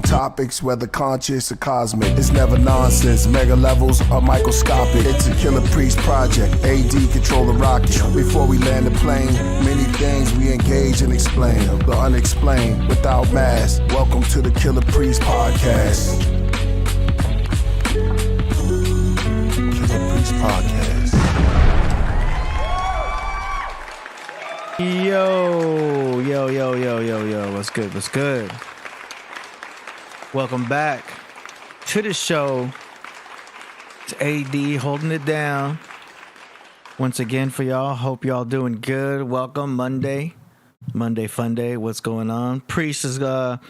topics, whether conscious or cosmic. It's never nonsense, mega levels or microscopic. It's a Killah Priest project, AD control the rocket. Before we land the plane, many things we engage and explain. The unexplained, without mask. Welcome to the Killah Priest podcast. Killah Priest podcast. Yo, what's good? Welcome back to the show. It's AD holding it down once again for y'all. Hope y'all doing good. Welcome, Monday fun day. What's going on? Priest is going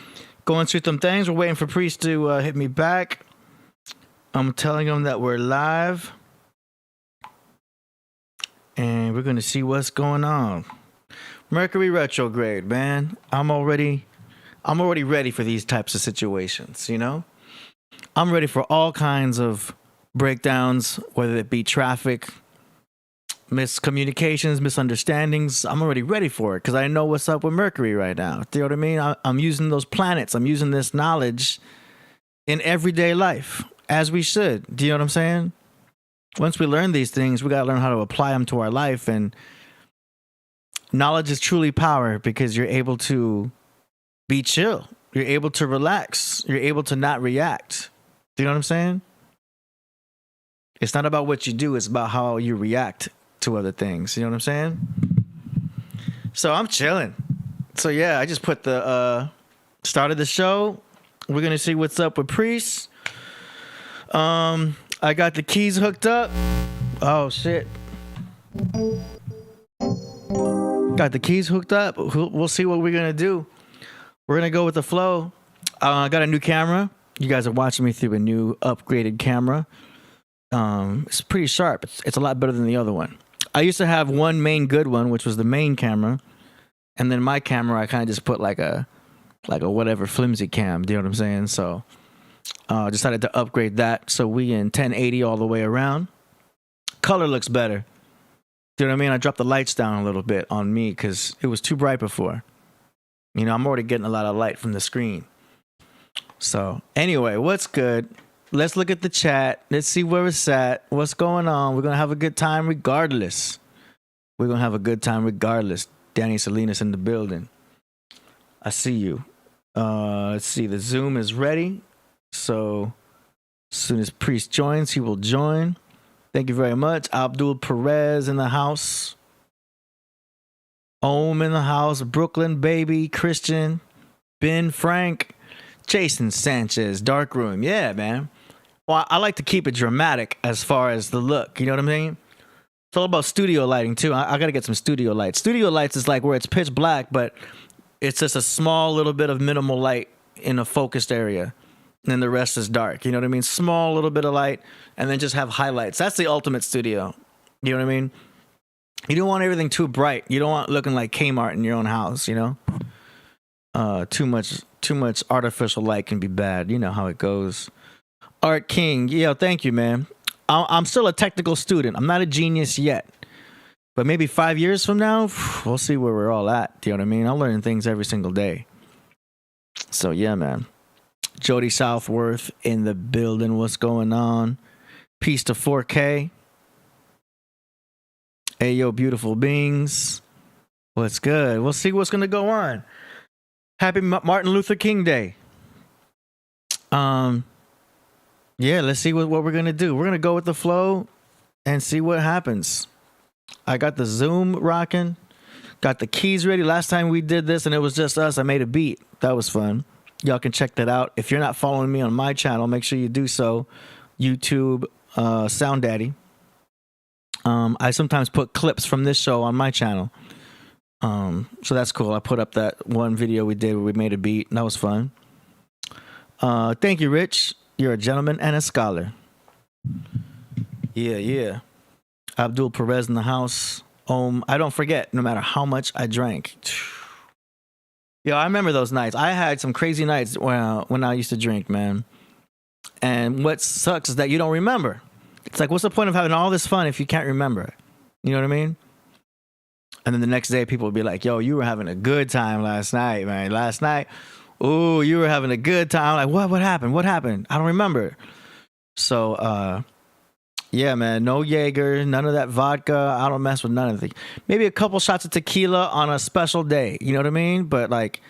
through some things. We're waiting for Priest to hit me back. I'm telling him that we're live, and we're gonna see what's going on. Mercury retrograde, man. I'm already ready for these types of situations, you know? I'm ready for all kinds of breakdowns, whether it be traffic, miscommunications, misunderstandings. I'm already ready for it because I know what's up with Mercury right now. Do you know what I mean? I'm using those planets. I'm using this knowledge in everyday life, as we should. Do you know what I'm saying? Once we learn these things, we got to learn how to apply them to our life. And knowledge is truly power because you're able to be chill. You're able to relax. You're able to not react. Do you know what I'm saying? It's not about what you do. It's about how you react to other things. You know what I'm saying? So I'm chilling. So yeah, I just put the started the show. We're going to see what's up with Priest. I got the keys hooked up. Oh, shit. Got the keys hooked up. We'll see what we're going to do. We're going to go with the flow. I got a new camera. You guys are watching me through a new upgraded camera. It's pretty sharp. It's a lot better than the other one. I used to have one main good one, which was the main camera. And then my camera, I kind of just put like a whatever flimsy cam. Do you know what I'm saying? So decided to upgrade that. So we in 1080 all the way around. Color looks better. Do you know what I mean? I dropped the lights down a little bit on me because it was too bright before. You know, I'm already getting a lot of light from the screen. So, anyway, what's good? Let's look at the chat. Let's see where it's at. What's going on? We're going to have a good time regardless. Danny Salinas in the building. I see you. Let's see. The Zoom is ready. So, as soon as Priest joins, he will join. Thank you very much. Abdul Perez in the house. Ohm in the house. Brooklyn, baby. Christian. Ben, Frank. Jason Sanchez. Dark Room. Yeah, man. Well, I like to keep it dramatic as far as the look. You know what I mean? It's all about studio lighting, too. I got to get some studio lights. Studio lights is like where it's pitch black, but it's just a small little bit of minimal light in a focused area. And then the rest is dark. You know what I mean? Small little bit of light, and then just have highlights. That's the ultimate studio. You know what I mean? You don't want everything too bright. You don't want looking like Kmart in your own house, you know? Too much artificial light can be bad. You know how it goes. Art King, yeah, thank you, man. I'm still a technical student. I'm not a genius yet. But maybe 5 years from now, we'll see where we're all at. Do you know what I mean? I'm learning things every single day. So, yeah, man. Jody Southworth in the building. What's going on? Peace to 4K. Hey, yo, beautiful beings. What's good? We'll see what's going to go on. Happy Martin Luther King Day. Yeah, let's see what we're going to do. We're going to go with the flow and see what happens. I got the Zoom rocking. Got the keys ready. Last time we did this and it was just us, I made a beat. That was fun. Y'all can check that out. If you're not following me on my channel, make sure you do so. YouTube, Sound Daddy. I sometimes put clips from this show on my channel. So that's cool. I put up that one video we did where we made a beat, and that was fun. Thank you, Rich. You're a gentleman and a scholar. Yeah. Abdul Perez in the house. I don't forget, no matter how much I drank. Yo, I remember those nights. I had some crazy nights when I used to drink, man. And what sucks is that you don't remember. It's like, what's the point of having all this fun if you can't remember it? You know what I mean? And then the next day, people would be like, yo, you were having a good time last night, man. Last night, Ooh, you were having a good time. Like, what happened? What happened? I don't remember. So, yeah, man, no Jaeger, none of that vodka. I don't mess with none of it. Maybe a couple shots of tequila on a special day. You know what I mean? But like,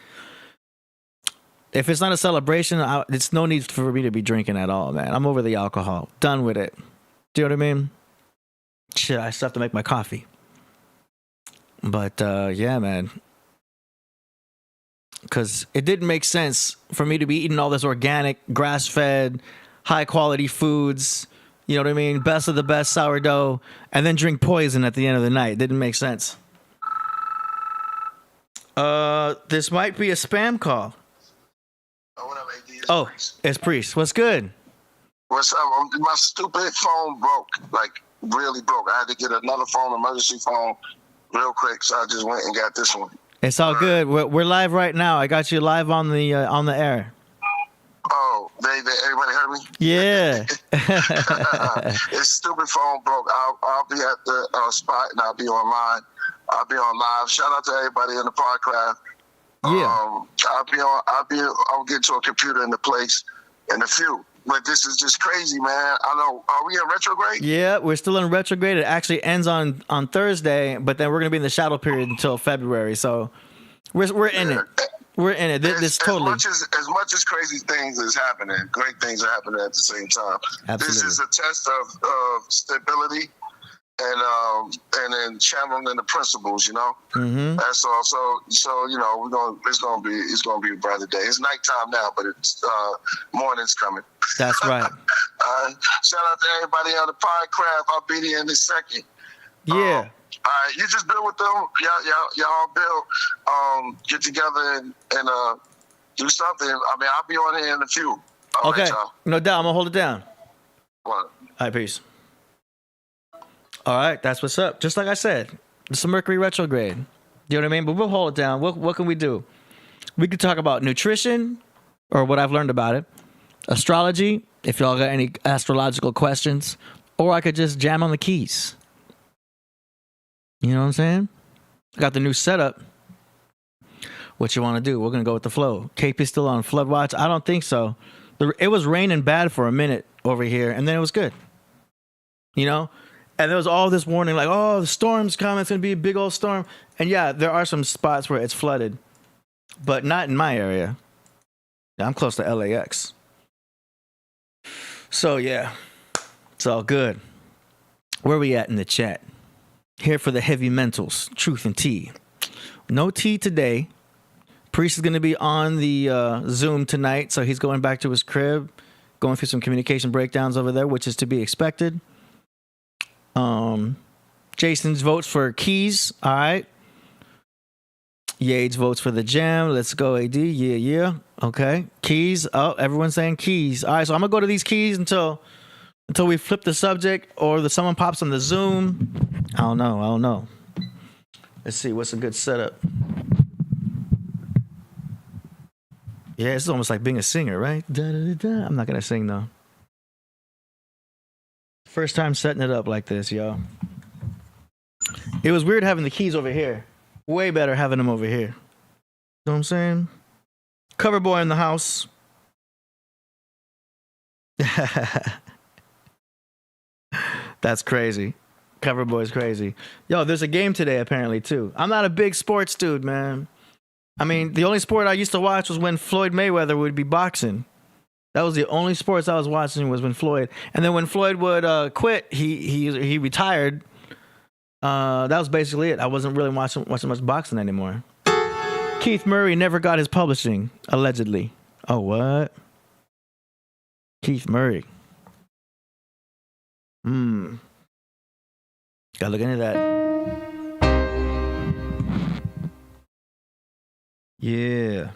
if it's not a celebration, it's no need for me to be drinking at all, man. I'm over the alcohol. Done with it. Do you know what I mean? Shit, I still have to make my coffee. But, yeah, man. Because it didn't make sense for me to be eating all this organic, grass-fed, high-quality foods, you know what I mean? Best of the best sourdough, and then drink poison at the end of the night. It didn't make sense. This might be a spam call. What up, AD? It's Priest. What's good? What's up? My stupid phone broke, like really broke. I had to get another phone, emergency phone, real quick, so I just went and got this one. It's all good. We're live right now. I got you live on the air. Oh, everybody heard me? Yeah. This stupid phone broke. I'll be at the spot and I'll be online. I'll be on live. Shout out to everybody in the Podcraft. Yeah. I'll get to a computer in the place in a few. But this is just crazy, man. I know. Are we in retrograde? Yeah, we're still in retrograde. It actually ends on Thursday, but then we're gonna be in the shadow period until February. So we're in it. We're in it. This totally. As much as crazy things is happening, great things are happening at the same time. Absolutely. This is a test of stability and then channeling the principles. You know. Mm-hmm. That's all. So you know it's gonna be a brighter day. It's nighttime now, but it's morning's coming. That's right. Shout out to everybody on the Podcraft. I'll be there in a second. Yeah. All right, you just build with them. Y'all build. Get together and do something. I mean, I'll be on here in a few. All okay. Right, y'all. No doubt. I'm gonna hold it down. What? All right, peace. All right, that's what's up. Just like I said, it's a Mercury retrograde. You know what I mean? But we'll hold it down. What can we do? We could talk about nutrition, or what I've learned about it. Astrology, if y'all got any astrological questions, or I could just jam on the keys. You know what I'm saying? I got the new setup. What you want to do? We're going to go with the flow. KP still on flood watch? I don't think so. It was raining bad for a minute over here, and then it was good. You know? And there was all this warning, like, oh, the storm's coming. It's going to be a big old storm. And yeah, there are some spots where it's flooded, but not in my area. I'm close to LAX. So, yeah, it's all good. Where we at in the chat? Here for the heavy mentals, truth and tea. No tea today. Priest is going to be on the Zoom tonight, so he's going back to his crib, going through some communication breakdowns over there, which is to be expected. Jason's votes for keys. All right. Yates votes for the jam. Let's go, AD. Yeah. Okay. Keys. Oh, everyone's saying keys. All right, so I'm gonna go to these keys until we flip the subject or someone pops on the Zoom. I don't know. Let's see what's a good setup. Yeah, it's almost like being a singer, right? Da-da-da-da. I'm not gonna sing though. First time setting it up like this, y'all. It was weird having the keys over here. Way better having them over here. You know what I'm saying? Cover boy in the house. That's crazy. Cover boy's crazy. Yo, there's a game today apparently too. I'm not a big sports dude, man. I mean, the only sport I used to watch was when Floyd Mayweather would be boxing. That was the only sports I was watching was when Floyd. And then when Floyd would quit, he retired. That was basically it. I wasn't really watching much boxing anymore. Keith Murray never got his publishing, allegedly. Oh, what? Keith Murray. Gotta look into that. Yeah.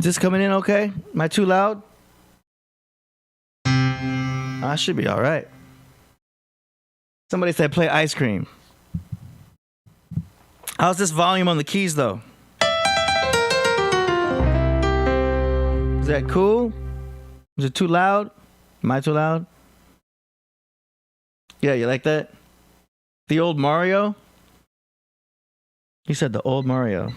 this coming in okay? Am I too loud? I should be all right. Somebody said play ice cream. How's this volume on the keys though? Is that cool? Is it too loud? Am I too loud? Yeah, you like that? The old Mario? He said the old Mario.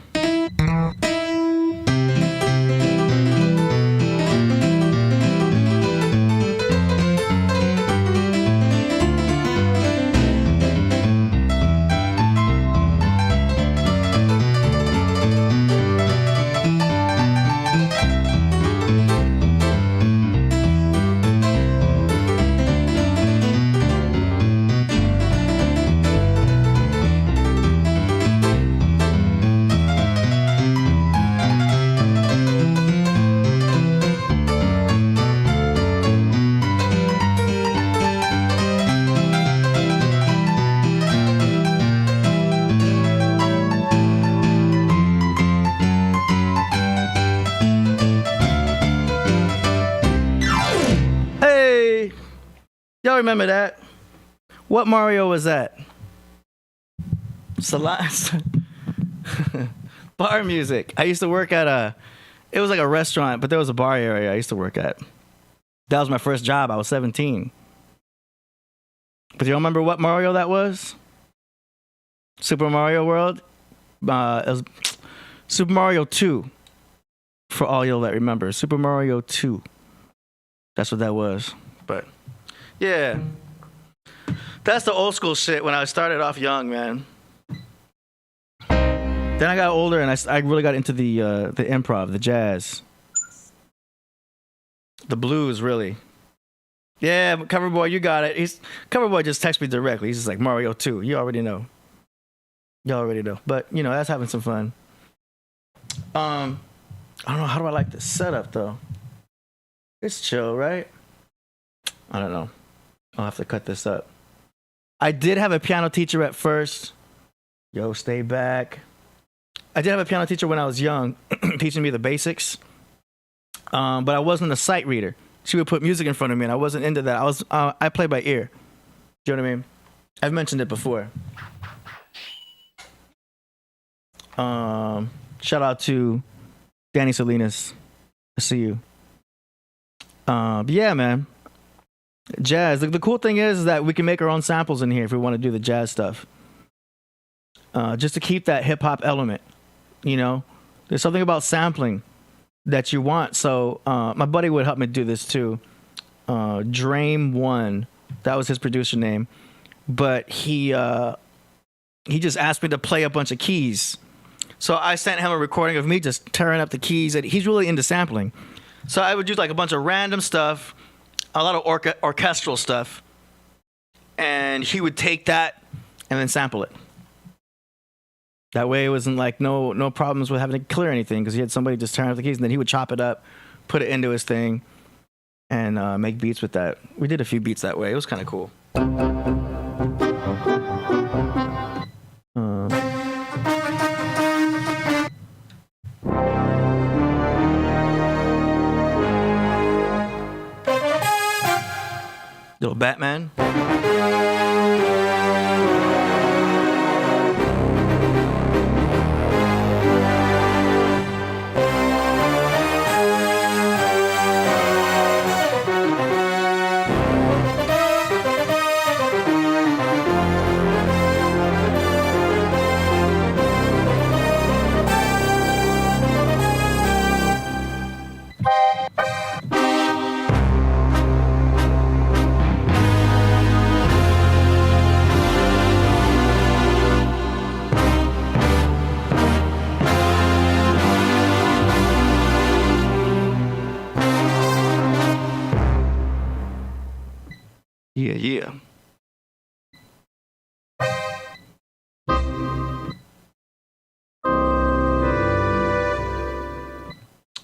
Y'all remember that? What Mario was that? Bar music. I used to work at it was like a restaurant, but there was a bar area I used to work at. That was my first job. I was 17. But you don't remember what Mario that was? Super Mario World? It was Super Mario 2. For all y'all that remember. Super Mario 2. That's what that was. But yeah, that's the old school shit when I started off young, man. Then I got older and I really got into the improv, the jazz, the blues, really. Yeah, Cover Boy, you got it. Cover Boy just texted me directly. He's just like, Mario 2. You already know. Y'all already know. But, you know, that's having some fun. I don't know. How do I like this setup, though? It's chill, right? I don't know. I'll have to cut this up. I did have a piano teacher at first. Yo, stay back. I did have a piano teacher when I was young, teaching me the basics. But I wasn't a sight reader. She would put music in front of me, and I wasn't into that. I play by ear. Do you know what I mean? I've mentioned it before. Shout out to Danny Salinas. I see you. But yeah, man. Jazz. The cool thing is that we can make our own samples in here if we want to do the jazz stuff. Just to keep that hip hop element, you know. There's something about sampling that you want. So my buddy would help me do this too. Drame1, that was his producer name. But he just asked me to play a bunch of keys. So I sent him a recording of me just tearing up the keys. And he's really into sampling. So I would do like a bunch of random stuff, a lot of orchestral stuff, and he would take that and then sample it. That way it wasn't like no problems with having to clear anything because he had somebody just turn up the keys, and then he would chop it up, put it into his thing, and make beats with that. We did a few beats that way. It was kind of cool. Little Batman. Yeah.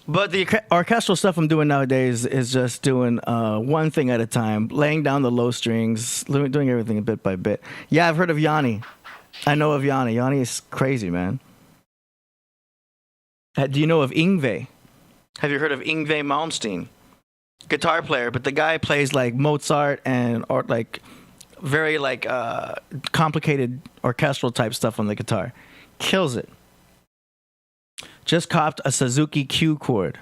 But the orchestral stuff I'm doing nowadays is just doing one thing at a time, laying down the low strings, doing everything bit by bit. Yeah, I've heard of Yanni. I know of Yanni. Yanni is crazy, man. Do you know of Yngwie? Have you heard of Yngwie Malmsteen? Guitar player, but the guy plays like Mozart or like very like complicated orchestral type stuff on the guitar. Kills it. Just copped a Suzuki Q chord.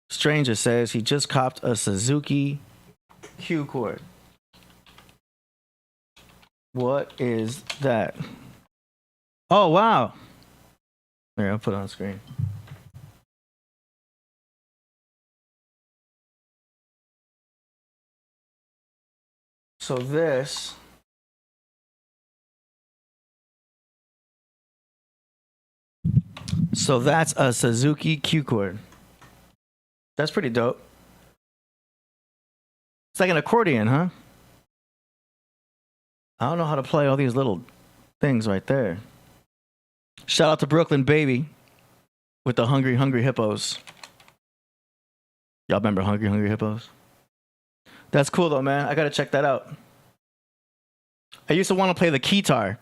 Stranger says he just copped a Suzuki Q chord. What is that? Oh, wow. Here, I'll put it on screen. So that's a Suzuki Q chord. That's pretty dope. It's like an accordion, huh? I don't know how to play all these little things right there. Shout out to Brooklyn Baby with the Hungry Hungry Hippos. Y'all remember Hungry Hungry Hippos? That's cool though, man. I gotta check that out. I used to want to play the keytar,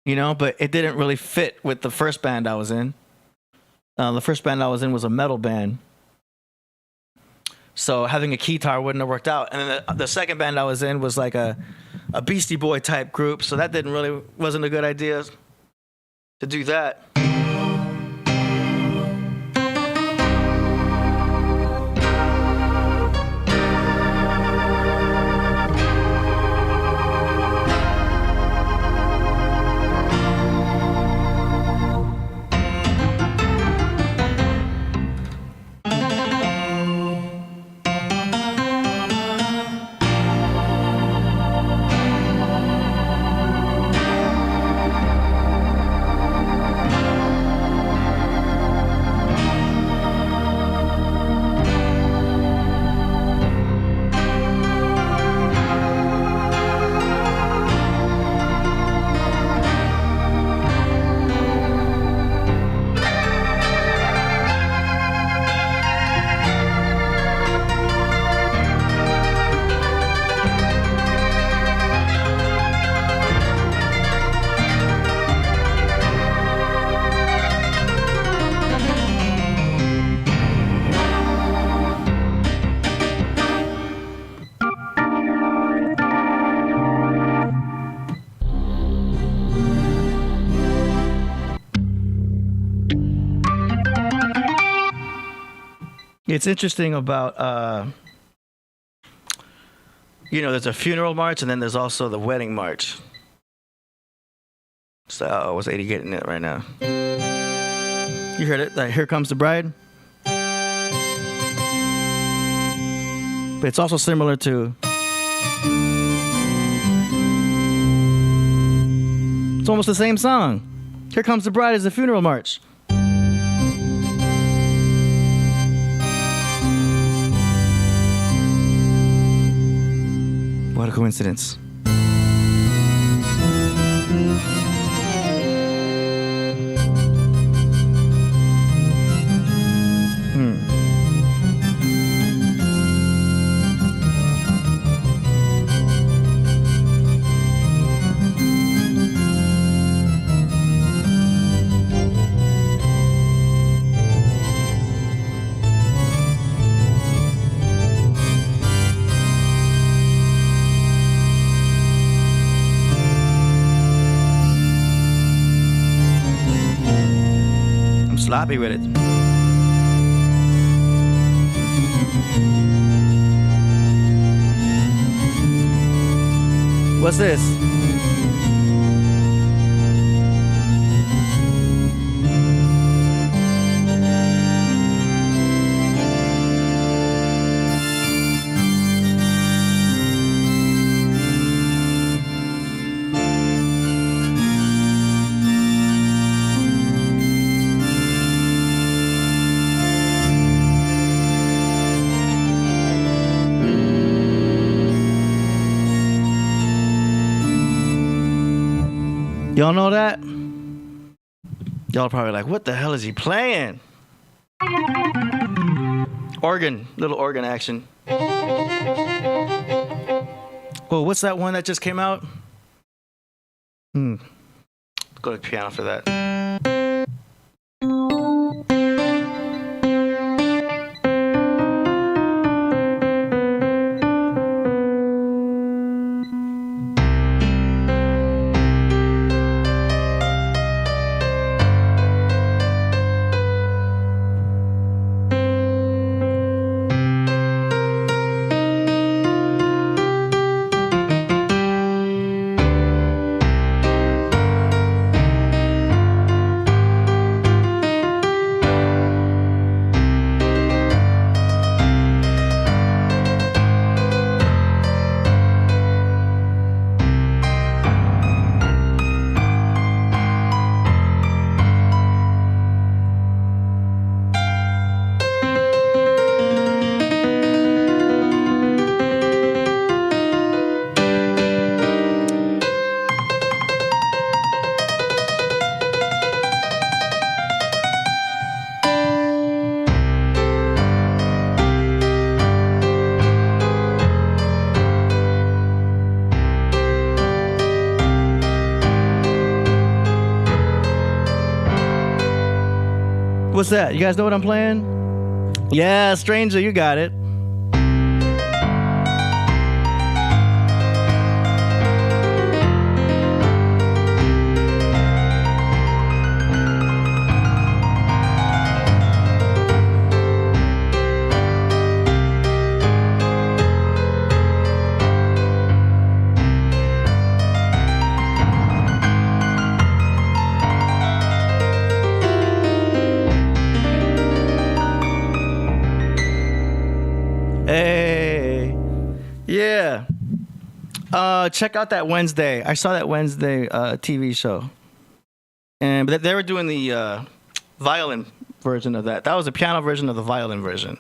you know, but it didn't really fit with the first band I was in. The first band I was in was a metal band. So having a keytar wouldn't have worked out. And then the second band I was in was like a Beastie Boy type group. So that wasn't a good idea to do that. It's interesting about, there's a funeral march and then there's also the wedding march. So, what's 80 getting it right now? You heard it? Like, Here Comes the Bride? But it's also similar to... It's almost the same song. Here Comes the Bride is the funeral march. What a coincidence. Sloppy with it. What's this? Y'all know that? Y'all are probably like, what the hell is he playing? Organ, little organ action. Well, what's that one that just came out? Let's go to piano for that. What's that? You guys know what I'm playing? Yeah, Stranger, you got it. Check out that Wednesday. I saw that Wednesday TV show, and they were doing the violin version of that. That was a piano version of the violin version.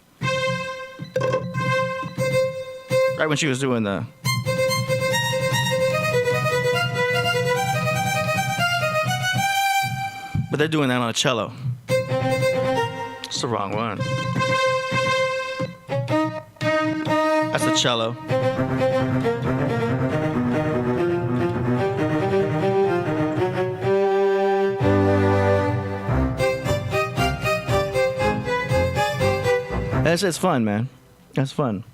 Right when she was doing the. But they're doing that on a cello. It's the wrong one. That's the cello. That's just fun, man. That's fun.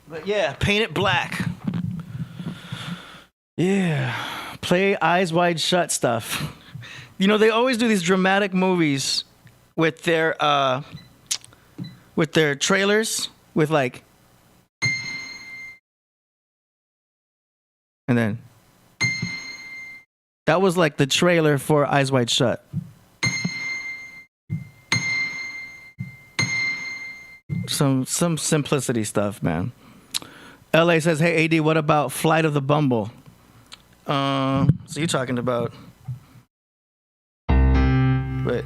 But yeah, paint it black. Yeah. Play Eyes Wide Shut stuff. You know, they always do these dramatic movies with their trailers with like, and then that was like the trailer for Eyes Wide Shut. Some simplicity stuff, man. LA says, hey, AD, what about Flight of the Bumble? So you're talking about... Wait.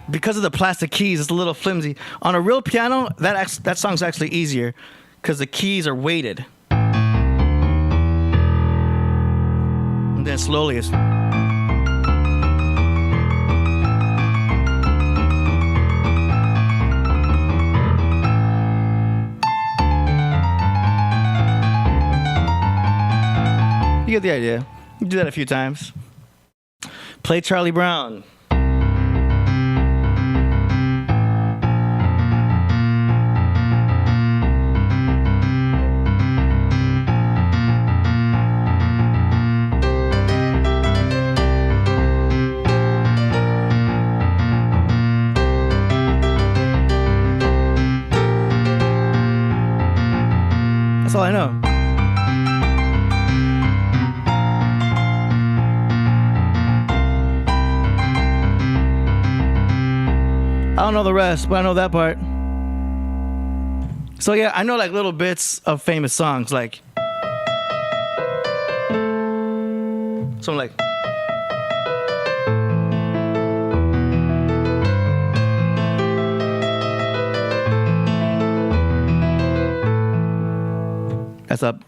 Because of the plastic keys, it's a little flimsy. On a real piano, that song's actually easier because the keys are weighted. And then slowly it's... You get the idea. You do that a few times. Play Charlie Brown. That's all I know. I don't know the rest, but I know that part. So yeah, I know like little bits of famous songs, like something like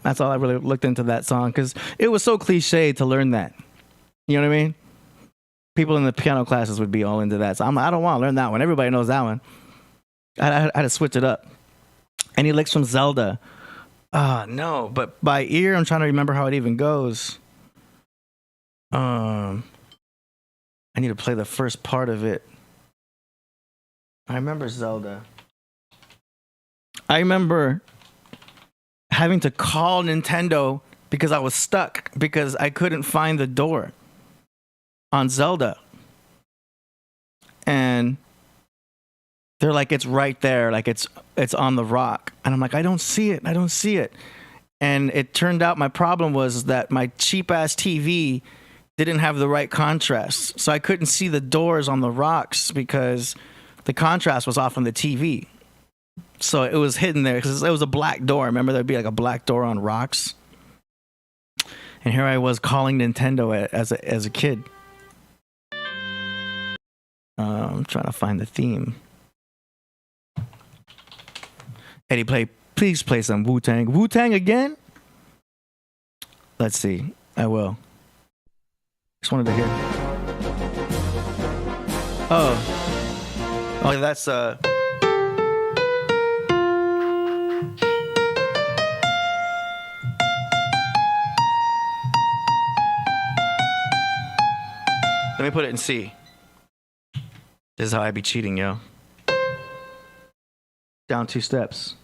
that's all I really looked into that song because it was so cliche to learn that. You know what I mean? People in the piano classes would be all into that. So I'm like, I don't want to learn that one. Everybody knows that one. I had to switch it up. Any licks from Zelda? No, but by ear, I'm trying to remember how it even goes. I need to play the first part of it. I remember Zelda. I remember having to call Nintendo because I was stuck because I couldn't find the door on Zelda. And they're like, it's right there. Like it's on the rock. And I'm like, I don't see it. And it turned out my problem was that my cheap ass TV didn't have the right contrast. So I couldn't see the doors on the rocks because the contrast was off on the TV. So it was hidden there because it was a black door. Remember, there'd be like a black door on rocks. And here I was calling Nintendo as a kid. I'm trying to find the theme. Eddie, please play some Wu-Tang. Wu-Tang again? Let's see. I will. Just wanted to hear. Oh, that's Let me put it in C. This is how I be cheating, yo. Down 2 steps.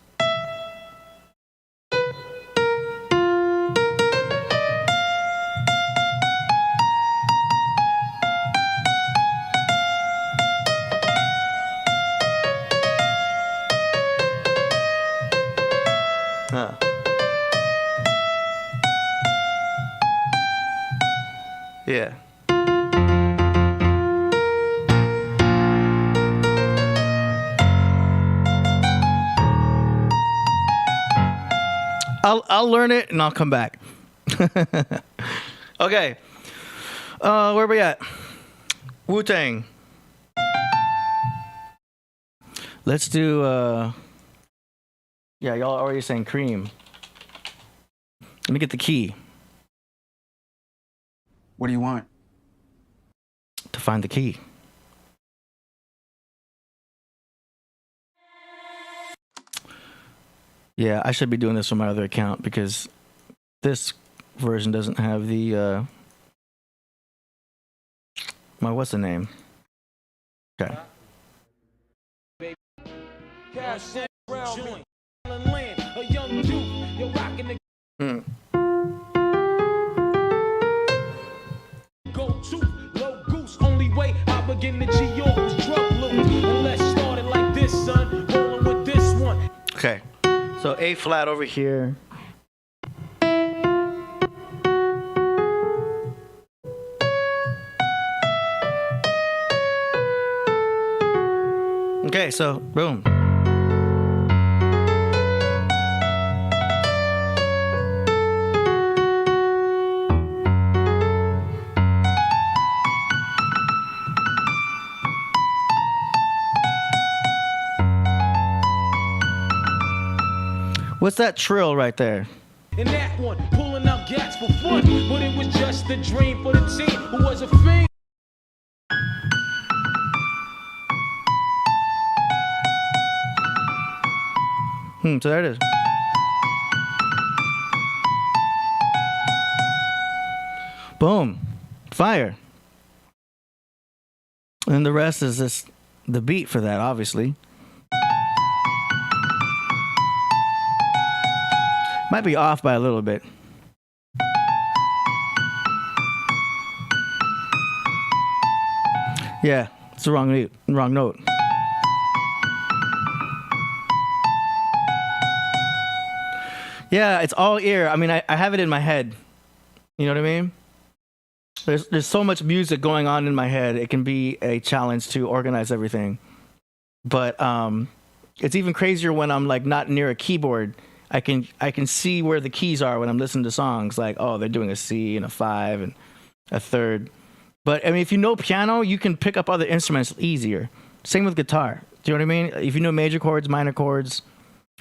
Yeah. I'll learn it and I'll come back. Okay. Where we at? Wu-Tang. Let's do yeah, y'all already saying cream. Let me get the key. What do you want? To find the key. Yeah, I should be doing this on my other account because this version doesn't have the my what's the name? Okay. Go to low goose, only way I begin to G York was drug loot. And let's start it like this, son. Rolling with this one. Okay. So A flat over here. Okay, so boom. What's that trill right there? And that one, pulling out gats for fun. But it was just a dream for the team who was a fiend. So there it is. Boom. Fire. And the rest is just the beat for that, obviously. Might be off by a little bit. Yeah, it's the wrong note. Yeah, it's all ear. I mean, I have it in my head. You know what I mean? There's so much music going on in my head. It can be a challenge to organize everything. But it's even crazier when I'm like not near a keyboard. I can see where the keys are when I'm listening to songs. Like, oh, they're doing a C and a 5 and a third. But I mean, if you know piano, you can pick up other instruments easier. Same with guitar. Do you know what I mean? If you know major chords, minor chords,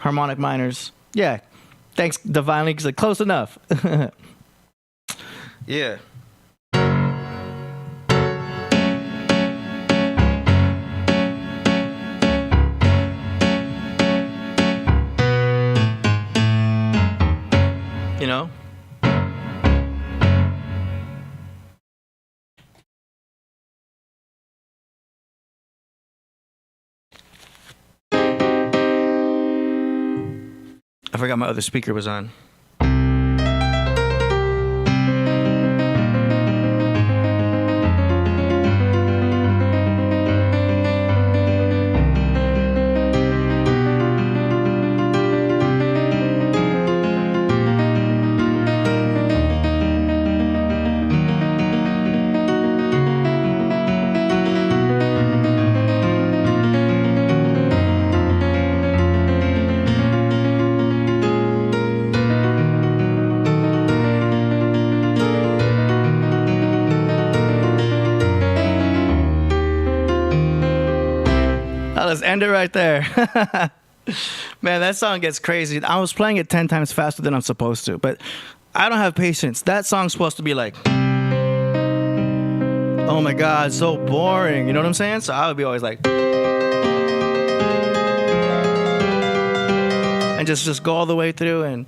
harmonic minors. Yeah. Thanks, Divinely, because like, close enough. Yeah. You know? I forgot my other speaker was on. let's end it right there. Man, that song gets crazy. I was playing it 10 times faster than I'm supposed to, but I don't have patience. That song's supposed to be like, oh my God, so boring. You know what I'm saying? So I would be always like, and just go all the way through. And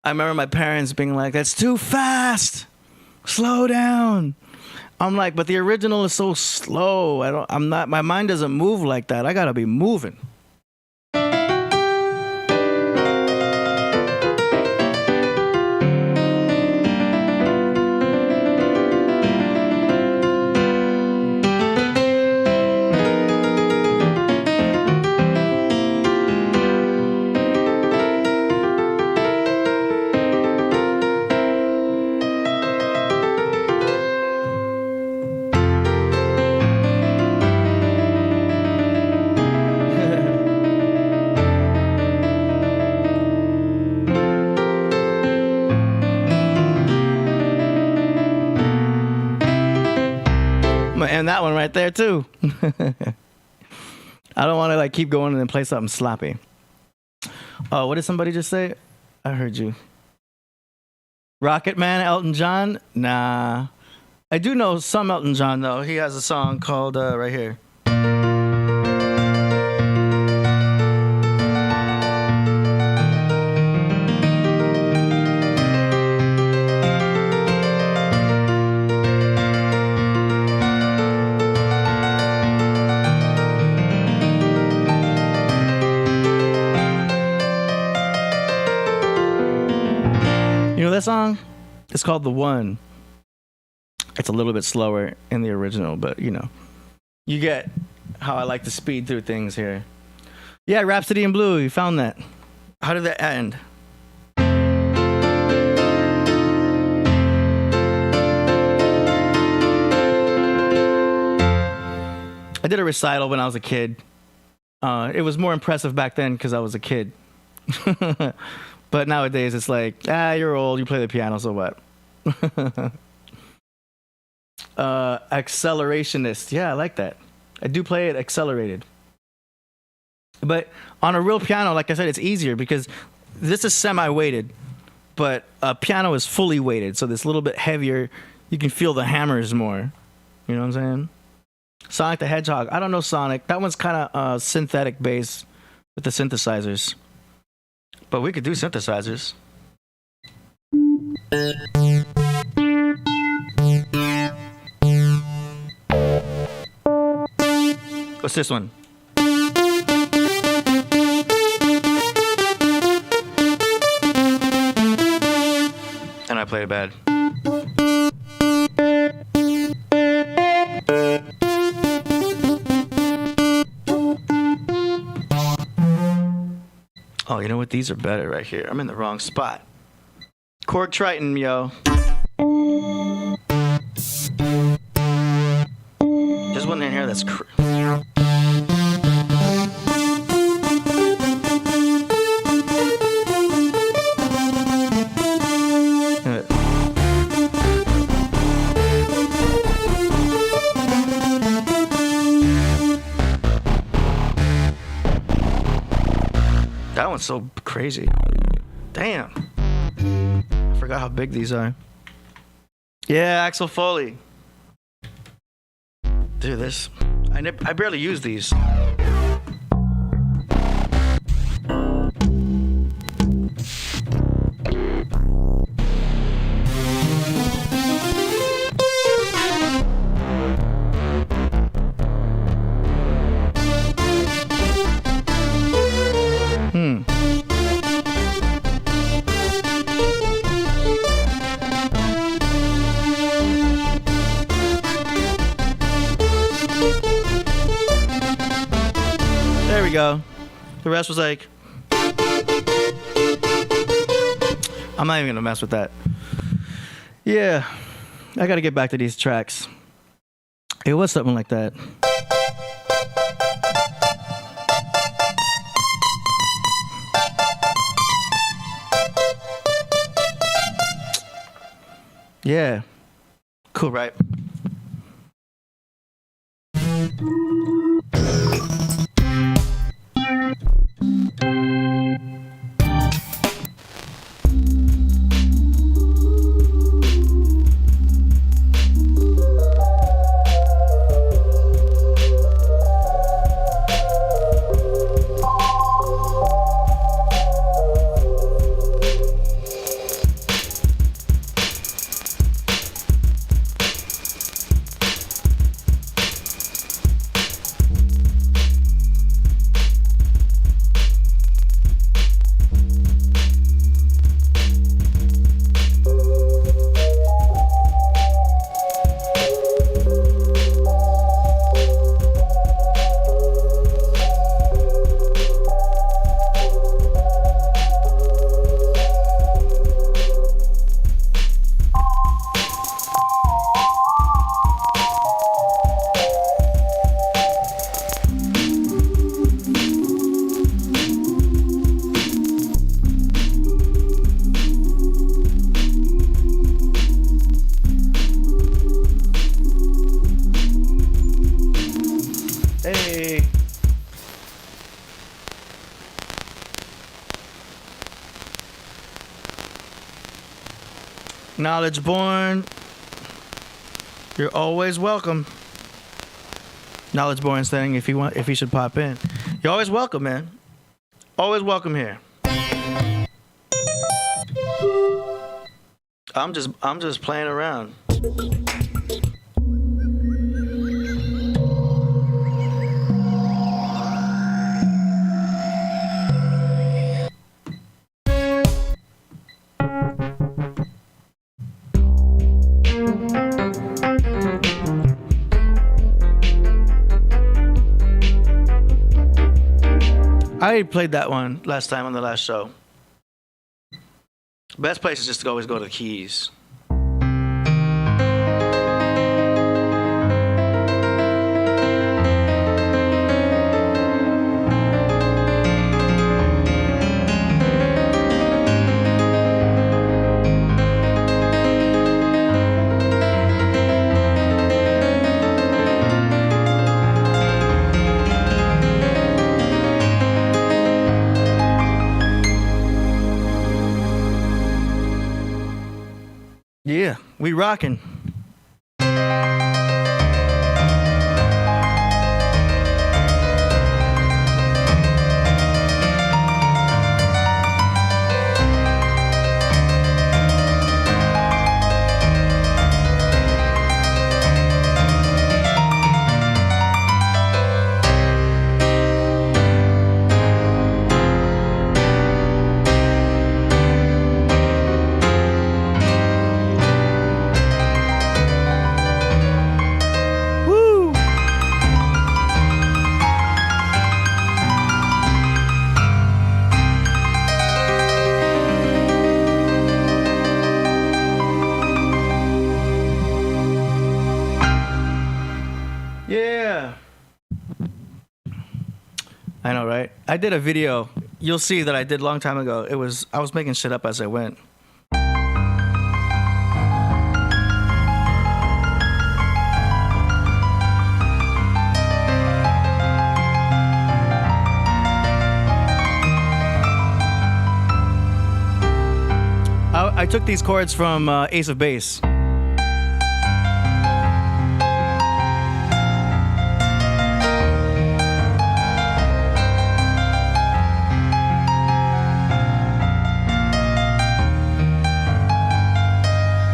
I remember my parents being like, that's too fast. Slow down. I'm like, but the original is so slow. My mind doesn't move like that. I gotta be moving. And that one right there too. I don't want to like keep going and then play something sloppy. Oh, what did somebody just say? I heard you. Rocket Man, Elton John? Nah. I do know some Elton John though. He has a song called right here. That song, it's called The One. It's a little bit slower in the original, but you know, you get how I like to speed through things here. Yeah, Rhapsody in Blue, you found that. How did that end? I did a recital when I was a kid. It was more impressive back then because I was a kid. But nowadays, it's like, you're old, you play the piano, so what? Accelerationist. Yeah, I like that. I do play it accelerated. But on a real piano, like I said, it's easier because this is semi-weighted, but a piano is fully weighted, so it's a little bit heavier. You can feel the hammers more. You know what I'm saying? Sonic the Hedgehog. I don't know Sonic. That one's kind of synthetic bass with the synthesizers. But we could do synthesizers. What's this one? And I played it bad. Oh, you know what? These are better right here. I'm in the wrong spot. Chord Triton, yo. There's one in here that's That one's so crazy. Damn. I forgot how big these are. Yeah, Axel Foley. Dude, this... I barely use these. Go. The rest was like, I'm not even gonna mess with that. Yeah, I gotta get back to these tracks. It was something like that. Yeah, cool, right? Knowledge Born, you're always welcome. Knowledge Born saying if he should pop in. You're always welcome, man. Always welcome here. I'm just playing around. I already played that one last time on the last show. Best place is just to always go to the keys. Yeah, we rocking. I know, right? I did a video. You'll see that I did a long time ago. I was making shit up as I went. I took these chords from Ace of Base.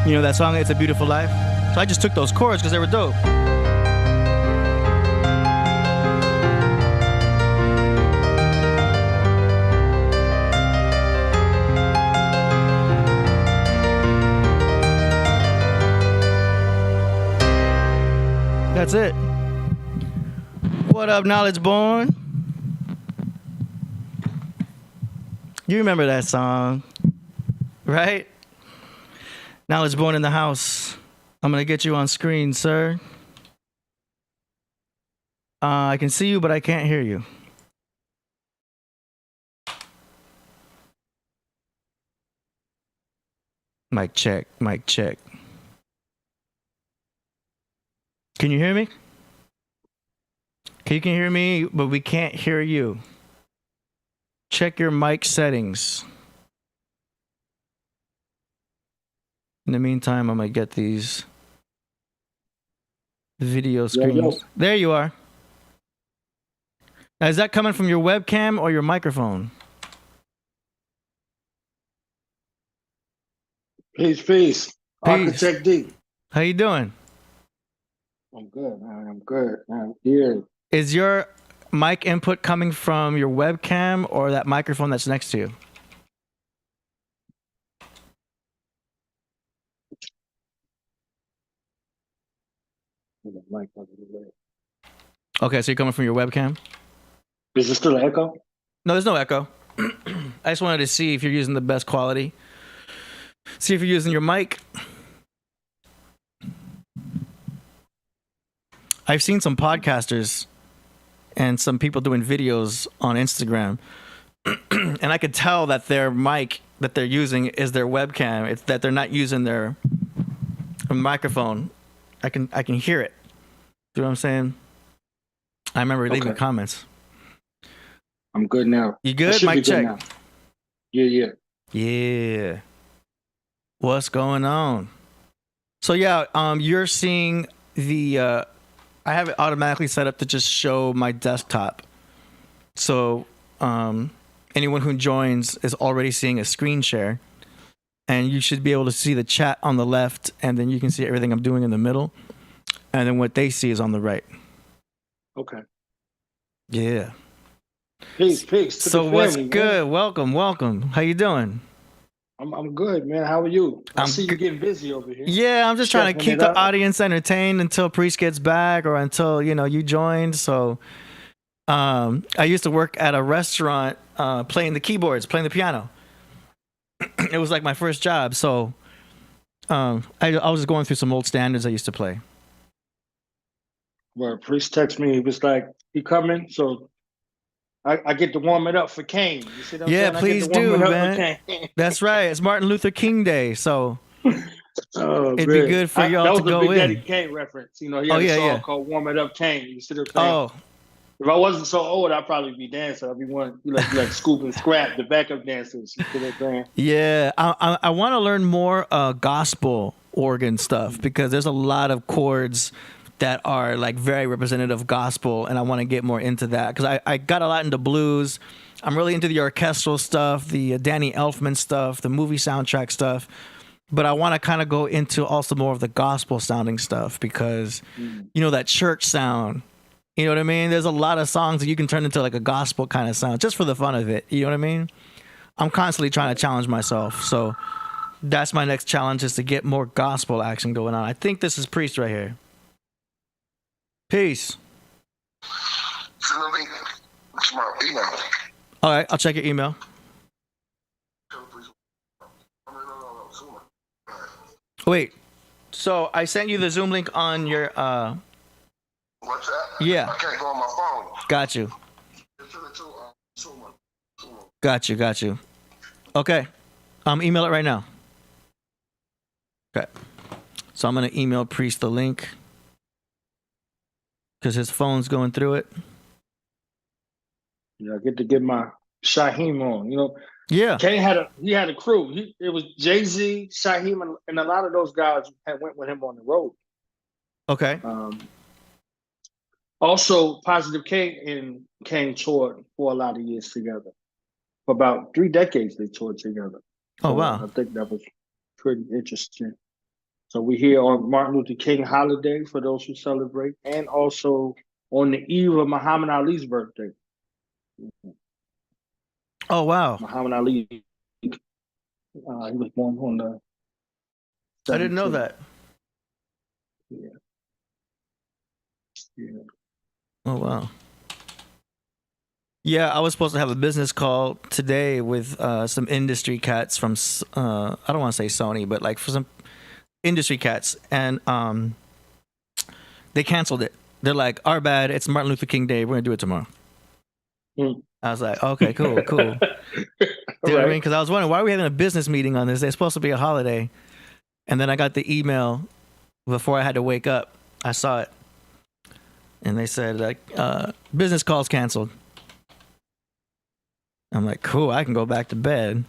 You know that song, It's a Beautiful Life? So I just took those chords because they were dope. That's it. What up, Knowledge Born? You remember that song, right? Knowledge Born in the house. I'm going to get you on screen, sir. I can see you, but I can't hear you. Mic check, mic check. Can you hear me? You can hear me, but we can't hear you. Check your mic settings. In the meantime, I'm going to get these video screens. Yo. There you are. Now, is that coming from your webcam or your microphone? Peace. Architect D. How you doing? I'm good, man. I'm good. I'm here. Is your mic input coming from your webcam or that microphone that's next to you? Okay, so you're coming from your webcam? Is there still an echo? No, there's no echo. I just wanted to see if you're using the best quality. See if you're using your mic. I've seen some podcasters and some people doing videos on Instagram, and I could tell that their mic that they're using is their webcam. It's that they're not using their microphone. I can hear it. You know what I'm saying? I remember leaving comments. I'm good now. You good? Mic check. Yeah. Yeah. What's going on? So yeah, you're seeing the. I have it automatically set up to just show my desktop. So anyone who joins is already seeing a screen share, and you should be able to see the chat on the left, and then you can see everything I'm doing in the middle, and then what they see is on the right. Okay. Yeah. Peace to So the what's family, good? man. Welcome. How you doing? I'm good, man. How are you? I see you getting busy over here. Yeah, I'm just trying to Stepping keep it the up. audience entertained until Priest gets back or until, you joined. So I used to work at a restaurant playing the keyboards, playing the piano. It was like my first job. So I was just going through some old standards I used to play. Well, Priest texted me. He was like, "He coming?" So I get to warm it up for Kane. You see what I'm Yeah, saying? please I get to warm do, it up man. for Kane. That's right. It's Martin Luther King Day. So Oh, it'd be man. good for y'all that to was a go Big in. Daddy Kane reference. He had a song called "Warm It Up, Kane." You see what I'm saying? Oh, If I wasn't so old, I'd probably be dancing. I'd be one like Scoop and Scrap, the backup dancers. You see what I'm saying? yeah. I want to learn more gospel organ stuff because there's a lot of chords that are like very representative of gospel, and I want to get more into that because I got a lot into blues. I'm really into the orchestral stuff, the Danny Elfman stuff, the movie soundtrack stuff, but I want to kind of go into also more of the gospel sounding stuff because that church sound. You know what I mean? There's a lot of songs that you can turn into like a gospel kind of sound just for the fun of it. You know what I mean? I'm constantly trying to challenge myself, so that's my next challenge is to get more gospel action going on. I think this is Priest right here. Peace. Send a link to my email. All right, I'll check your email. Wait, so I sent you the Zoom link on your What's that? Yeah. I can't go on my phone. Got you. Send it to Suma. Got you. Okay. Email it right now. Okay. So I'm gonna email Priest the link because his phone's going through it. I get to get my Shaheem on. Yeah. Kane had a crew. It was Jay-Z, Shaheem, and a lot of those guys went with him on the road. Okay. Also, Positive K and Kane toured for a lot of years together. For about 3 decades, they toured together. Oh, So wow. I think that was pretty interesting. So we're here on Martin Luther King holiday for those who celebrate, and also on the eve of Muhammad Ali's birthday. Oh, wow. Muhammad Ali, he was born on the 17th. I didn't know that. Yeah. Oh, wow. Yeah, I was supposed to have a business call today with some industry cats from, I don't want to say Sony, but like for some industry cats. And they canceled it. They're like, our bad. It's Martin Luther King Day. We're going to do it tomorrow. I was like, okay, cool. You know what I mean? Because I was wondering, why are we having a business meeting on this? It's supposed to be a holiday. And then I got the email before I had to wake up. I saw it. And they said, like, business call's canceled. I'm like, cool, I can go back to bed.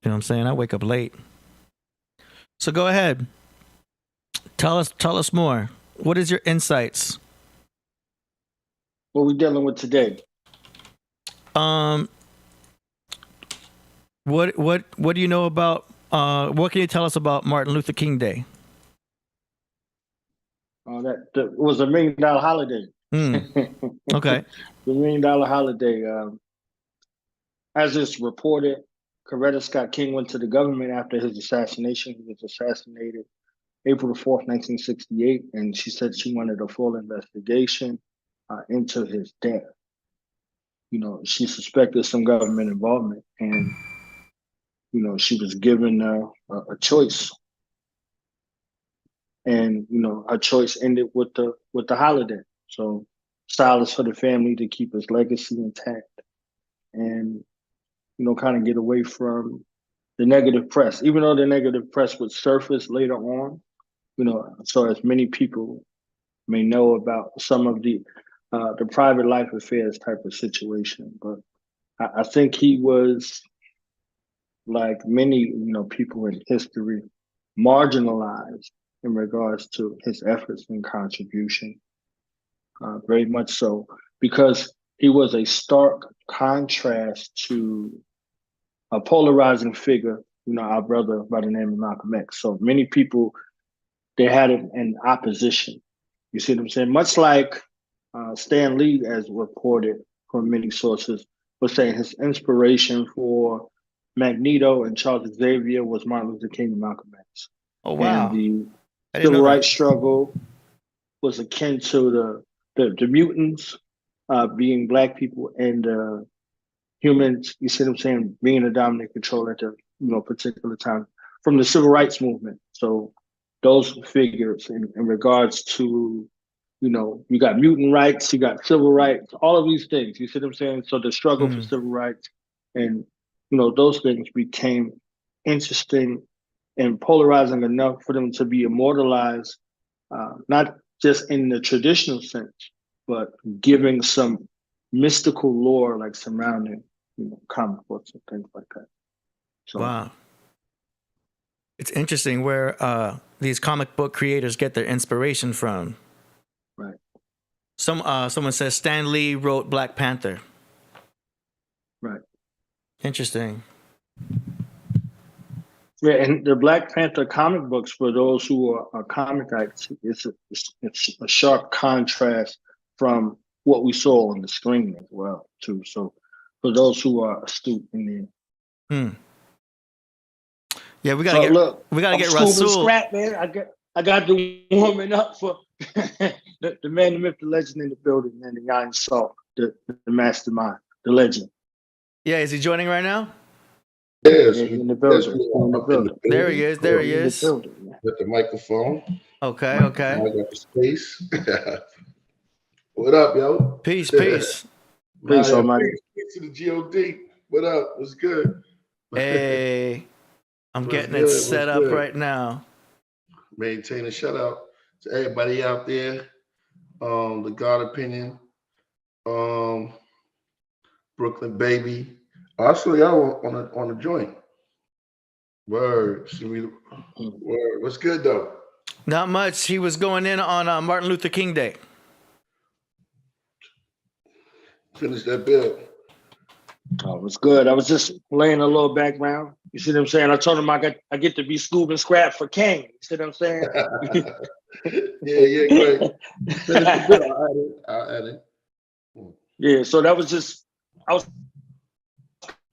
You know what I'm saying? I wake up late. So go ahead. Tell us more. What is your insights? What we dealing with today? What do you know about what can you tell us about Martin Luther King Day? That was $1 million holiday. Okay. The $1 million holiday. As it's reported, Coretta Scott King went to the government after his assassination. He was assassinated April the 4th, 1968, and she said she wanted a full investigation into his death. She suspected some government involvement, and she was given a choice, and her choice ended with the holiday. So, solace for the family to keep his legacy intact, and kind of get away from the negative press, even though the negative press would surface later on. So as many people may know about some of the private life affairs type of situation, but I think he was like many, people in history, marginalized in regards to his efforts and contribution. Very much so, because he was a stark contrast to a polarizing figure, our brother by the name of Malcolm X. So many people, they had it in opposition. You see what I'm saying? Much like Stan Lee, as reported from many sources, was saying his inspiration for Magneto and Charles Xavier was Martin Luther King and Malcolm X. Oh wow. And the I didn't know civil that. rights struggle was akin to the mutants being Black people and humans, you see what I'm saying, being a dominant control at the particular time from the civil rights movement. So those figures in regards to, you got mutant rights, you got civil rights, all of these things, you see what I'm saying? So the struggle for civil rights and, those things became interesting and polarizing enough for them to be immortalized, not just in the traditional sense, but giving some mystical lore like surrounding, comic books and things like that. So, wow. It's interesting where these comic book creators get their inspiration from. right. Someone says Stan Lee wrote Black Panther. Right. Interesting. Yeah, and the Black Panther comic books, for those who are comic guys, it's a sharp contrast from what we saw on the screen as well, too. So for those who are astute in there. Yeah, we gotta get Rasul. Scrap, man. I got the warming up for the man, the myth, the legend in the building, and the Iron Salt, the mastermind, the legend. Yeah, is he joining right now? Yes, in the building. There he is. There he is. With the microphone. Okay. I got the space. What up, yo? Peace. Peace, Almighty. Peace to the God. What up? What's good? Hey, I'm getting it set up right now. Maintain a shout out to everybody out there. The God Opinion. Brooklyn Baby. I saw y'all on a joint. Word. Word. What's good though? Not much. He was going in on Martin Luther King Day. Finish that bill. Oh, it was good. I was just laying a little background. You see what I'm saying? I told him I get to be Scoob and Scrap for King. You see what I'm saying? Yeah, great. Finish the bill. I'll add it. Yeah, so that was I was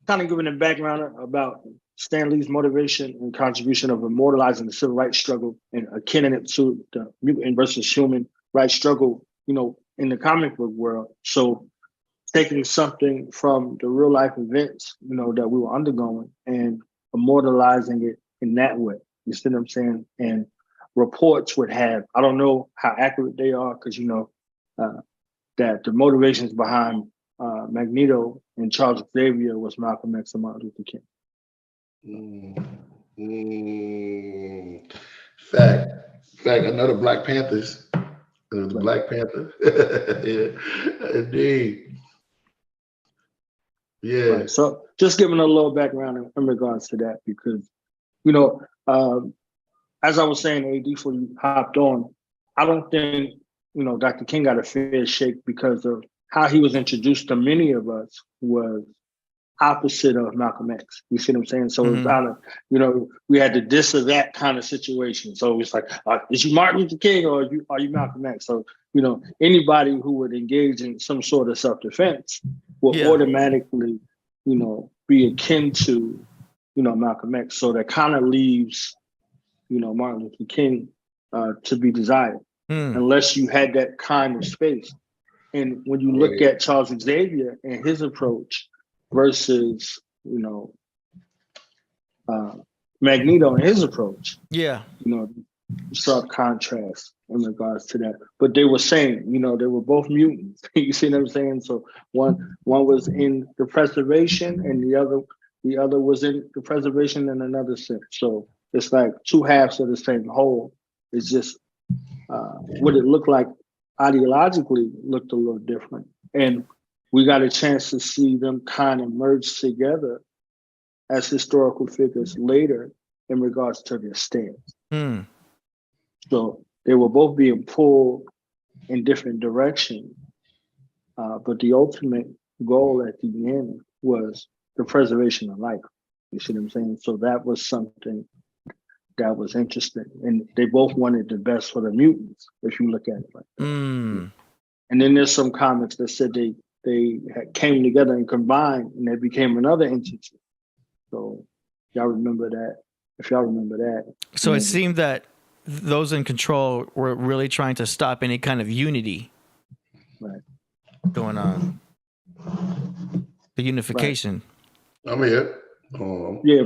kind of giving a background about Stan Lee's motivation and contribution of immortalizing the civil rights struggle and akin it to the mutant versus human rights struggle, in the comic book world. So taking something from the real life events, that we were undergoing and immortalizing it in that way. You see what I'm saying? And reports would have, I don't know how accurate they are, because, that the motivations behind Magneto and Charles Xavier was Malcolm X and Martin Luther King. Fact. Another Black Panthers. The Black Panther. Yeah, indeed. Yeah. Right. So just giving a little background in regards to that, because, as I was saying, AD, before you hopped on, I don't think, Dr. King got a fair shake because of how he was introduced to many of us was opposite of Malcolm X. You see what I'm saying? So it's out of, we had the this or that kind of situation. So it's like, is you Martin Luther King or are you Malcolm X? So, anybody who would engage in some sort of self-defense will automatically, be akin to, Malcolm X. So that kind of leaves, Martin Luther King to be desired, unless you had that kind of space. And when you look at Charles Xavier and his approach versus, Magneto and his approach, sharp contrast in regards to that. But they were saying, they were both mutants. You see what I'm saying? So one was in the preservation, and the other was in the preservation in another sense. So it's like two halves of the same whole. It's just what it looked like ideologically looked a little different. And we got a chance to see them kind of merge together as historical figures later in regards to their stance. Mm. So they were both being pulled in different directions, but the ultimate goal at the end was the preservation of life. You see what I'm saying? So that was something that was interesting, and they both wanted the best for the mutants. If you look at it like that. Mm. And then there's some comics that said they came together and combined, and they became another entity. So y'all remember that? If y'all remember that. So it seemed that those in control were really trying to stop any kind of unity going on. The unification. Right. I'm here. Yeah,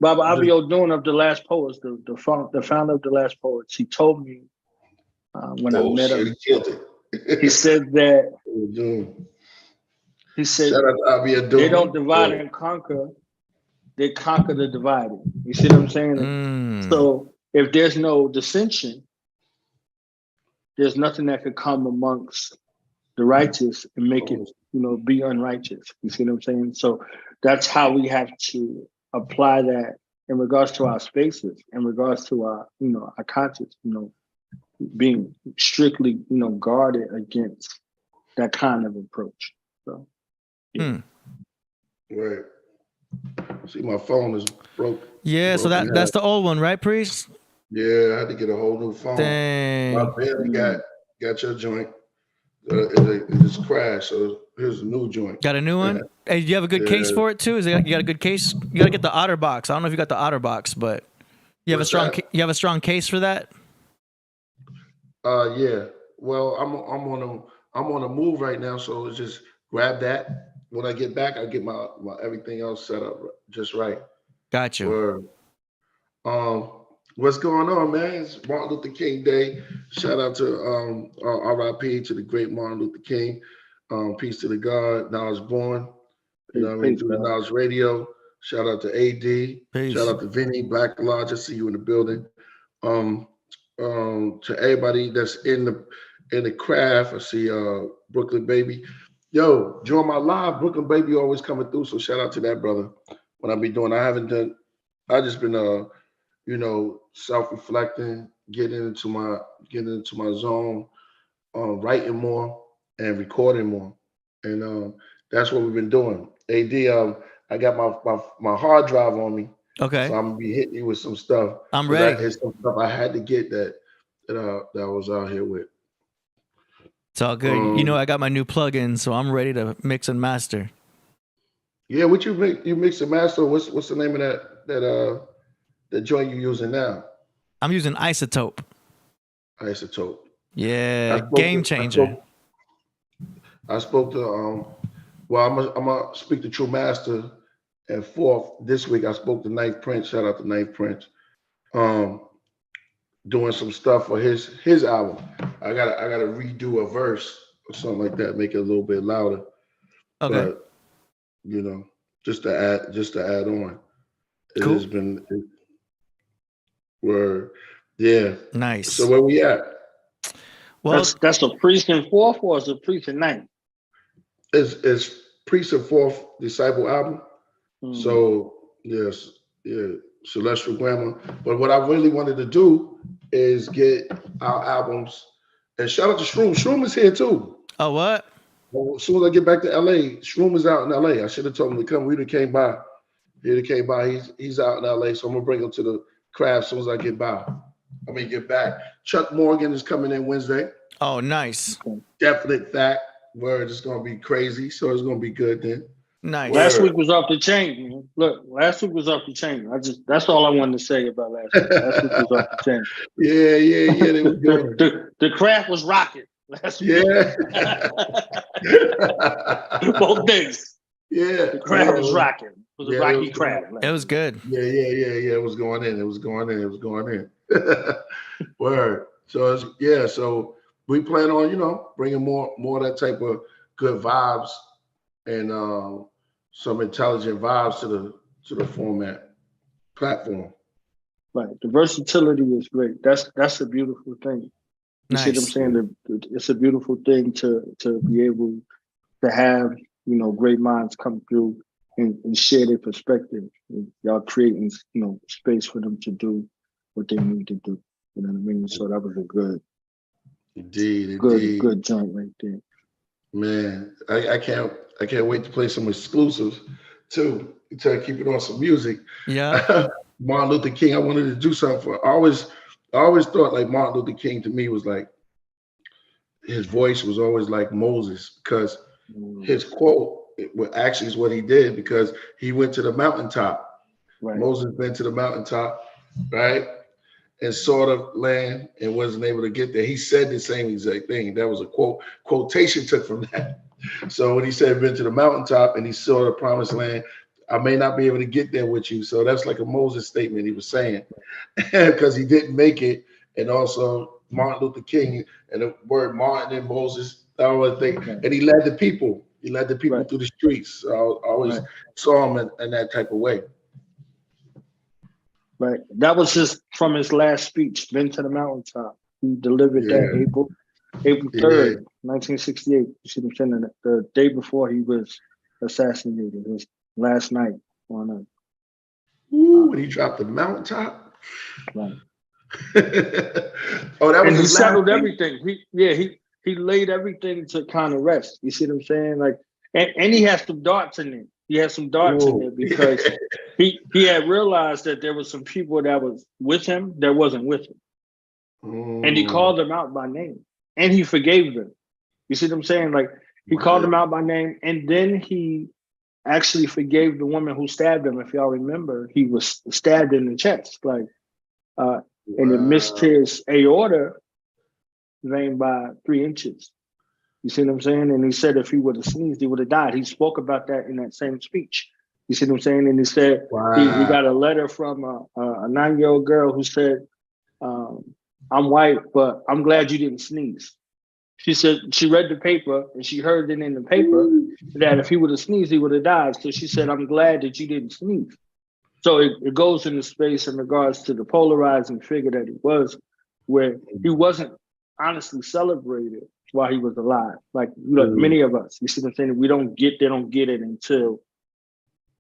Baba Abio Doon of the Last Poets, the founder of the Last Poets, he told me when I met him. He killed it. He said that. He said Shout out to Abio Doon. They don't divide and conquer; they conquer the divided. You see what I'm saying? Mm. So if there's no dissension, there's nothing that could come amongst the righteous and make it, be unrighteous. You see what I'm saying? So that's how we have to apply that in regards to our spaces, in regards to our, our conscience, being strictly, guarded against that kind of approach. So, yeah. Right. See, my phone is broke. Yeah, so that's the old one, right, Priest? Yeah, I had to get a whole new phone. Dang. My barely got your joint. It just crashed, so here's a new joint. Got a new one? Hey, do you have a good case for it too? You got a good case? You got to get the OtterBox. I don't know if you got the OtterBox, but you have a strong case for that? Yeah. Well, I'm on a move right now, so it's just grab that. When I get back, I get my everything else set up just right. Got you. What's going on, man? It's Martin Luther King Day. Shout out to RIP to the great Martin Luther King. Peace to the God. Now I was born. You know what I mean? Through the Knowledge Radio. Shout out to AD. Peace. Shout out to Vinny, Black Lodge. I see you in the building. To everybody that's in the craft. I see Brooklyn Baby. Yo, join my live. Brooklyn Baby always coming through. So shout out to that brother. What I be doing, I just been self-reflecting, getting into my zone, writing more and recording more. And that's what we've been doing. AD, I got my hard drive on me. Okay. So I'm gonna be hitting you with some stuff. I'm ready. It's some stuff I had to get that I was out here with. It's all good. I got my new plugin, so I'm ready to mix and master. Yeah, what you mix and master? What's the name of that joint you're using now? I'm using Isotope. Isotope. Yeah, game changer. I spoke to I'm gonna speak to True Master and Fourth this week. I spoke to Ninth Prince. Shout out to Ninth Prince. Doing some stuff for his album. I gotta redo a verse or something like that, make it a little bit louder. Okay. But just to add on. It cool. has been yeah. Nice. So where we at? Well, that's a Priest and Fourth, or is it Priest and Ninth? It's Priest and Fourth Disciple album. So yes, yeah, Celestial Grammar. But what I really wanted to do is get our albums. And shout out to Shroom. Shroom is here too. Oh, what? Well, as soon as I get back to LA, Shroom is out in LA. I should have told him to come. We'd have came by. He's out in LA, so I'm gonna bring him to the craft as soon as I get back. Chuck Morgan is coming in Wednesday. Oh, nice. Definite fact. Word, it's gonna be crazy, so it's gonna be good then. Nice. Last week was off the chain, man. Look, last week was off the chain. That's all I wanted to say about last week. Last week was off the chain. Yeah. They was good. The craft was rocking last week. Yeah. Both days. Yeah. The craft was rocking. It was a rocky craft. It was good. Yeah. It was going in. Word. So so we plan on, bringing more of that type of good vibes and some intelligent vibes to the format platform. Right. The versatility is great. That's a beautiful thing. You see what I'm saying? It's a beautiful thing to be able to have, great minds come through and share their perspective. Y'all creating, space for them to do what they need to do. You know what I mean? So that was a good joint right there. Man, I can't wait to play some exclusives too. To keep it on some music. Yeah. Martin Luther King, I wanted to do something for. I always thought like Martin Luther King to me was like, his voice was always like Moses, because his quote actually is what he did, because he went to the mountaintop. Right. Moses went to the mountaintop, right? And saw the land and wasn't able to get there. He said the same exact thing. That was a quotation took from that. So when he said been to the mountaintop and he saw the promised land, I may not be able to get there with you. So that's like a Moses statement he was saying, because he didn't make it. And also Martin Luther King, and the word Martin and Moses, I always think, and he led the people. He led the people through the streets. So I always saw him in that type of way. Right. That was just from his last speech, Been to the Mountaintop. He delivered that April 3rd, 1968. You see what I'm saying? The day before he was assassinated, his last night on Earth. When he dropped the mountaintop? Right. Oh, that was. And he settled everything. He laid everything to kind of rest. You see what I'm saying? Like, and he has some darts in it. He had some darts in there because he had realized that there was some people that was with him that wasn't with him. And he called them out by name. And he forgave them. You see what I'm saying? Like, he called them out by name, and then he actually forgave the woman who stabbed him. If y'all remember, he was stabbed in the chest, like, and it missed his aorta vein by 3 inches. You see what I'm saying? And he said if he would have sneezed, he would have died. He spoke about that in that same speech. You see what I'm saying? And he said he got a letter from a 9-year-old girl who said, I'm white, but I'm glad you didn't sneeze. She said she read the paper and she heard it in the paper that if he would have sneezed, he would have died. So she said, I'm glad that you didn't sneeze. So it goes into space in regards to the polarizing figure that he was, where he wasn't honestly celebrated while he was alive. Like, many of us, you see what I'm saying? They don't get it until,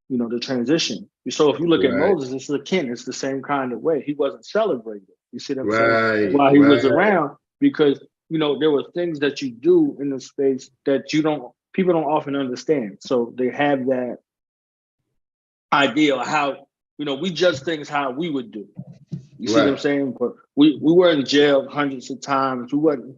the transition. So if you look at Moses, it's akin, it's the same kind of way. He wasn't celebrated. You see what I'm saying? While he was around, because, there were things that you do in the space that people don't often understand. So they have that idea of how, we judge things how we would do. You see what I'm saying? But we were in jail hundreds of times. We wasn't,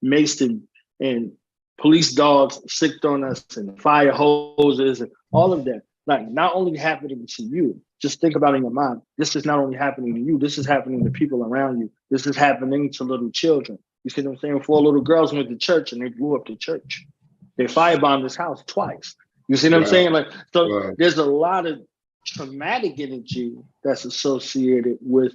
maced and police dogs sicked on us and fire hoses and all of that. Like, not only happening to you, just think about in your mind, this is not only happening to you, this is happening to people around you. This is happening to little children. You see what I'm saying? 4 little girls went to church and they blew up the church. They firebombed this house twice. You see what I'm saying? Like, so there's a lot of traumatic energy that's associated with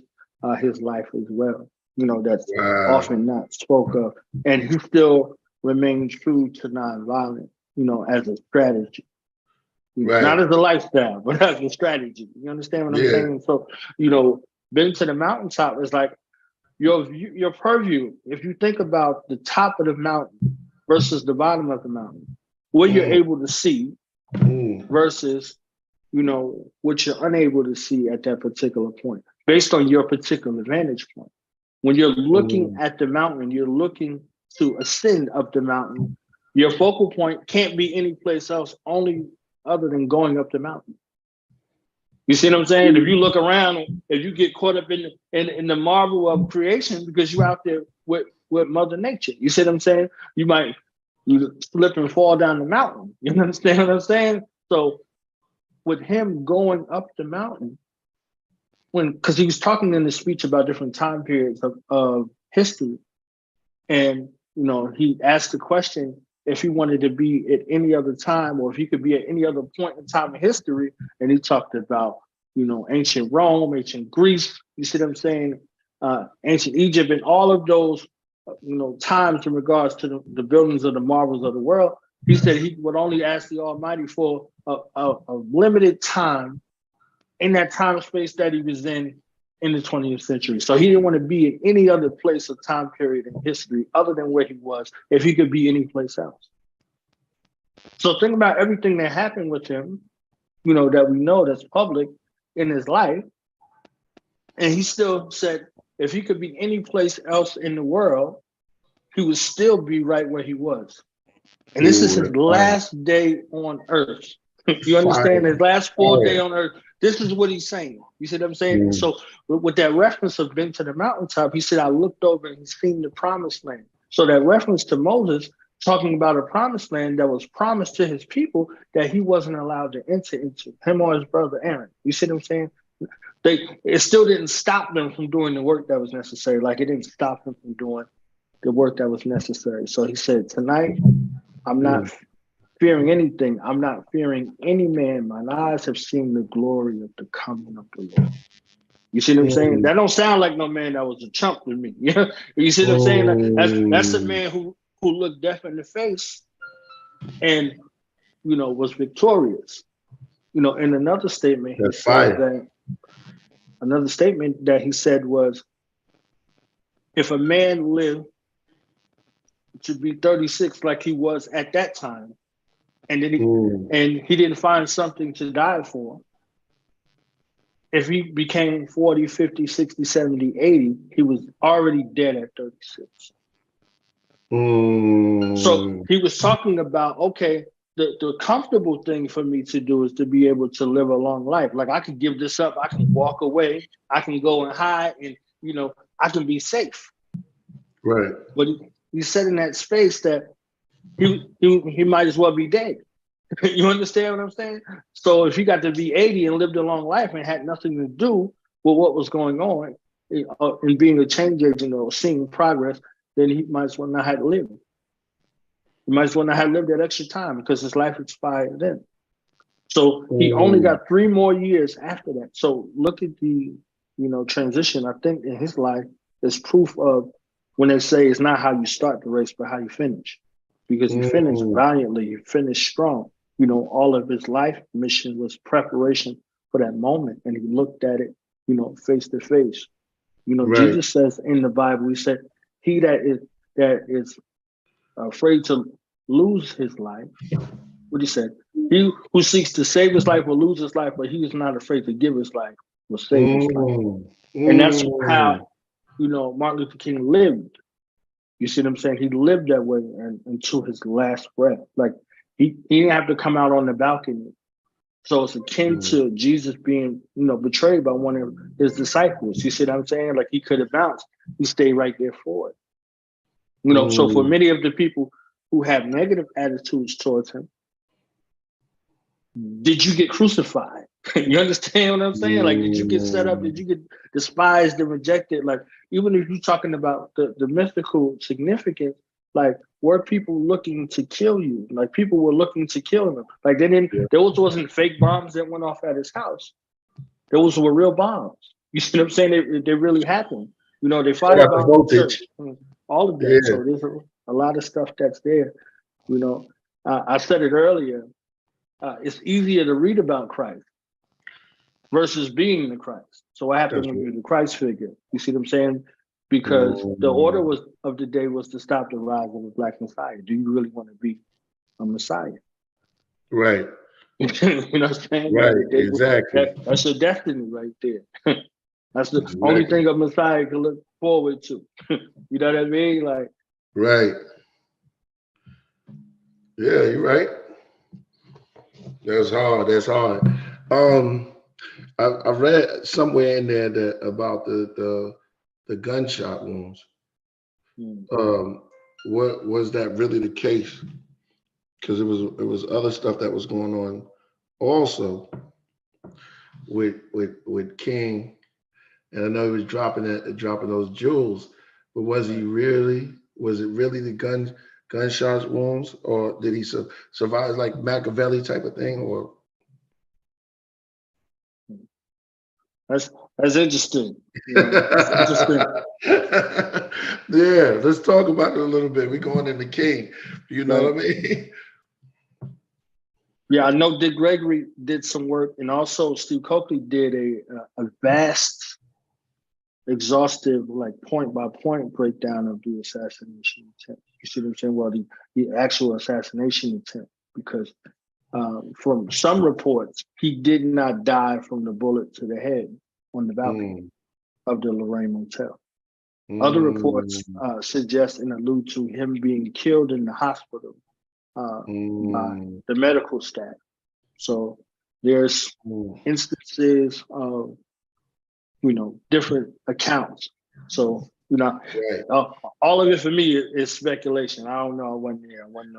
his life as well. That's often not spoke of. And he still remains true to nonviolence, as a strategy. Not as a lifestyle, but as a strategy. You understand what I'm saying? So, Been to the Mountaintop is like your purview. If you think about the top of the mountain versus the bottom of the mountain, what you're able to see versus, what you're unable to see at that particular point, based on your particular vantage point. When you're looking at the mountain, you're looking to ascend up the mountain. Your focal point can't be any place else, only other than going up the mountain. You see what I'm saying? If you look around, if you get caught up in the marvel of creation because you're out there with Mother Nature, you see what I'm saying? You might slip and fall down the mountain. You understand what I'm saying? So with him going up the mountain, because he was talking in the speech about different time periods of history, and he asked the question if he wanted to be at any other time or if he could be at any other point in time in history, and he talked about ancient Rome, ancient Greece. You see what I'm saying? Ancient Egypt, and all of those times in regards to the buildings of the marvels of the world. He said he would only ask the Almighty for a limited time in that time space that he was in the 20th century. So he didn't want to be in any other place or time period in history other than where he was, if he could be any place else. So think about everything that happened with him that we know that's public in his life. And he still said if he could be any place else in the world, he would still be right where he was. And this is his last day on earth. You understand? His last full day on earth. This is what he's saying. You see what I'm saying? So with that reference of been to the mountaintop, he said, I looked over and he's seen the promised land. So that reference to Moses talking about a promised land that was promised to his people that he wasn't allowed to enter into, him or his brother Aaron. You see what I'm saying? It still didn't stop them from doing the work that was necessary. Like it didn't stop them from doing the work that was necessary. So he said, tonight, I'm not fearing anything. I'm not fearing any man. Mine eyes have seen the glory of the coming of the Lord. You see what I'm saying? That don't sound like no man that was a chump with me. You see what I'm saying? That's a man who looked death in the face and, was victorious. In another statement, he said that another statement that he said was, if a man lived to be 36 like he was at that time, and then he didn't find something to die for, if he became 40, 50, 60, 70, 80, he was already dead at 36. So he was talking about, okay, the comfortable thing for me to do is to be able to live a long life. Like I could give this up, I can walk away, I can go and hide, and I can be safe. Right. But he said in that space that he might as well be dead. You understand what I'm saying? So if he got to be 80 and lived a long life and had nothing to do with what was going on and being a change agent or seeing progress, then he might as well not have lived. He might as well not have lived that extra time because his life expired then. So he only got 3 more years after that. So look at the transition, I think, in his life is proof of when they say it's not how you start the race, but how you finish. Because he finished valiantly, he finished strong. All of his life mission was preparation for that moment. And he looked at it, face to face. Right. Jesus says in the Bible, he said, he that is afraid to lose his life, what he said, he who seeks to save his life will lose his life, but he is not afraid to give his life, will save his life. And that's how, Martin Luther King lived. You see what I'm saying? He lived that way until his last breath. Like he didn't have to come out on the balcony. So it's akin to Jesus being, betrayed by one of his disciples. You see what I'm saying? Like he could have bounced. He stayed right there for it. So for many of the people who have negative attitudes towards him, did you get crucified? You understand what I'm saying? Like, did you get set up? Did you get despised and rejected? Like, even if you're talking about the mythical significance, like, were people looking to kill you? Like, people were looking to kill him. Like, those wasn't fake bombs that went off at his house. Those were real bombs. You see what I'm saying? They really happened. They fired bombs the church. All of that. Yeah. So there's a lot of stuff that's there. I said it earlier. It's easier to read about Christ versus being the Christ. So what happened when you're the Christ figure? You see what I'm saying? Because the order of the day was to stop the rise of the Black Messiah. Do you really want to be a Messiah? Right. You know what I'm saying? Right, exactly. That's your destiny right there. That's the only thing a Messiah can look forward to. You know what I mean? Like, right. Yeah, you're right. That's hard. I read somewhere in there that about the gunshot wounds. What was that really the case? Because it was other stuff that was going on also with King, and I know he was dropping those jewels, but was it really the gunshots wounds, or did he survive like Machiavelli type of thing, or? That's interesting. That's interesting. Yeah, let's talk about it a little bit. We're going into King. You know what I mean? Yeah, I know Dick Gregory did some work, and also Steve Coakley did a vast, exhaustive, like point by point breakdown of the assassination attempt. You see what I'm saying? Well, the actual assassination attempt, because from some reports, he did not die from the bullet to the head on the balcony of the Lorraine Motel. Other reports suggest and allude to him being killed in the hospital by the medical staff. So there's instances of, different accounts. So, all of it for me is speculation. I don't know. I wasn't there. I wasn't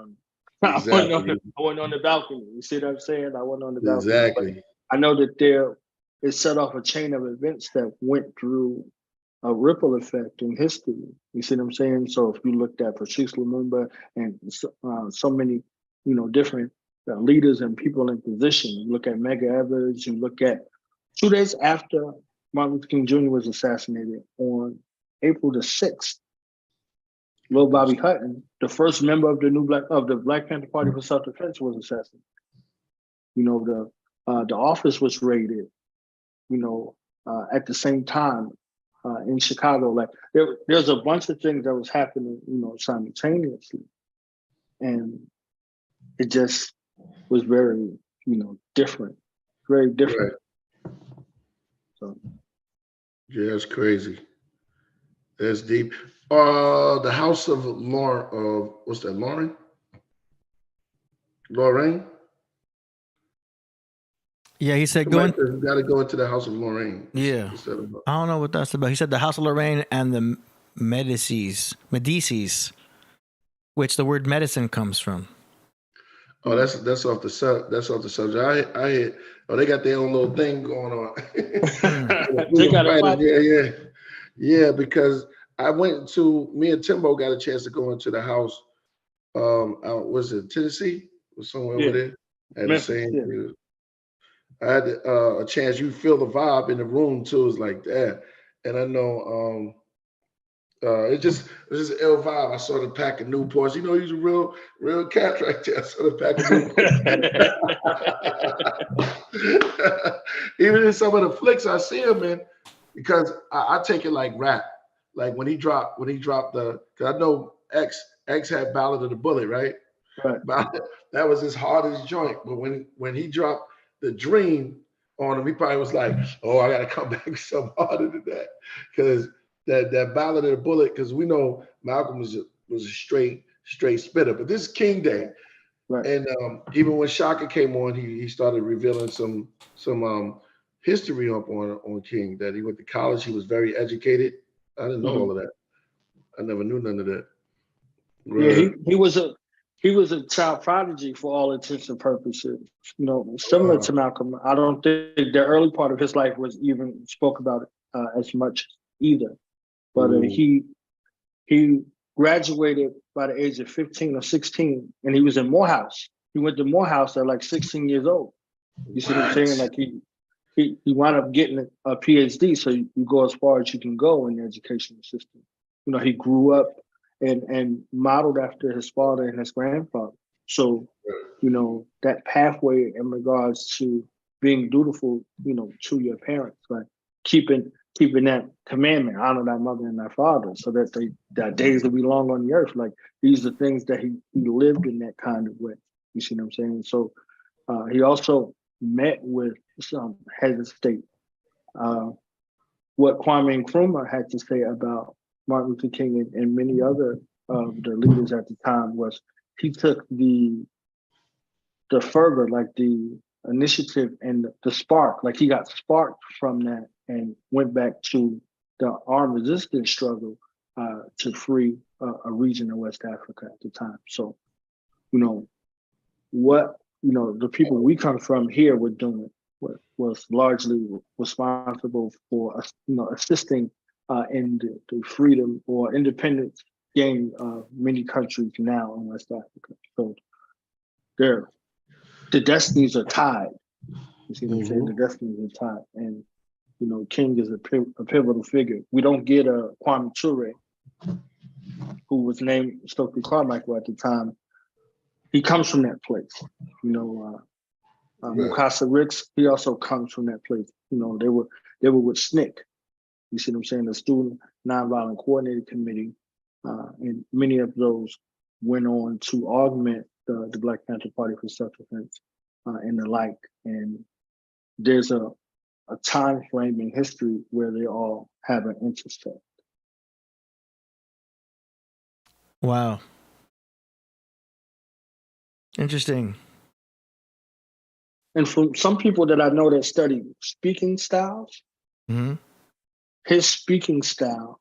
on the balcony. You see what I'm saying? I wasn't on the balcony. Exactly. But I know that it set off a chain of events that went through a ripple effect in history. You see what I'm saying? So if you looked at Patrice Lumumba and so many, different leaders and people in position, you look at Medgar Evers, you look at 2 days after Martin Luther King Jr. was assassinated on April the 6th, Lil Bobby Hutton, the first member of the Black Panther Party for Self-Defense, was assassinated. The office was raided, at the same time in Chicago. Like there's a bunch of things that was happening, simultaneously. And it just was very, different, very different. Right. So. Yeah, that's crazy. That's deep. The House of Lauren, what's that, Lauren? Lorraine? Yeah, he said Got to go into the House of Lorraine. Yeah. I don't know what that's about. He said the House of Lorraine and the Medicis, which the word medicine comes from. Oh, that's off the subject. I hit. Oh, they got their own little thing going on. They got a fight. Yeah. Because me and Timbo got a chance to go into the house. Was it Tennessee or somewhere over there? And Memphis, I had a chance. You feel the vibe in the room too. It's like that, and I know. It's just an ill vibe. I saw the pack of Newports. He's a real cat right there. I saw the pack of Newports. Even in some of the flicks I see him in, because I take it like rap. Like when he dropped because I know X had Ballad of the Bullet, right? Right. That was his hardest joint. But when he dropped The Dream on him, he probably was like, oh, I got to come back with something harder than that. Because that Ballad of the Bullet, because we know Malcolm was a straight spitter, but this is King Day, right. And even when Shaka came on, he started revealing some history up on King, that he went to college, he was very educated. I didn't know all of that. I never knew none of that. Yeah, he was a child prodigy for all intents and purposes. Similar to Malcolm. I don't think the early part of his life was even spoke about as much either. But he graduated by the age of 15 or 16, and he was in Morehouse. He went to Morehouse at like 16 years old. You see what I'm saying? Like he wound up getting a PhD, so you go as far as you can go in the educational system. He grew up and modeled after his father and his grandfather. So, that pathway in regards to being dutiful, to your parents, like keeping that commandment, honor thy mother and thy father, so that their days will be long on the earth. Like these are things that he lived in that kind of way. You see what I'm saying? So he also met with some heads of state. What Kwame Nkrumah had to say about Martin Luther King and many other of the leaders at the time was he took the fervor, like the initiative and the spark, like he got sparked from that and went back to the armed resistance struggle to free a region in West Africa at the time. So, what the people we come from here were doing was largely responsible for assisting in the freedom or independence gain of many countries now in West Africa. So, the destinies are tied. You see what I'm saying? The destinies are tied, and King is a pivotal figure. We don't get a Kwame Ture, who was named Stokely Carmichael at the time. He comes from that place. Mukasa Ricks, he also comes from that place. They were with SNCC. You see what I'm saying? The Student Nonviolent Coordinating Committee, and many of those went on to augment the Black Panther Party for Self-Defense and the like. And there's a time frame in history where they all have an intersect. Wow. Interesting. And from some people that I know that study speaking styles, Hmm. his speaking style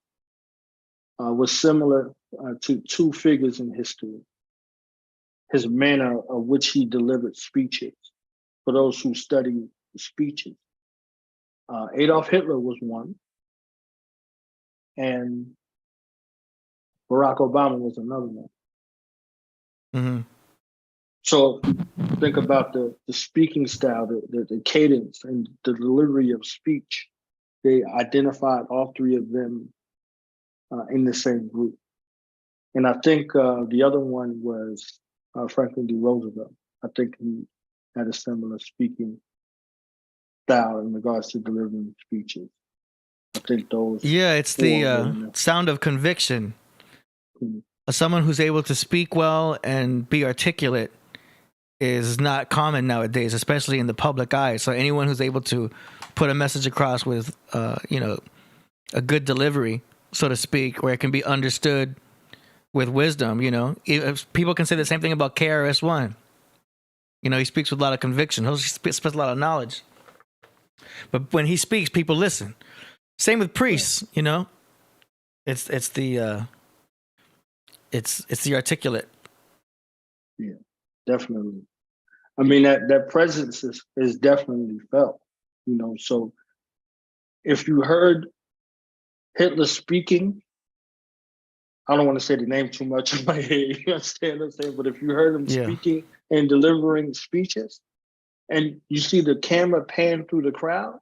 was similar to two figures in history. His manner of which he delivered speeches, for those who study speeches. Adolf Hitler was one, and Barack Obama was another one. Hmm. So if you think about the speaking style, the cadence and the delivery of speech, they identified all three of them in the same group. And I think the other one was Franklin D. Roosevelt. I think he had a similar speaking style in regards to delivering speeches. I think those. Yeah, it's the sound of conviction. Mhm. Someone who's able to speak well and be articulate is not common nowadays, especially in the public eye. So anyone who's able to put a message across with, a good delivery, so to speak, where it can be understood with wisdom, if people can say the same thing about KRS-One. He speaks with a lot of conviction. He spits a lot of knowledge. But when he speaks, people listen. Same with Priest, It's the articulate. Yeah, definitely. I mean, that presence is definitely felt, so if you heard Hitler speaking, I don't want to say the name too much in my head, you understand what I'm saying? But if you heard him speaking and delivering speeches, and you see the camera pan through the crowd,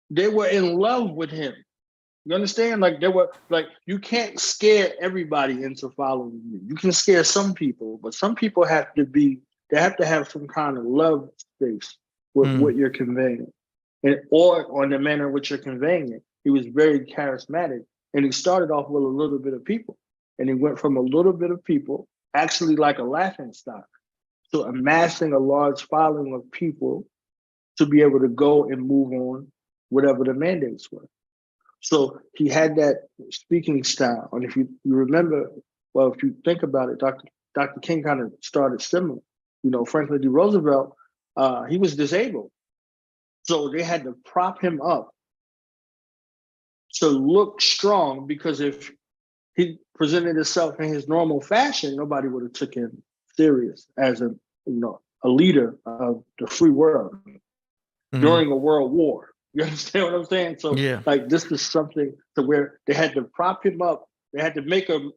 they were in love with him. You understand? Like you can't scare everybody into following you. You can scare some people, but some people have to have some kind of love space with what you're conveying. Or on the manner in which you're conveying it. He was very charismatic. And he started off with a little bit of people. And he went from a little bit of people, actually like a laughingstock, to amassing a large following of people to be able to go and move on whatever the mandates were. So he had that speaking style. And if you remember, well, if you think about it, Dr. King kind of started similar. Franklin D. Roosevelt, he was disabled. So they had to prop him up to look strong, because if he presented himself in his normal fashion, nobody would have took him serious as a leader of the free world during a world war. You understand what I'm saying? So this is something to where they had to prop him up. They had to make him,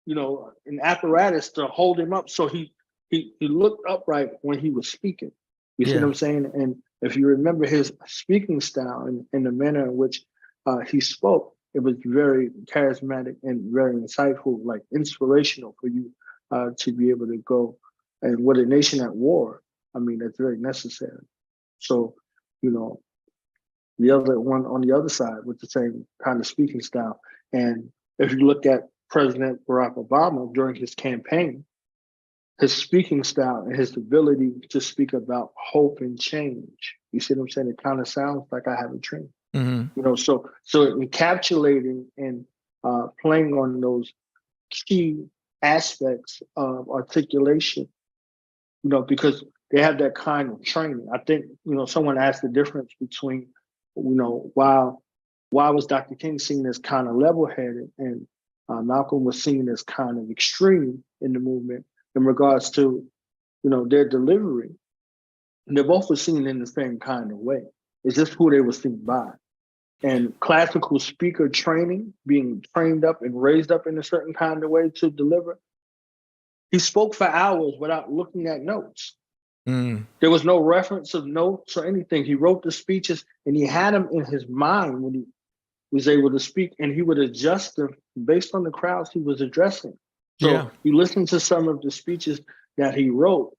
an apparatus to hold him up so he looked upright when he was speaking. You see what I'm saying? And if you remember his speaking style and the manner in which he spoke, it was very charismatic and very insightful, like inspirational for you to be able to go. And with a nation at war, I mean, that's very necessary. So, the other one on the other side with the same kind of speaking style. And if you look at President Barack Obama during his campaign, his speaking style and his ability to speak about hope and change. You see what I'm saying? It kind of sounds like I have a dream. Mm-hmm. So encapsulating and playing on those key aspects of articulation, because they have that kind of training. I think, someone asked the difference between, why was Dr. King seen as kind of level-headed and Malcolm was seen as kind of extreme in the movement in regards to, their delivery. And they both were seen in the same kind of way. It's just who they were seen by. And classical speaker training, being trained up and raised up in a certain kind of way to deliver, he spoke for hours without looking at notes. There was no reference of notes or anything. He wrote the speeches and he had them in his mind when he was able to speak, and he would adjust them based on the crowds he was addressing. So you listen to some of the speeches that he wrote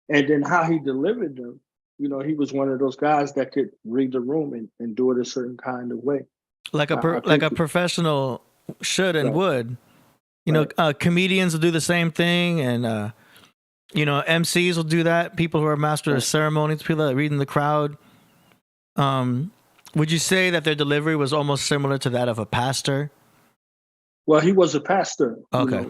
and then how he delivered them. He was one of those guys that could read the room and do it a certain kind of way. Like a professional should and would. Comedians will do the same thing, and You know, MCs will do that. People who are master of ceremonies, people that read in the crowd. Would you say that their delivery was almost similar to that of a pastor? Well, he was a pastor. Okay.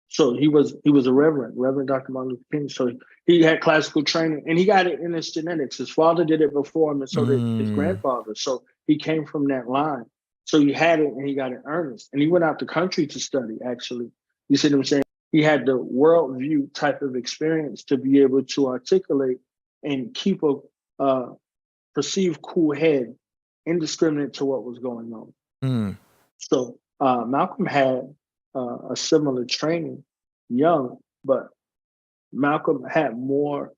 So he was a Reverend Dr. Martin Luther King. So he had classical training, and he got it in his genetics. His father did it before him, and so did his grandfather. So he came from that line. So he had it, and he got it earnest. And he went out the country to study, actually. You see what I'm saying? He had the worldview type of experience to be able to articulate and keep a perceived cool head, indiscriminate to what was going on. So Malcolm had a similar training, young, but Malcolm had more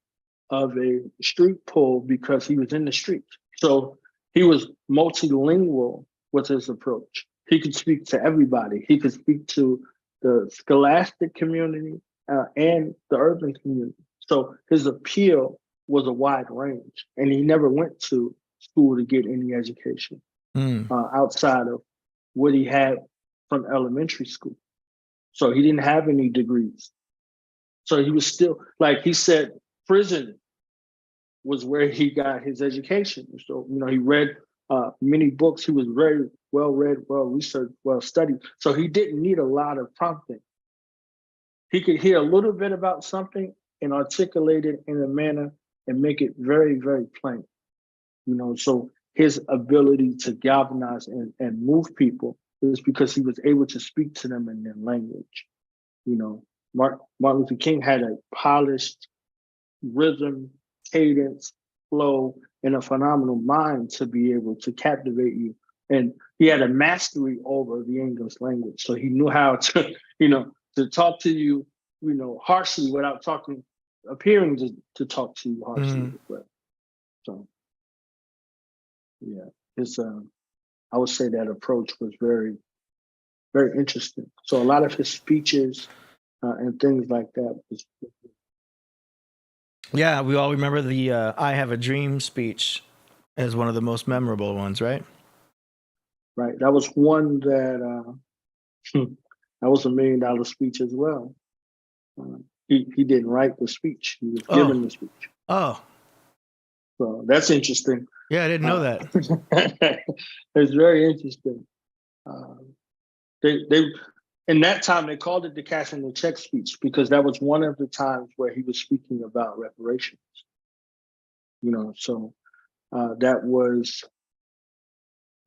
of a street pull because he was in the streets. So he was multilingual with his approach. He could speak to everybody. He could speak to the scholastic community and the urban community. So his appeal was a wide range, and he never went to school to get any education outside of what he had from elementary school. So he didn't have any degrees. So he was still, like he said, prison was where he got his education. So, you know, he read many books. He was very well read, well researched, well studied. So he didn't need a lot of prompting. He could hear a little bit about something and articulate it in a manner and make it very, very plain. You know, so his ability to galvanize and move people is because he was able to speak to them in their language. You know, Martin Luther King had a polished rhythm, cadence, flow, and a phenomenal mind to be able to captivate you. And he had a mastery over the English language. So he knew how to, you know, to talk to you, you know, harshly without appearing to talk to you harshly. So, yeah, his, I would say that approach was very, very interesting. So a lot of his speeches and things like that was. Yeah, we all remember the I Have a Dream speech as one of the most memorable ones, right? Right. That was one that that was $1 million speech as well. He didn't write the speech. He was given the speech. Oh. So that's interesting. Yeah, I didn't know that. It's very interesting. They in that time they called it the cashing the check speech because that was one of the times where he was speaking about reparations. You know, so that was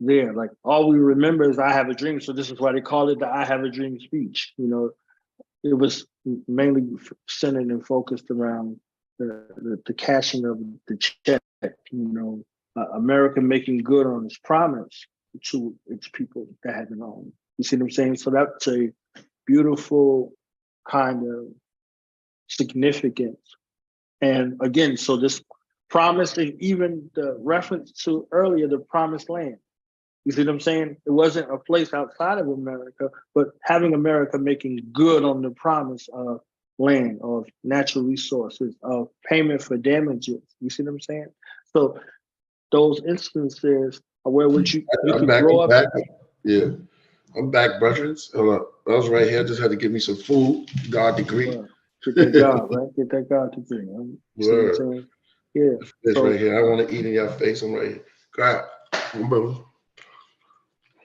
there. Like all we remember is I have a dream. So this is why they call it the I Have a Dream speech. You know, it was mainly centered and focused around the cashing of the check. You know, America making good on its promise to its people that had been owned. You see what I'm saying? So that's a beautiful kind of significance. And again, so this promise, and even the reference to earlier, the promised land. You see what I'm saying? It wasn't a place outside of America, but having America making good on the promise of land, of natural resources, of payment for damages. You see what I'm saying? So those instances are where you could grow up. Yeah. I'm back, brothers. Hold up. I was right here. Just had to give me some food. God degree. Get that God, right? Get that God degree. Word. Yeah. It's right here. I want to eat in your face. I'm right here. Grab. Brother.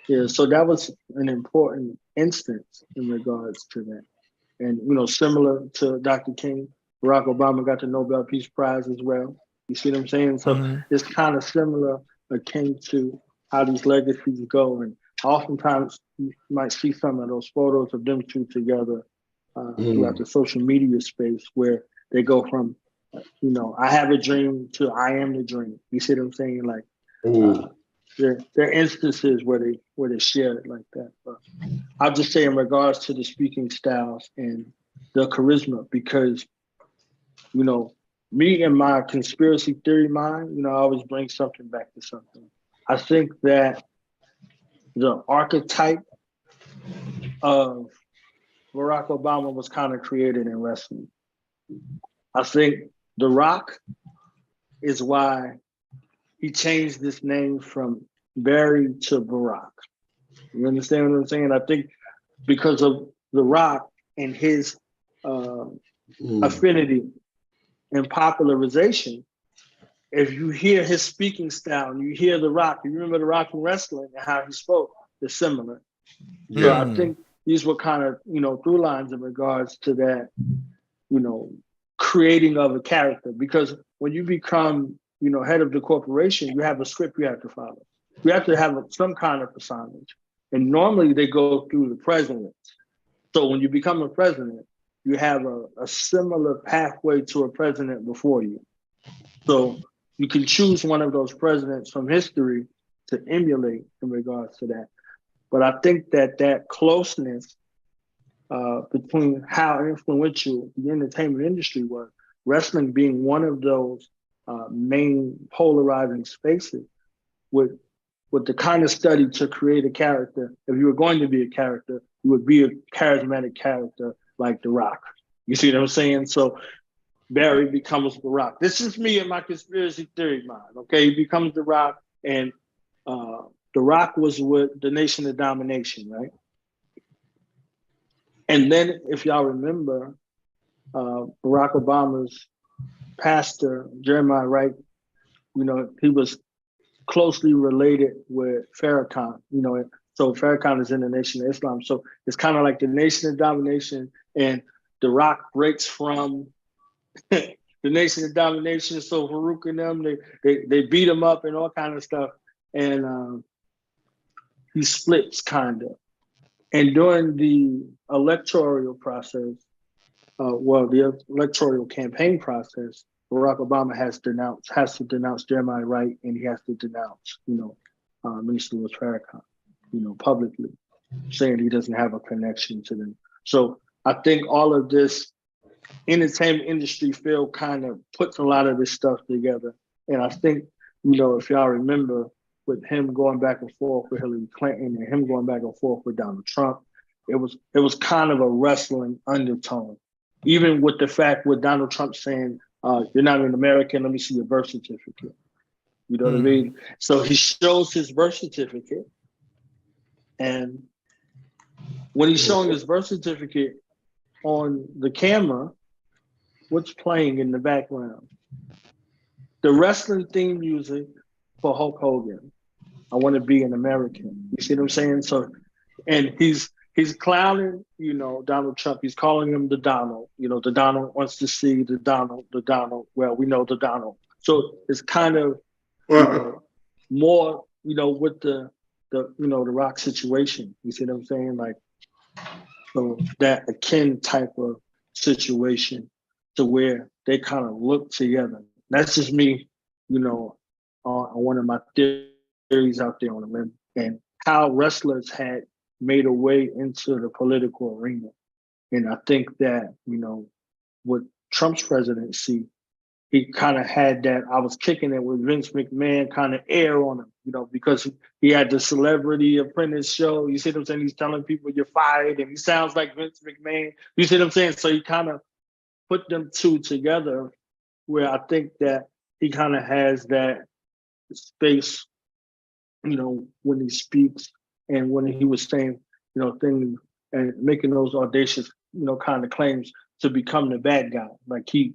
Yeah, so that was an important instance in regards to that. And, you know, similar to Dr. King, Barack Obama got the Nobel Peace Prize as well. You see what I'm saying? So it's kind of similar, akin to how these legacies go. And oftentimes you might see some of those photos of them two together throughout the social media space where they go from, you know, I have a dream to I am the dream. You see what I'm saying? Like, there are instances where they share it like that. But I'll just say in regards to the speaking styles and the charisma, because, you know, me and my conspiracy theory mind, you know, I always bring something back to something. I think that the archetype of Barack Obama was kind of created in wrestling. I think The Rock is why he changed this name from Barry to Barack. You understand what I'm saying? I think because of The Rock and his affinity and popularization. If you hear his speaking style and you hear The Rock, you remember The Rock in wrestling and how he spoke, they're similar. So I think these were kind of, through lines in regards to that, creating of a character. Because when you become, head of the corporation, you have a script you have to follow. You have to have some kind of personage. And normally they go through the president. So when you become a president, you have a similar pathway to a president before you. So you can choose one of those presidents from history to emulate in regards to that. But I think that closeness between how influential the entertainment industry was, wrestling being one of those main polarizing spaces, with the kind of study to create a character. If you were going to be a character, you would be a charismatic character like The Rock. You see what I'm saying? So Barry becomes The Rock. This is me and my conspiracy theory mind, okay? He becomes The Rock, and The Rock was with the Nation of Domination, right? And then, if y'all remember, Barack Obama's pastor, Jeremiah Wright, he was closely related with Farrakhan, so Farrakhan is in the Nation of Islam. So it's kind of like the Nation of Domination, and The Rock breaks from the Nation of Domination. So Farouk and them, they beat him up and all kind of stuff. And he splits kind of. And during the electoral process, the electoral campaign process, Barack Obama has to denounce Jeremiah Wright, and he has to denounce, Minister Louis Farrakhan, publicly, saying he doesn't have a connection to them. So I think all of this entertainment industry field kind of puts a lot of this stuff together. And I think, if y'all remember, with him going back and forth with Hillary Clinton and him going back and forth with Donald Trump, it was kind of a wrestling undertone. Even with the fact with Donald Trump saying, you're not an American, let me see your birth certificate. You know what I mean? So he shows his birth certificate. And when he's showing his birth certificate on the camera, what's playing in the background? The wrestling theme music for Hulk Hogan. I want to be an American. You see what I'm saying? So, and he's clowning, Donald Trump. He's calling him the Donald. The Donald wants to see the Donald. Well, we know the Donald. So it's kind of more, with the Rock situation. You see what I'm saying? Like, so that akin type of situation to where they kind of look together. That's just me, on one of my theories out there on the limb, and how wrestlers had made a way into the political arena. And I think that, with Trump's presidency, he kind of had that, I was kicking it with Vince McMahon kind of air on him, because he had the Celebrity Apprentice show. You see what I'm saying? He's telling people you're fired, and he sounds like Vince McMahon. You see what I'm saying? So he kind of put them two together, where I think that he kind of has that space, when he speaks and when he was saying, things and making those audacious, kind of claims to become the bad guy. Like he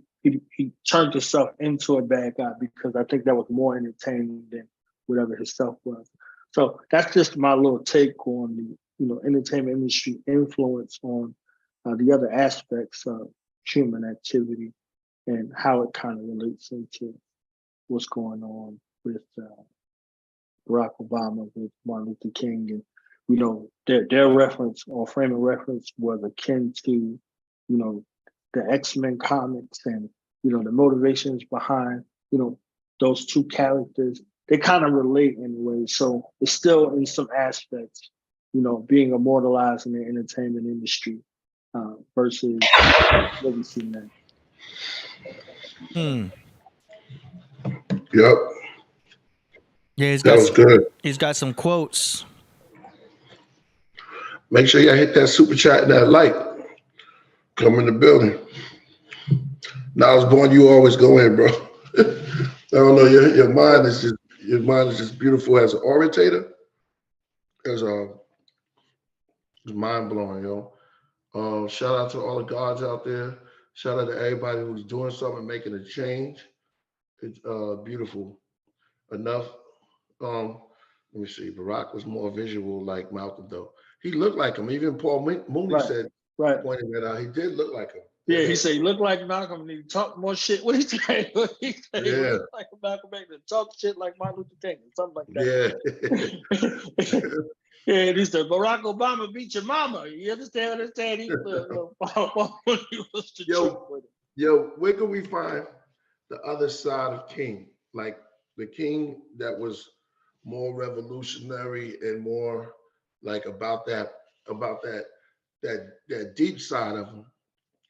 turned himself into a bad guy, because I think that was more entertaining than whatever his self was. So that's just my little take on the, entertainment industry influence on the other aspects of human activity and how it kind of relates into what's going on with Barack Obama, with Martin Luther King, and their reference or frame of reference was akin to the X-Men comics and the motivations behind those two characters. They kind of relate in a way, so it's still in some aspects being immortalized in the entertainment industry versus what we see now. Yep. Yeah, that was good. He's got some quotes. Make sure y'all hit that super chat and that like. Come in the building. Now I was born, you always go in, bro. I don't know, your mind is just beautiful as an orator. It's mind blowing, yo. Shout out to all the gods out there. Shout out to everybody who's doing something, making a change. It's beautiful enough. Let me see. Barack was more visual like Malcolm, though. He looked like him. Even Paul Mooney Right. said, Right. pointing that out. He did look like him. Yeah, he said he looked like Malcolm and he talked more shit. What did he say? He said he Yeah. looked like Malcolm X and talk shit like Martin Luther King or something like that. Yeah. Yeah, and he said Barack Obama beat your mama. You understand what I'm saying? He was the truth with it. Yo, where can we find the other side of King? Like the King that was more revolutionary and more like about that deep side of him.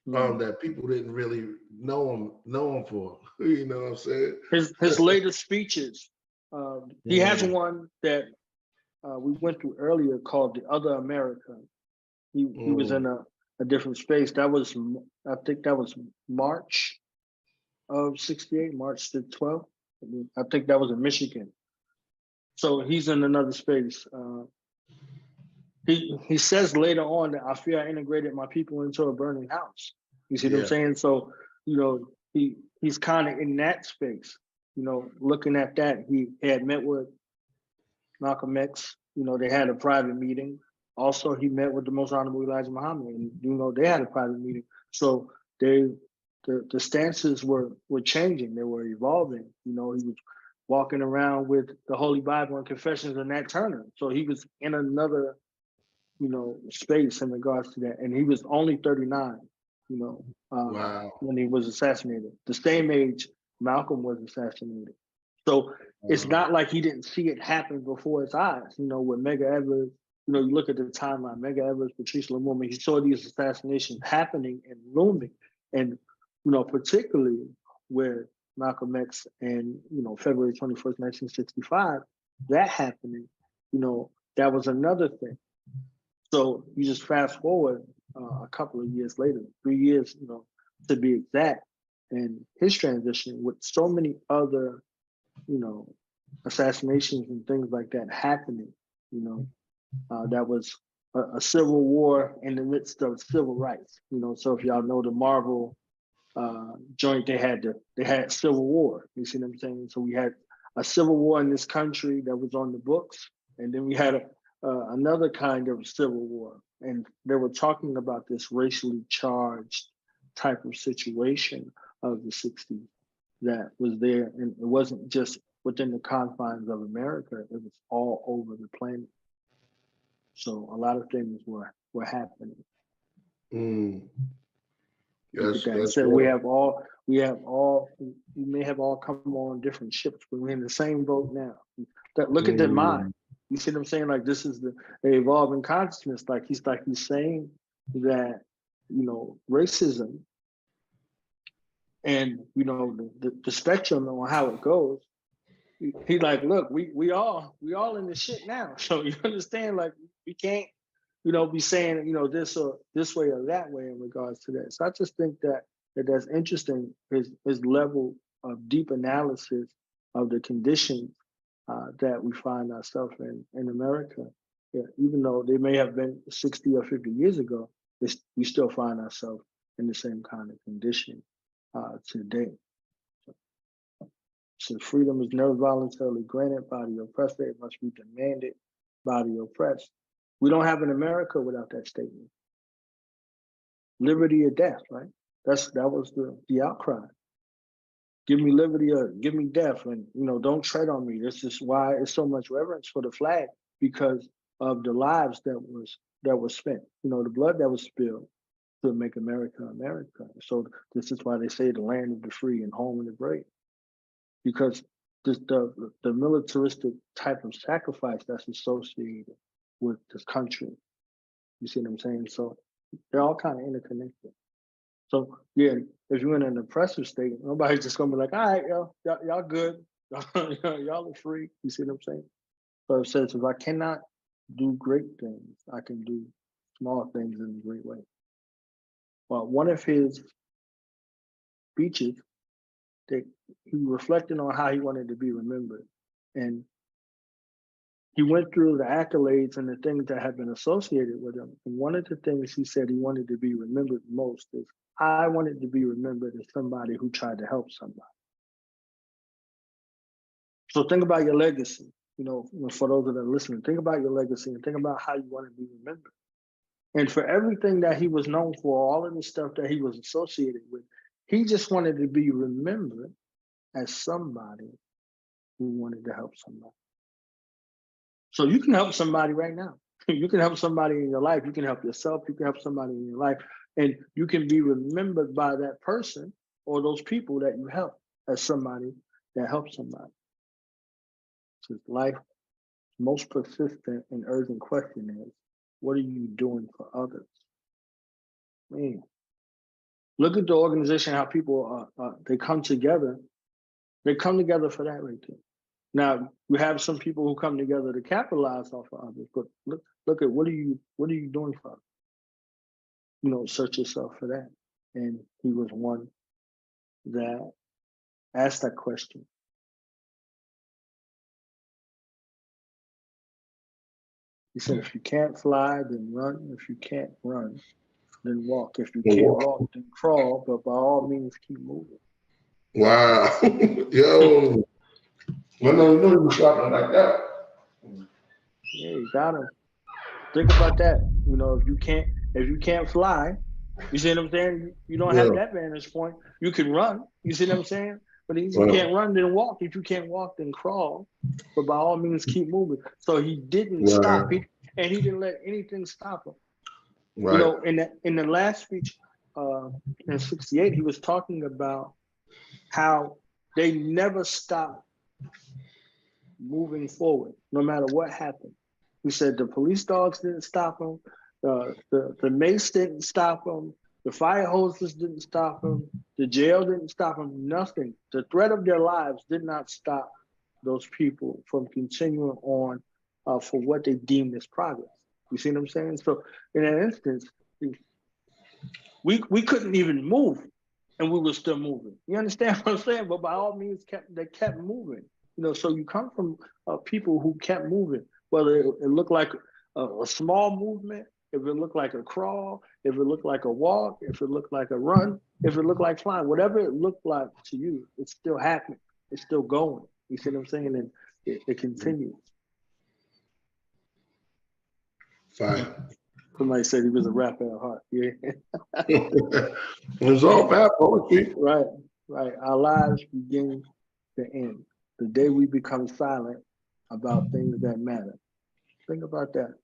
That people didn't really know him for. You know what I'm saying? His later speeches. He has one that we went through earlier called "The Other America." He was in a different space. That was, I think, that was March of '68, March the 12th. I think that was in Michigan. So he's in another space. He says later on that I fear I integrated my people into a burning house. You see what I'm saying? So, you know, he's kind of in that space, you know, looking at that. He had met with Malcolm X, you know, they had a private meeting. Also, he met with the Most Honorable Elijah Muhammad, and, you know, they had a private meeting. So the stances were changing, they were evolving. You know, he was walking around with the Holy Bible and Confessions of Nat Turner. So he was in another, you know, space in regards to that. And he was only 39, you know, when he was assassinated. The same age Malcolm was assassinated. So it's not like he didn't see it happen before his eyes. You know, with Medgar Evers, you know, you look at the timeline, Medgar Evers, Patrice Lumumba, he saw these assassinations happening and looming. And, you know, particularly with Malcolm X and, you know, February 21st, 1965, that happening, you know, that was another thing. So you just fast forward a couple of years later, 3 years, you know, to be exact, and his transition with so many other, you know, assassinations and things like that happening, you know, that was a civil war in the midst of civil rights, you know. So if y'all know the Marvel joint, they had civil war. You see what I'm saying? So we had a civil war in this country that was on the books, and then we had another kind of civil war, and they were talking about this racially charged type of situation of the 60s that was there, and it wasn't just within the confines of America, it was all over the planet. So a lot of things were happening. Yes, so we may have all come on different ships, but we're in the same boat now. Look at their mind. You see what I'm saying? Like, this is the evolving consciousness. Like he's saying that, you know, racism and, you know, the spectrum on how it goes. He's like, look, we all in the shit now. So you understand, like, we can't, you know, be saying, you know, this way or that way in regards to that. So I just think that's interesting, his level of deep analysis of the conditions that we find ourselves in America. Yeah, even though they may have been 60 or 50 years ago, we still find ourselves in the same kind of condition today. So freedom is never voluntarily granted by the oppressor. It must be demanded by the oppressed. We don't have an America without that statement. Liberty or death, right? That was the outcry. Give me liberty or give me death, and, you know, don't tread on me. This is why it's so much reverence for the flag, because of the lives that was spent. You know, the blood that was spilled to make America America. So this is why they say the land of the free and home of the brave, because the militaristic type of sacrifice that's associated with this country. You see what I'm saying? So they're all kind of interconnected. So yeah, if you're in an oppressive state, nobody's just gonna be like, all right, y'all good, y'all are free. You see what I'm saying? So it says, if I cannot do great things, I can do small things in a great way. Well, one of his speeches, that he reflected on how he wanted to be remembered, and he went through the accolades and the things that have been associated with him. And one of the things he said he wanted to be remembered most is I wanted to be remembered as somebody who tried to help somebody. So think about your legacy. You know, for those that are listening, think about your legacy and think about how you want to be remembered. And for everything that he was known for, all of the stuff that he was associated with, he just wanted to be remembered as somebody who wanted to help somebody. So you can help somebody right now. You can help somebody in your life. You can help yourself. You can help somebody in your life. And you can be remembered by that person or those people that you help as somebody that helps somebody. So life's most persistent and urgent question is, what are you doing for others? Man, look at the organization, how people, they come together. They come together for that right there. Now, you have some people who come together to capitalize off of others, but look at what are you doing for others? You know, search yourself for that. And he was one that asked that question. He said, if you can't fly, then run. If you can't run, then walk. If you can't walk, then crawl. But by all means, keep moving. Wow. Yo. When I knew he was talking like that. Yeah, you gotta think about that. You know, if you can't fly, you see what I'm saying? You don't have that vantage point. You can run. You see what I'm saying? But if you can't run, then walk. If you can't walk, then crawl. But by all means, keep moving. So he didn't stop. He didn't let anything stop him. Right. You know, in the last speech in '68, he was talking about how they never stopped moving forward, no matter what happened. He said the police dogs didn't stop him. The mace didn't stop him. The fire hoses didn't stop him. The jail didn't stop him. Nothing. The threat of their lives did not stop those people from continuing on for what they deemed as progress. You see what I'm saying? So in that instance, we couldn't even move, and we were still moving. You understand what I'm saying? But by all means, they kept moving. You know, so you come from people who kept moving, whether it looked like a small movement, if it looked like a crawl, if it looked like a walk, if it looked like a run, if it looked like flying, whatever it looked like to you, it's still happening. It's still going. You see what I'm saying? And it continues. Fine. Somebody said he was a rapper at heart. Yeah. It's all bad poetry. Right. Our lives begin to end the day we become silent about things that matter. Think about that.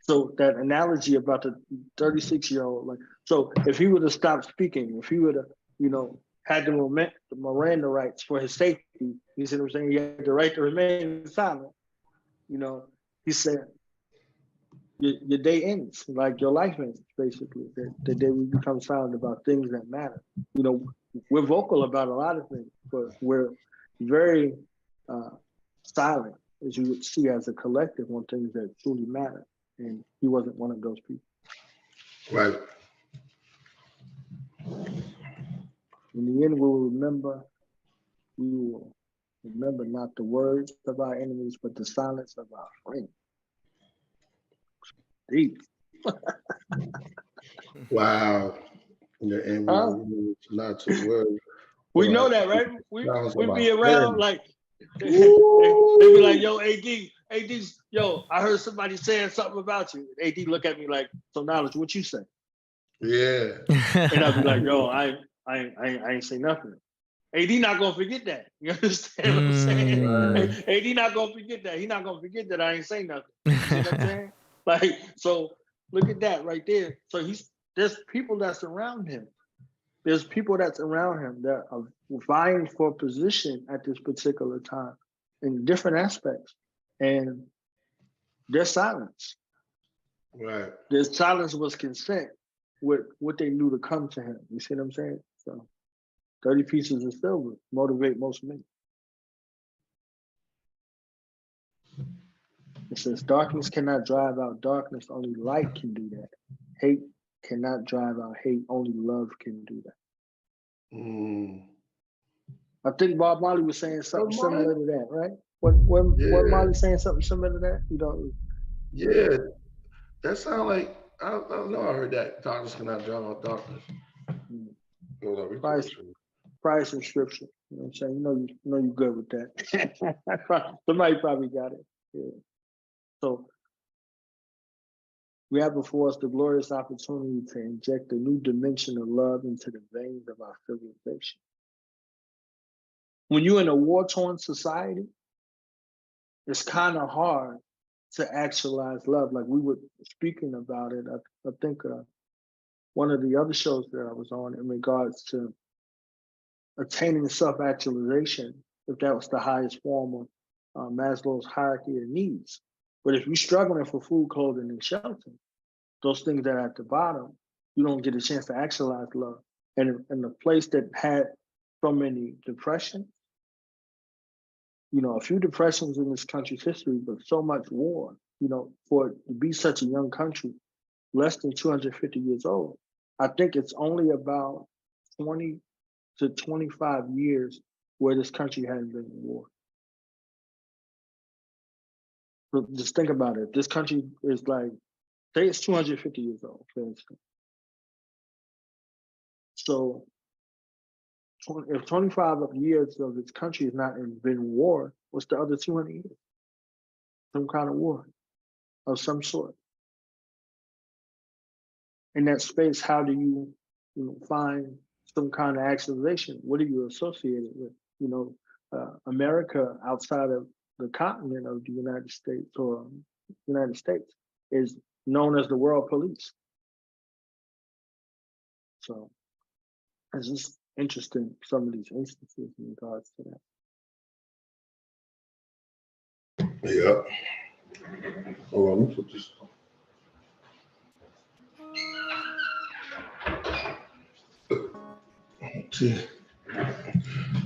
So that analogy about the 36-year-old, like, so if he would have stopped speaking, if he would have, you know, had the Miranda rights for his safety, you see what I'm saying? He had the right to remain silent. You know, he said, your day ends, like your life ends, basically. The day we become silent about things that matter. You know, we're vocal about a lot of things, but we're very silent, as you would see as a collective, on things that truly matter. And he wasn't one of those people. Right. In the end, we will remember not the words of our enemies, but the silence of our friends. Deep. Wow. And not to worry. We know that, right? We be around like they be like, yo, AD, yo, I heard somebody saying something about you. AD look at me like, so Knowledge, what you say? Yeah. And I'll be like, yo, I ain't say nothing. AD not gonna forget that. You understand what I'm saying? Right. AD not gonna forget that. He not gonna forget that I ain't say nothing. You see what I'm saying? Like, so look at that right there. So there's people that's around him. There's people that's around him that are vying for position at this particular time in different aspects. And their silence. Right. Their silence was consent with what they knew to come to him. You see what I'm saying? So 30 pieces of silver motivate most men. It says, darkness cannot drive out darkness, only light can do that. Hate cannot drive out hate, only love can do that. I think Bob Marley was saying something similar to that, right? What Marley saying something similar to that? You know? Yeah, that sounds like I don't know. I heard that darkness cannot drive out darkness. Hold on, Prior subscription. You know what I'm saying? You know you're good with that. Somebody probably got it. Yeah. So we have before us the glorious opportunity to inject a new dimension of love into the veins of our civilization. When you're in a war-torn society, it's kind of hard to actualize love. Like we were speaking about it, I think one of the other shows that I was on in regards to attaining self-actualization, if that was the highest form of Maslow's hierarchy of needs. But if you're struggling for food, clothing, and shelter, those things that are at the bottom, you don't get a chance to actualize love. And in a place that had so many depressions, a few depressions in this country's history, but so much war, for it to be such a young country, less than 250 years old, I think it's only about 20 to 25 years where this country hasn't been in war. So just think about it. This country is like, say it's 250 years old, for instance. So if 25 years of its country has not been in war, what's the other 200 years? Some kind of war of some sort. In that space, how do you, find some kind of actualization? What are you associated with? America outside of the continent of the United States or United States is known as the world police. So it's just interesting, some of these instances in regards to that. Yeah. Hold on, let me put this on. See,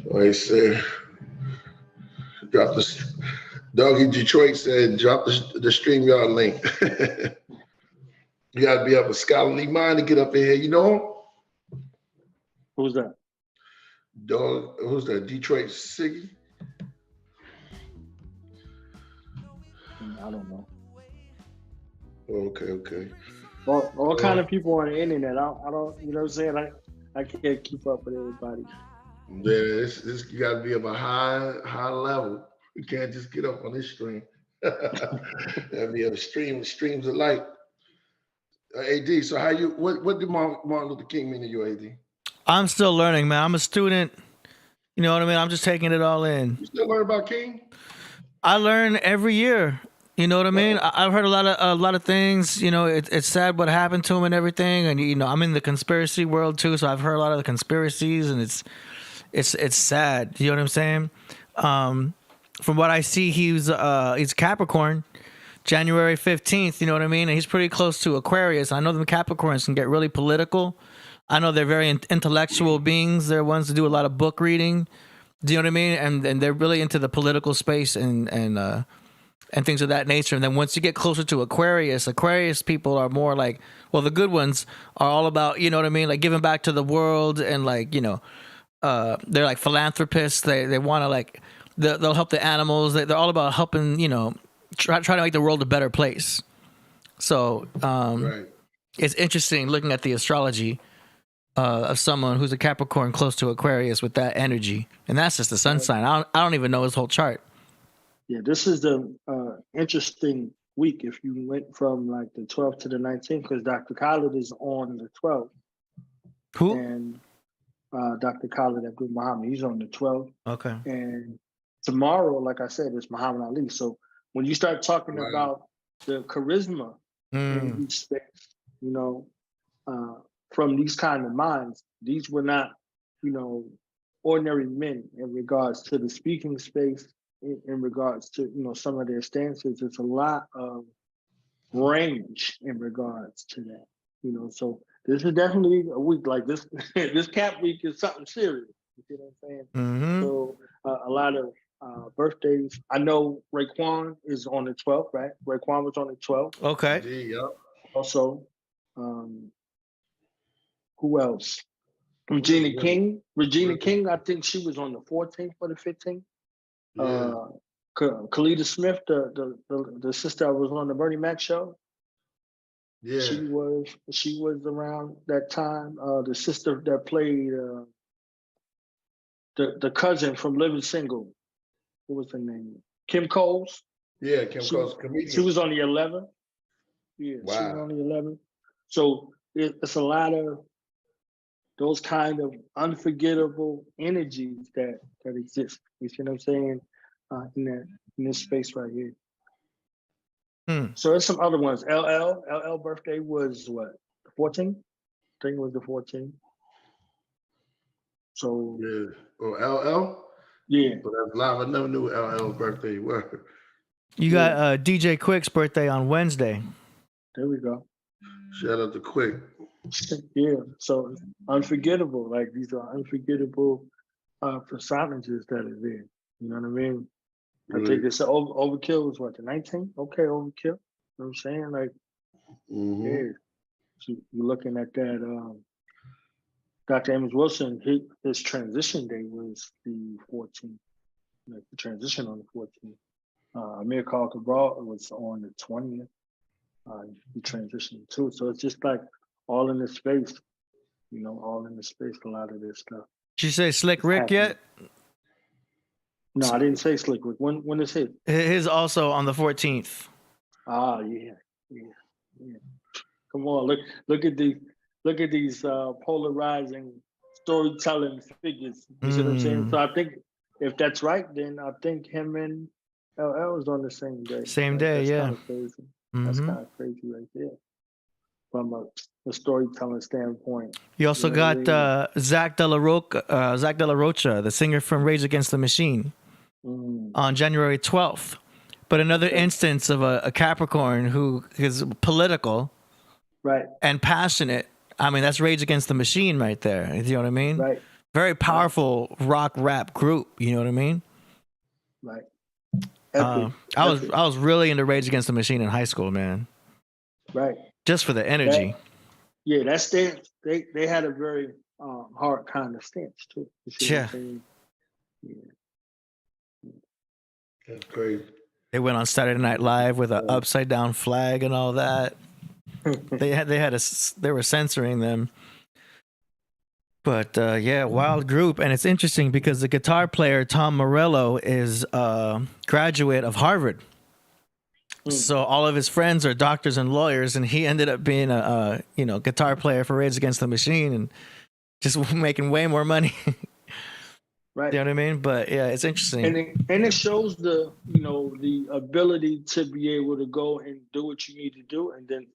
like I said, drop this. Doggy Detroit said, drop the StreamYard link. You got to be up a scholarly mind to get up in here, Who's that? Dog, who's that? Detroit Siggy? I don't know. Okay. All kind of people on the internet. I don't, you know what I'm saying? I can't keep up with everybody. Yeah, this you got to be up a high level. You can't just get up on this stream. That'd be a streams of light. AD, so what did Martin Luther King mean to you, AD? I'm still learning, man. I'm a student. You know what I mean? I'm just taking it all in. You still learn about King? I learn every year. You know what I mean? I've heard a lot of things. It's sad what happened to him and everything. And I'm in the conspiracy world too, so I've heard a lot of the conspiracies, and it's sad. You know what I'm saying? From what I see, he's Capricorn, January 15th. You know what I mean? And he's pretty close to Aquarius. I know the Capricorns can get really political. I know they're very intellectual beings. They're ones that do a lot of book reading. Do you know what I mean? And they're really into the political space and things of that nature. And then once you get closer to Aquarius people are more like, well, the good ones are all about, you know what I mean? Like giving back to the world and like, they're like philanthropists. They want to like, they'll help the animals. They're all about helping, try to make the world a better place. So Right. It's interesting looking at the astrology of someone who's a Capricorn close to Aquarius with that energy. And that's just the sun sign. I don't even know his whole chart. Yeah, this is the interesting week if you went from like the 12th to the 19th, because Dr. Khaled is on the 12th. Who? And Dr. Khaled Abdul Muhammad, he's on the 12th. Okay. And tomorrow, like I said, is Muhammad Ali. So when you start talking Right. about the charisma in each space, from these kind of minds, these were not, ordinary men in regards to the speaking space, in regards to, some of their stances. It's a lot of range in regards to that, so this is definitely a week like this. This Cap week is something serious. You see what I'm saying? Mm-hmm. So a lot of birthdays. I know Raekwon is on the 12th, right? Raekwon was on the 12th. Okay. Yep. Also, who else? Regina King. Regina King, I think she was on the 14th or the 15th. Yeah. Kalita Smith, the sister I was on the Bernie Mac show. Yeah. She was around that time. The sister that played the cousin from Living Single. What was her name? Kim Coles. Yeah, Kim Coles, comedian. She was on the 11. Yeah, Wow. she was on the 11. So it's a lot of those kind of unforgettable energies that exist. You see what I'm saying? In this space right here. So there's some other ones. LL birthday was what? The 14th? I think it was the 14th. So yeah. Or LL? Yeah. But that's live. I never knew LL's birthday was. You got DJ Quick's birthday on Wednesday. There we go. Shout out to Quick. Yeah. So unforgettable. Like these are unforgettable personages that are there. You know what I mean? I think it's Overkill was what, the 19th? Okay, Overkill. You know what I'm saying? Like, yeah. So you're looking at that. Dr. Amos Wilson, his transition day was the 14th. Like the transition on the 14th. Amir Khan Cabral was on the 20th. He transitioned too. So it's just like all in the space. You know, all in the space, a lot of this stuff. Did you say Slick Rick yet? No, I didn't say Slick Rick. When is his? His also on the 14th. Ah, yeah. Come on, look at these polarizing storytelling figures. You see what I'm saying? So I think if that's right, then I think him and LL was on the same day. Same day, that's yeah. Kind of crazy. That's kind of crazy right there. From a storytelling standpoint. You also got Zach De La Rocha, the singer from Rage Against the Machine, on January 12th. But another instance of a Capricorn who is political, right, and passionate. I mean, that's Rage Against the Machine right there. You know what I mean? Right. Very powerful rock rap group. You know what I mean? Right. I was really into Rage Against the Machine in high school, man. Right. Just for the energy. That stance. They had a very hard kind of stance too. Yeah. That's crazy. They went on Saturday Night Live with an upside down flag and all that. They were censoring them. But wild group. And it's interesting because the guitar player Tom Morello is a graduate of Harvard. So all of his friends are doctors and lawyers, and he ended up being a guitar player for Rage Against the Machine and just making way more money. Right. You know what I mean? But yeah, it's interesting. And it shows the ability to be able to go and do what you need to do and then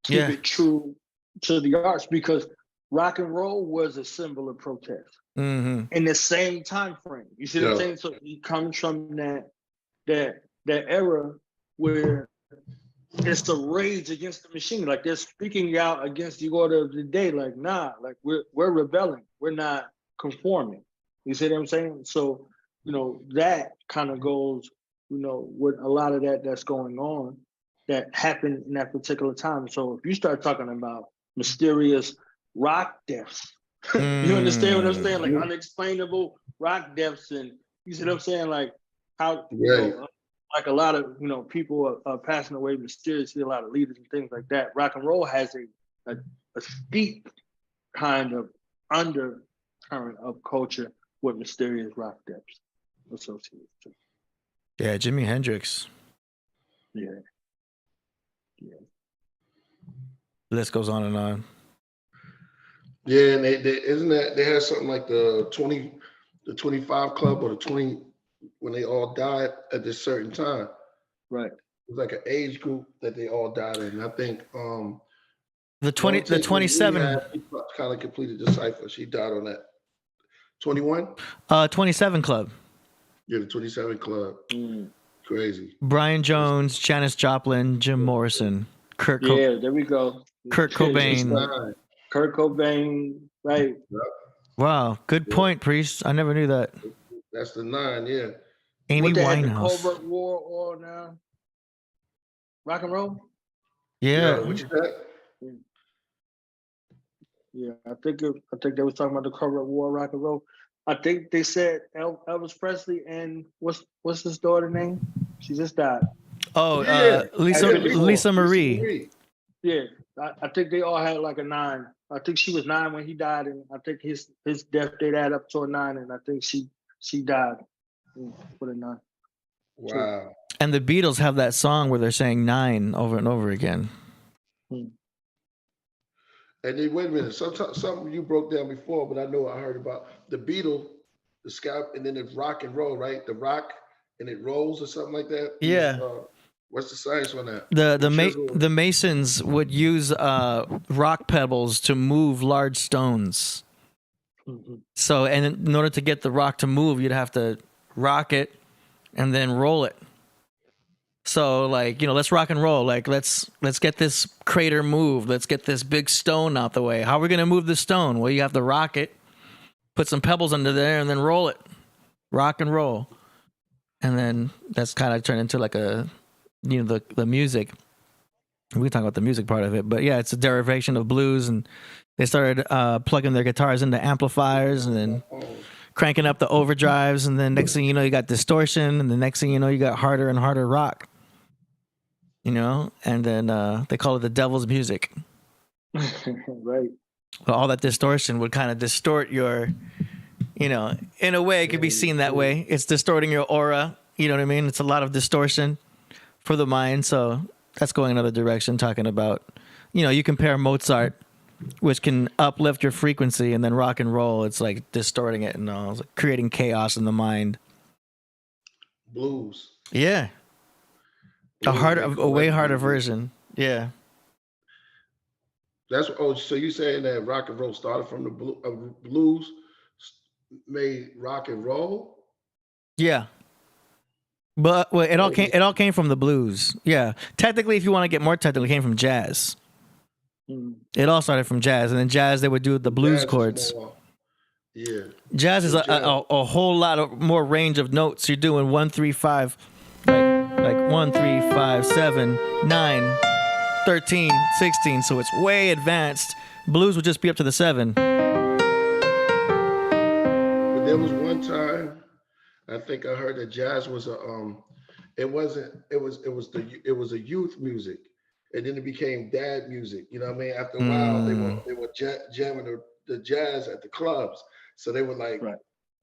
keep it true to the arts, because rock and roll was a symbol of protest in the same time frame. You see what I'm saying? So he comes from that era where it's the rage against the machine. Like they're speaking out against the order of the day. Like, nah, like we're rebelling. We're not conforming. You see what I'm saying? So, that kind of goes, with a lot of that's going on that happened in that particular time. So if you start talking about mysterious rock deaths, you understand what I'm saying? Like unexplainable rock deaths, and you see what I'm saying? Like how, like a lot of, people are passing away mysteriously, a lot of leaders and things like that. Rock and roll has a steep kind of undercurrent of culture with mysterious rock deaths associated to. Yeah, Jimi Hendrix. Yeah. The list goes on and on. Yeah, and they had something like the 25 club or the 20 when they all died at this certain time. Right. It was like an age group that they all died in. I think the 27 kind of completed the cipher. She died on that 21. 27 club. Yeah, the 27 club. Crazy. Brian Jones, Janis Joplin, Jim Morrison, there we go. Kurt Cobain. Kurt Cobain, right. Yep. Wow, good point, Priest. I never knew that. That's the 9, yeah. Amy Winehouse. Winehouse. Cobra War or now? Rock and roll? Yeah. What you said? Yeah, I think they was talking about the Cobra War, rock and roll. I think they said Elvis Presley and what's his daughter's name? She just died. Oh, Lisa Marie. Yeah, I think they all had like a 9. I think she was 9 when he died, and I think his death date add up to a 9, and I think she died with a 9. Wow. And the Beatles have that song where they're saying 9 over and over again. And then wait a minute, something you broke down before, but I know I heard about the Beatles, the scalp, and then it's rock and roll, right? The rock and it rolls or something like that. Yeah. What's the science on that? The Masons would use rock pebbles to move large stones. So, and in order to get the rock to move, you'd have to rock it and then roll it. So, like, let's rock and roll. Like, let's get this crater moved. Let's get this big stone out the way. How are we gonna move the stone? Well, you have to rock it, put some pebbles under there, and then roll it. Rock and roll, and then that's kind of turned into like a, the music. We can talk about the music part of it, but yeah, it's a derivation of blues, and they started plugging their guitars into amplifiers, and then cranking up the overdrives, and then next thing you know, you got distortion, and the next thing you know, you got harder and harder rock. And then they call it the devil's music. Right. But all that distortion would kind of distort your, in a way, it could be seen that way. It's distorting your aura. You know what I mean? It's a lot of distortion for the mind. So that's going another direction, talking about, you compare Mozart, which can uplift your frequency, and then rock and roll, it's like distorting it and all, like creating chaos in the mind. Blues. Yeah. A way harder version. Yeah. So you saying that rock and roll started from the blues, made rock and roll? Yeah. But it all came from the blues. Yeah. Technically, if you want to get more technical, it came from jazz. It all started from jazz, and then jazz, they would do the blues chords. Yeah. Jazz is a whole lot of more range of notes. You're doing 1, 3, 5, like 1, 3, 5, 7, 9, 13, 16. So it's way advanced. Blues would just be up to the 7. But there was one time, I think I heard that jazz was it was a youth music. And then it became dad music. You know what I mean? After a while, they were jamming the jazz at the clubs. So they were like,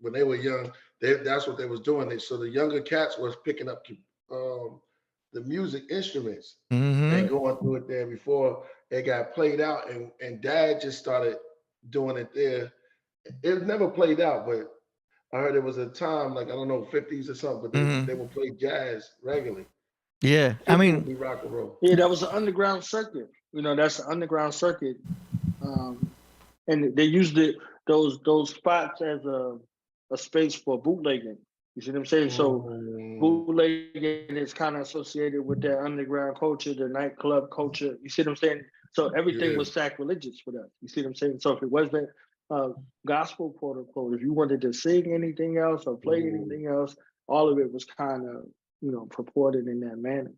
when they were young, that's what they was doing. So the younger cats was picking up the music instruments and going through it there before it got played out. And dad just started doing it there. It never played out, but I heard it was a time, like, I don't know, 50s or something, but they would play jazz regularly. Yeah, I mean, rock and roll. Yeah, that was an underground circuit. That's an underground circuit, and they used those spots as a space for bootlegging. You see what I'm saying? So bootlegging is kind of associated with that underground culture, the nightclub culture. You see what I'm saying? So everything was sacrilegious for them. You see what I'm saying? So if it wasn't gospel, quote unquote, if you wanted to sing anything else or play anything else, all of it was kind of purported in that manner,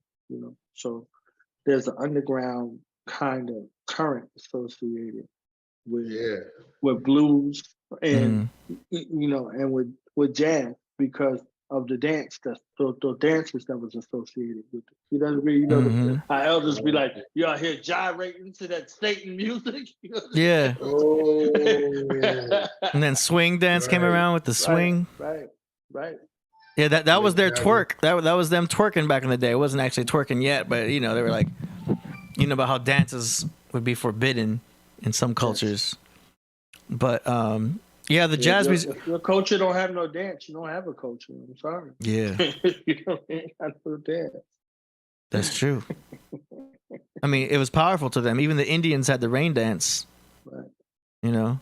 So there's an underground kind of current associated with blues and and with jazz because of the dance the dances that was associated with it. You know what I mean? Our elders be like, you out here gyrating to that Satan music. Yeah. And then swing dance came around with the swing. Right. Yeah, that was their twerk. That was them twerking back in the day. It wasn't actually twerking yet, but they were like, about how dances would be forbidden in some cultures. But the jazz music. Your culture don't have no dance. You don't have a culture. I'm sorry. Yeah. You don't have no dance. That's true. I mean, it was powerful to them. Even the Indians had the rain dance. Right.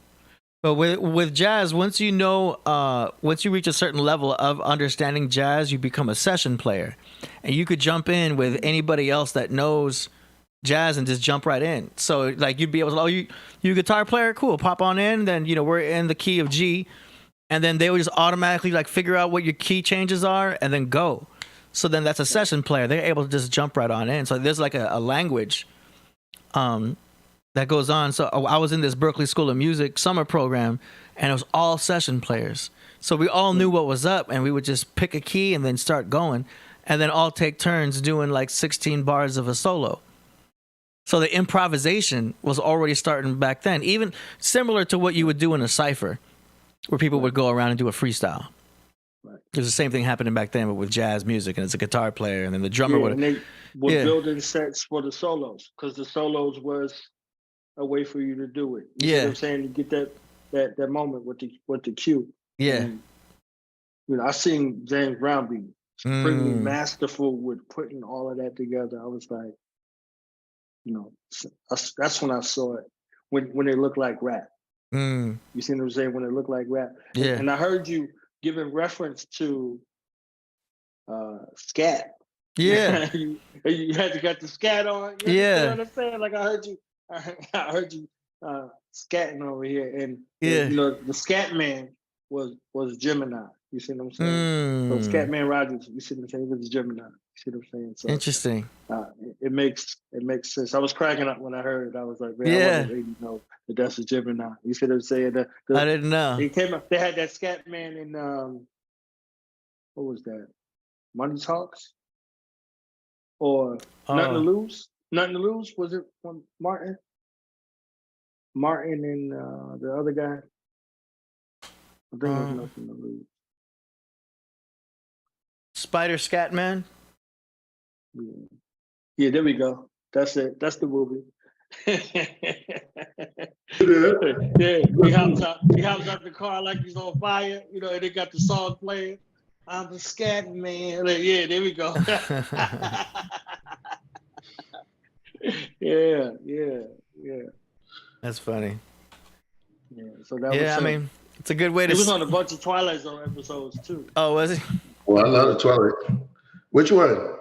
But with jazz, once you reach a certain level of understanding jazz, you become a session player, and you could jump in with anybody else that knows jazz and just jump right in. So like you'd be able to, you guitar player, cool, pop on in. Then we're in the key of G, and then they would just automatically like figure out what your key changes are and then go. So then that's a session player. They're able to just jump right on in. So there's like a language. That goes on. So I was in this Berklee School of Music summer program, and it was all session players. So we all knew what was up, and we would just pick a key and then start going, and then all take turns doing like 16 bars of a solo. So the improvisation was already starting back then, even similar to what you would do in a cipher, where people would go around and do a freestyle. Right. It was the same thing happening back then, but with jazz music, and it's a guitar player, and then the drummer and they were Yeah. building sets for the solos because the solos was a way for you to do it. You see Yeah. what I'm saying? To get that moment with the cue. Yeah. And, I seen James Brown be extremely masterful with putting all of that together. I was like, that's when I saw it. When it looked like rap. You see what I'm saying? When it looked like rap. Yeah. And I heard you giving reference to scat. Yeah. you got the scat on. You know what I'm saying? Like I heard you scatting over here, and the scat man was Gemini. You see what I'm saying? So Scatman Rogers, you see what I'm saying? He was Gemini. You see what I'm saying? So, interesting. It makes sense. I was cracking up when I heard it. I was like, man, I want to really know that that's a Gemini. You see what I'm saying? I didn't know. He came up. They had that scat man in what was that? Money Talks or Nothing to Lose? Nothing to Lose? Was it from Martin? Martin and the other guy. I think it was Nothing to Lose. Spider Scatman. Yeah, there we go. That's it. That's the movie. Yeah, he hops out the car like he's on fire, and they got the song playing. I'm the scat man. Like, yeah, there we go. yeah. That's funny. Yeah, so that was. I mean, it's a good way to. It was on a bunch of Twilight Zone episodes too. Oh, was it? Well, I love the Twilight. Which one?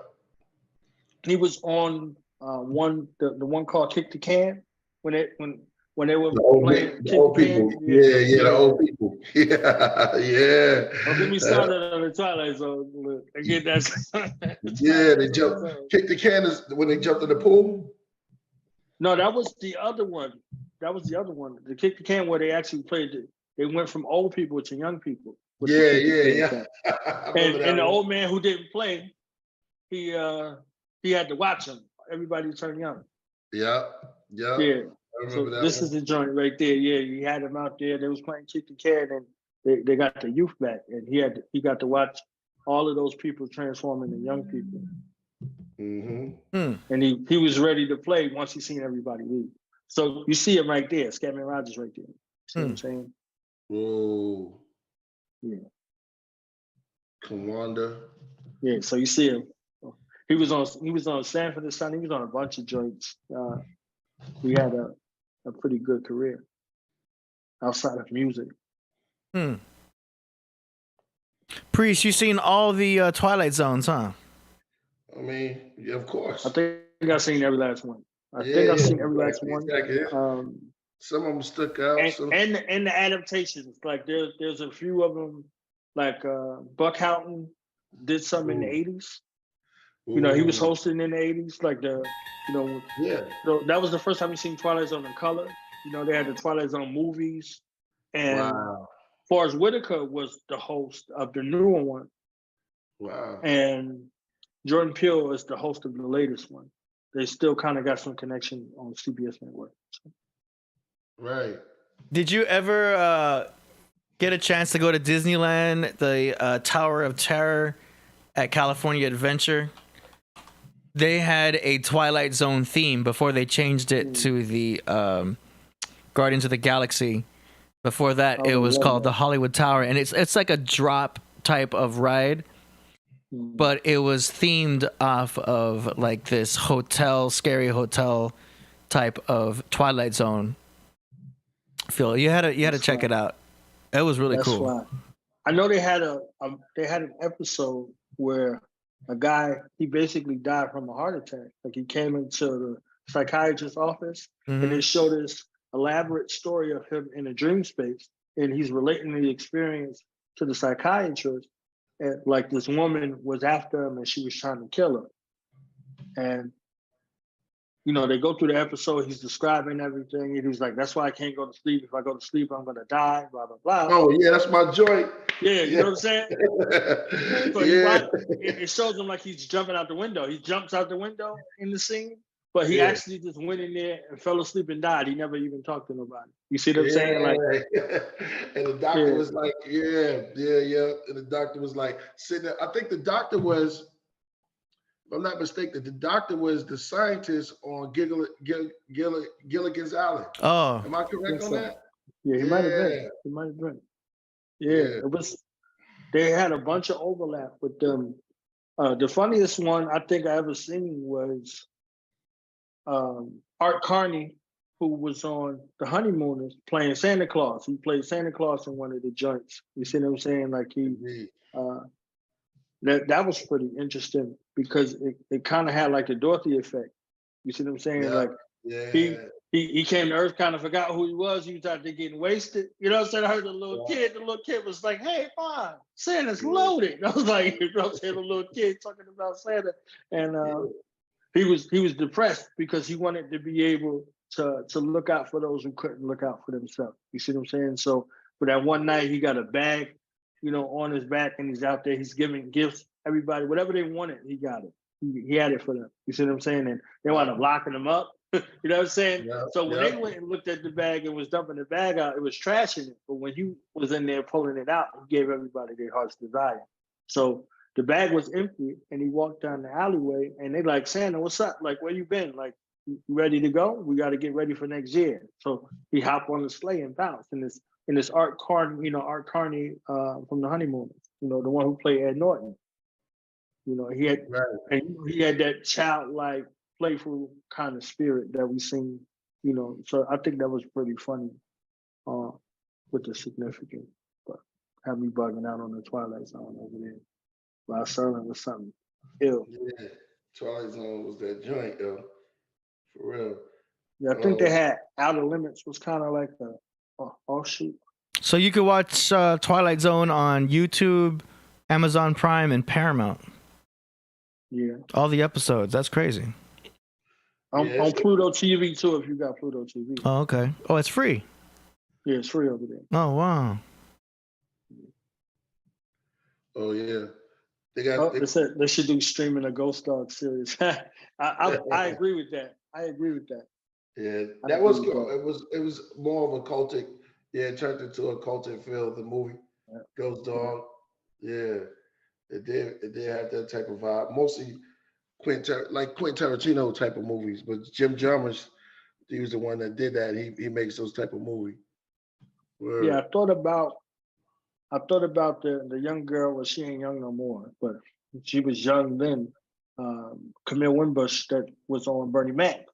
He was on the one called Kick the Can when they were playing the old people. Yeah, the old people. Yeah. Don't get me started on the Twilight Zone. Look, again, that's yeah, they jumped. Kick the Can is when they jumped in the pool. No, that was the other one. The Kick the Can where they actually played it. They went from old people to young people. Yeah. And the old man who didn't play, he had to watch them. Everybody turned young. Yeah. I remember that. This is the joint right there. Yeah, you had him out there. They was playing Kick the Can, and they got the youth back, and he got to watch all of those people transforming into young people. And he was ready to play once he seen everybody leave. So you see him right there, Scatman Rogers right there. See what I'm saying? Whoa. Yeah. Commander. Yeah, so you see him. He was on Sanford and Son. He was on a bunch of joints. He had a pretty good career outside of music. Priest, you seen all the Twilight Zones, huh? I mean, yeah, of course. I think I've seen every last one. I've seen every last one. Exactly. Some of them stuck out. And the adaptations. Like there's a few of them. Like Buck Houghton did some in the 80s. He was hosting in the 80s. Like so that was the first time you seen Twilight Zone in color. They had the Twilight Zone movies. And Forrest Whitaker was the host of the newer one. Wow. And Jordan Peele is the host of the latest one. They still kind of got some connection on CBS Network. Right. Did you ever get a chance to go to Disneyland, the Tower of Terror at California Adventure? They had a Twilight Zone theme before they changed it to the Guardians of the Galaxy. Before that, it was called the Hollywood Tower, and it's like a drop type of ride, but it was themed off of like this scary hotel type of Twilight Zone feel. You had to check it out. It was really cool. Why. I know they had an episode where a guy, he basically died from a heart attack. Like he came into the psychiatrist's office and they showed this elaborate story of him in a dream space, and he's relating the experience to the psychiatrist. And like this woman was after him and she was trying to kill him. And they go through the episode, he's describing everything, and he's like, that's why I can't go to sleep. If I go to sleep, I'm gonna die, blah, blah, blah. Oh yeah, that's my joint. Yeah, you know what I'm saying? So it shows him like he's jumping out the window. He jumps out the window in the scene, But he Yeah. actually just went in there and fell asleep and died. He never even talked to nobody. You see what I'm saying? Like, and the doctor Yeah. was like, yeah. And the doctor was like, sitting there. I think the doctor was, if I'm not mistaken, the doctor was the scientist on Gilligan's Island. Oh, Am I correct on that? Yeah, he might have been. Yeah. He might have been. Yeah, Yeah. it was. They had a bunch of overlap with them. The funniest one I think I ever seen was Art Carney, who was on The Honeymooners playing Santa Claus. He played Santa Claus in one of the joints. You see what I'm saying? Like Indeed. that was pretty interesting because it kind of had like the Dorothy effect. You see what I'm saying? Yeah. Like Yeah. he came to Earth, kind of forgot who he was. He was out there getting wasted. You know what I'm saying? I heard the little kid was like, "Hey, Mom, Santa's loaded." I was like, you know what I'm saying? The little kid talking about Santa. And he was depressed because he wanted to be able to look out for those who couldn't look out for themselves. You see what I'm saying? So for that one night, he got a bag, on his back, and he's out there. He's giving gifts. Everybody, whatever they wanted, he got it. He had it for them. You see what I'm saying? And they wound up locking him up. You know what I'm saying? Yeah, So when they went and looked at the bag and was dumping the bag out, it was trash in it. But when he was in there pulling it out, he gave everybody their heart's desire. So the bag was empty, and he walked down the alleyway, and they like, "Santa, what's up? Like, where you been? Like, you ready to go? We got to get ready for next year." So he hopped on the sleigh and bounced. And this Art Carney, from The Honeymooners, the one who played Ed Norton. He had that childlike, playful kind of spirit that we seen. So I think that was pretty funny with the significance. But have me bugging out on the Twilight Zone over there. While Serling was something ill. Yeah. Twilight Zone was that joint, yo. For real. Yeah, I think they had Outer Limits was kind of like a offshoot. so you could watch Twilight Zone on YouTube, Amazon Prime, and Paramount. Yeah. All the episodes. That's crazy. On Pluto TV too, if you got Pluto TV. Oh, okay. Oh, it's free. Yeah, it's free over there. Oh, wow. Oh yeah. They got. They said they should do streaming a Ghost Dog series. I agree with that. Yeah, that was cool. It was more of a cultic. Yeah, it turned into a cultic feel. The movie Ghost Dog. Yeah, it did have that type of vibe. Mostly Quentin Tarantino type of movies, but Jim Jarmusch, he was the one that did that. He makes those type of movies. Word. Yeah, I thought about the young girl. Well, she ain't young no more, but she was young then. Camille Winbush, that was on Bernie Mac.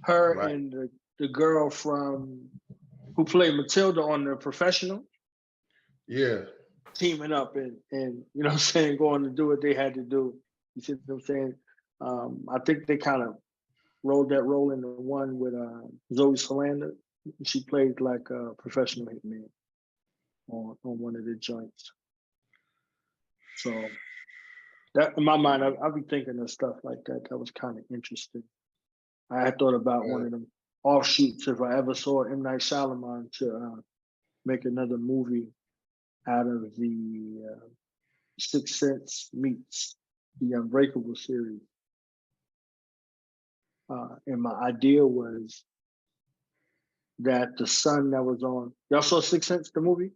Her Right. and the girl who played Matilda on The Professional. Yeah. Teaming up and you know what I'm saying, going to do what they had to do. You see what I'm saying? I think they kind of rolled that role into one with Zoe Saldana. She played like a professional hitman on one of the joints. So that, in my mind, I'll be thinking of stuff like that. That was kind of interesting. I had thought about one of them offshoots if I ever saw M. Night Shyamalan to make another movie out of the Sixth Sense meets the Unbreakable series. And my idea was that the son that was on, y'all saw Sixth Sense, the movie?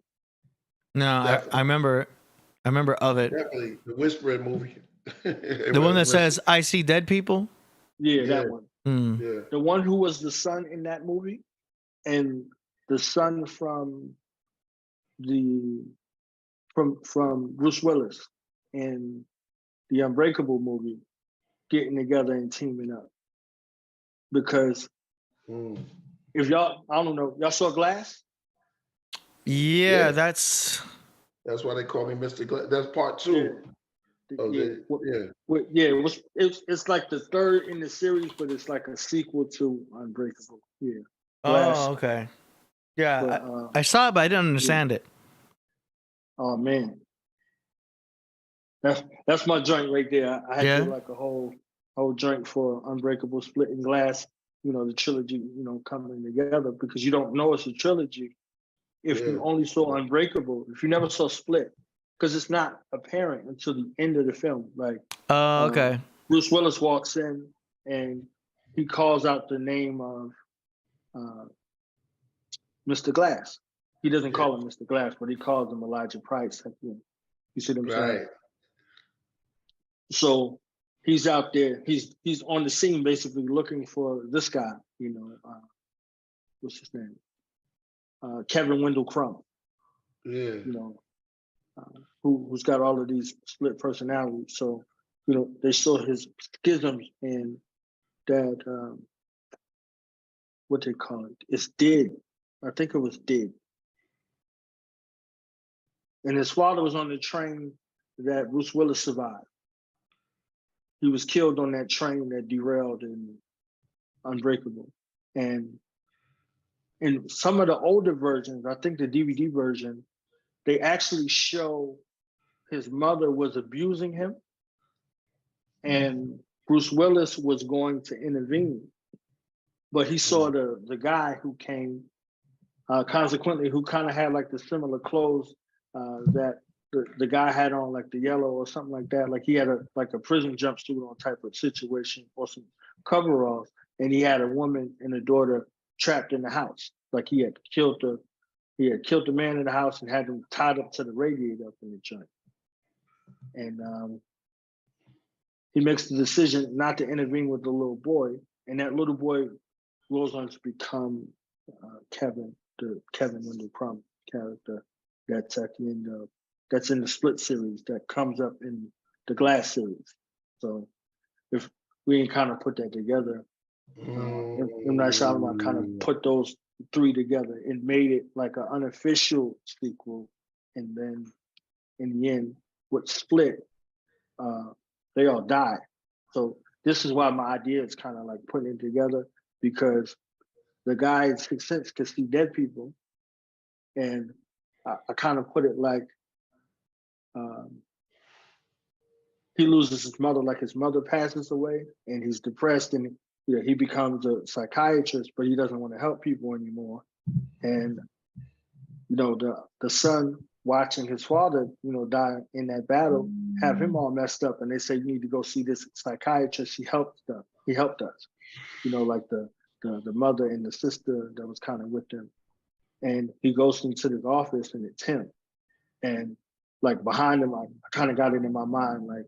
No, I remember of it. Definitely the Whispering movie. The one that says "I see dead people." Yeah, that one. Yeah. The one who was the son in that movie, and the son from Bruce Willis in the Unbreakable movie getting together and teaming up. Because if y'all, I don't know, y'all saw Glass? Yeah, Yeah. that's That's why they call me Mr. Glass. That's part 2. It's like the third in the series, but it's like a sequel to Unbreakable. Yeah. Glass. Oh, okay. Yeah, But, I saw it, but I didn't understand it. Oh man, that's my joint right there. I had to do like a whole joint for Unbreakable, Splitting Glass. The trilogy, coming together, because you don't know it's a trilogy if you only saw Unbreakable. If you never saw Split, because it's not apparent until the end of the film. Like, Oh, okay. Bruce Willis walks in and he calls out the name of Mr. Glass. He doesn't call him Mr. Glass, but he calls him Elijah Price. You see what I'm saying? Right. So he's out there. He's on the scene basically looking for this guy. What's his name? Kevin Wendell Crumb. Yeah. Who's got all of these split personalities. So they show his schisms and that what they call it. It's Did. I think it was Did. And his father was on the train that Bruce Willis survived. He was killed on that train that derailed in Unbreakable. And in some of the older versions, I think the DVD version, they actually show his mother was abusing him and Bruce Willis was going to intervene. But he saw the guy who came, consequently, who kind of had like the similar clothes that the guy had on, like the yellow or something like that. Like he had a prison jumpsuit on type of situation or some coveralls, and he had a woman and a daughter trapped in the house. Like he had killed the man in the house and had them tied up to the radiator up in the joint. And he makes the decision not to intervene with the little boy, and that little boy goes on to become Kevin, the Kevin Wendell Crumb character that's in the Split series that comes up in the Glass series. So if we ain't kind of put that together, M. Night Shyamalan kind of put those three together and made it like an unofficial sequel. And then in the end, with Split, they all die. So this is why my idea is kind of like putting it together, because the guy in Sixth Sense can see dead people. And I kind of put it like he loses his mother, like his mother passes away and he's depressed and he becomes a psychiatrist, but he doesn't want to help people anymore. And the son watching his father, die in that battle, have him all messed up, and they say you need to go see this psychiatrist. He helped us. Like the mother and the sister that was kind of with them. And he goes into his office and it's him. And like behind him, I kind of got it in my mind, like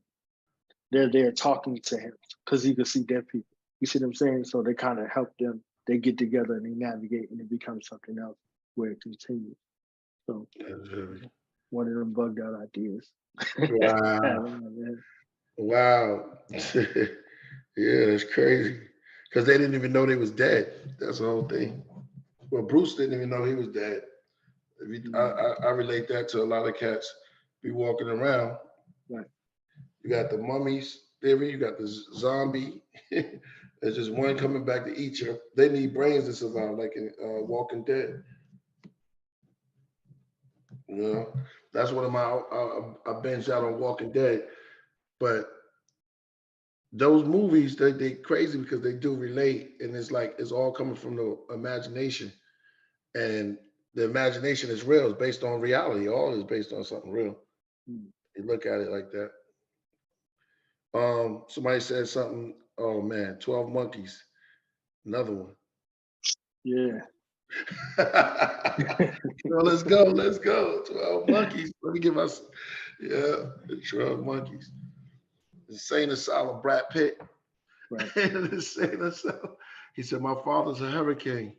they're there talking to him because he could see dead people. You see what I'm saying? So they kind of help them. They get together and they navigate and it becomes something else where it continues. So one of them bugged out ideas. Wow. Wow. Yeah, that's crazy. Because they didn't even know they was dead. That's the whole thing. Well, Bruce didn't even know he was dead. I relate that to a lot of cats be walking around. Right. You got the mummies theory, you got the zombie. There's just one coming back to eat you. They need brains to survive, like in Walking Dead. That's one of my I binged out on Walking Dead. But those movies, they crazy because they do relate, and it's all coming from the imagination. And the imagination is real. It's based on reality. All is based on something real. You look at it like that. Somebody said something. Oh man, 12 Monkeys. Another one. Yeah. Let's go. 12 Monkeys. Let me give us, the 12 Monkeys. Insane Asylum, Brad Pitt. Right. Insane Asylum. He said, my father's a hurricane.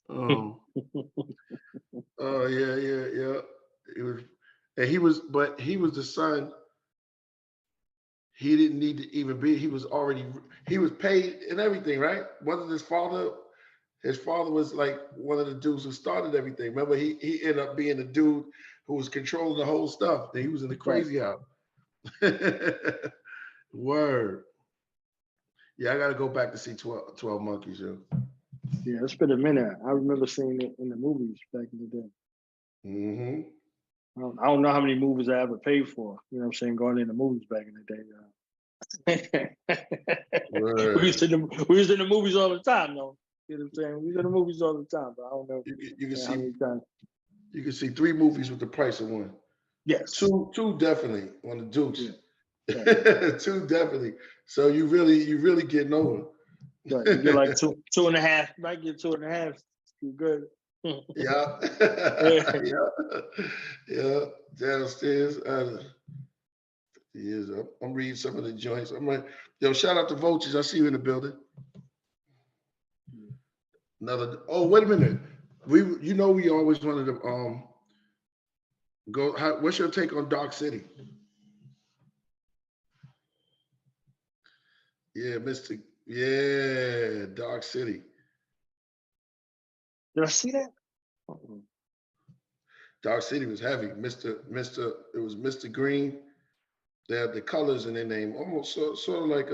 Oh yeah. He was the son. He didn't need to even be. He was paid and everything, right? Wasn't his father? His father was like one of the dudes who started everything. Remember, he ended up being the dude who was controlling the whole stuff. He was in the crazy house. Word. Yeah, I got to go back to see 12 Monkeys, yo. Yeah, it's been a minute. I remember seeing it in the movies back in the day. Mm-hmm. I don't know how many movies I ever paid for. You know what I'm saying? Going in the movies back in the day. We was in the movies all the time, though. You know what I'm saying? We was in the movies all the time, but I don't know you can how many times. You can see 3 movies with the price of one. Yes. Two definitely on the Dukes. Yeah. Right. 2 definitely. So you really getting over. Right, you get like two and a half. Might get 2.5. You good. Yeah. Yeah. Downstairs. Years up. I'm reading some of the joints. I'm like, yo, shout out to Vultures. I see you in the building. Wait a minute. We always wanted to go. What's your take on Dark City? Yeah, Dark City. Did I see that? Dark City was heavy. It was Mr. Green. They had the colors in their name, almost sort of like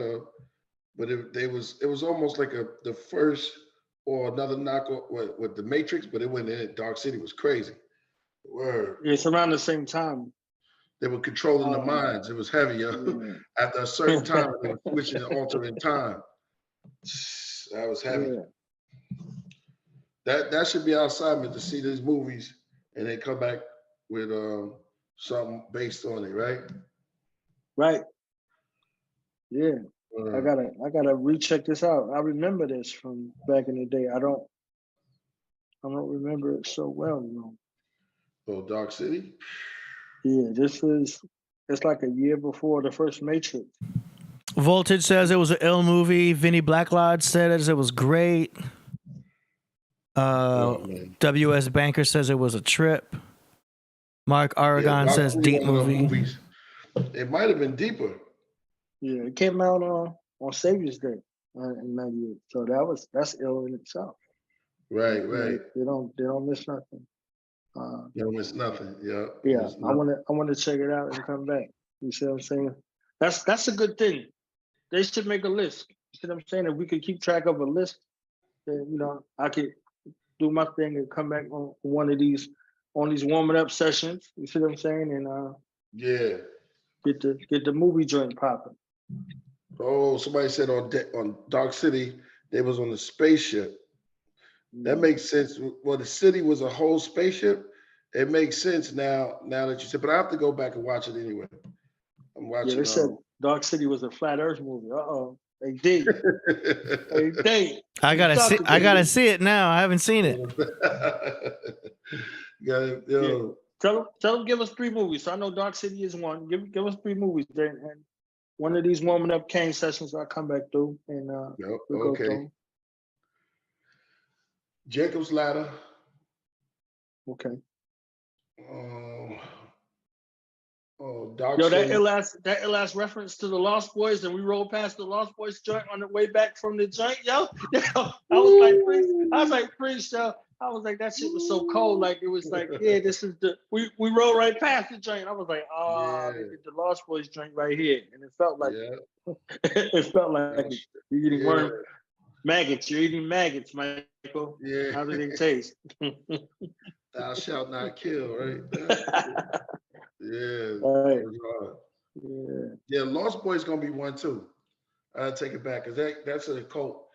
but it was almost like the first or another knockoff with the Matrix, but it went in it. Dark City was crazy. Word. It's around the same time. They were controlling the minds. It was heavy, yo. Yeah. After a certain time, they were switching to alternate time. That was heavy. Yeah. That should be our assignment, to see these movies and then come back with something based on it, right? Right. Yeah. I gotta recheck this out. I remember this from back in the day. I don't remember it so well, you know. Oh, Dark City? Yeah, it's like a year before the first Matrix. Voltage says it was an ill movie. Vinny Blacklod said it was great. WS Banker says it was a trip. Mark Aragon says deep movie. It might have been deeper. Yeah, it came out on Savior's Day in '98. So that's ill in itself. Right. They don't miss nothing. You don't miss nothing. Yeah. Yeah, I want to check it out and come back. You see what I'm saying? That's a good thing. They should make a list. You see what I'm saying? If we could keep track of a list, then I could do my thing and come back on one of these warming up sessions. You see what I'm saying? And get the movie joint popping. Oh, somebody said on Dark City they was on the spaceship. That makes sense. Well, the city was a whole spaceship. It makes sense now that you said, but I have to go back and watch it anyway. I'm watching. Yeah, they said Dark City was a flat Earth movie. They did. They did. I gotta see it now. I haven't seen it. Yeah. Tell them give us 3 movies. So I know Dark City is one. Give us 3 movies then, and one of these warming up Kane sessions I'll come back through and we'll go through. Jacob's Ladder. Okay. Dark Yo, City. that last reference to the Lost Boys, and we rolled past the Lost Boys joint on the way back from the joint, yo. I was like, Priest, yo. I was like, that shit was so cold. Like, it was like, yeah, this is we rolled right past the joint. I was like, the Lost Boys joint right here. And it felt like, you're eating worm maggots. You're eating maggots, Michael. Yeah. How do they taste? Thou shalt not kill, right? Yeah. Right. Yeah, Lost Boys gonna be one too. I'll take it back because that's a cult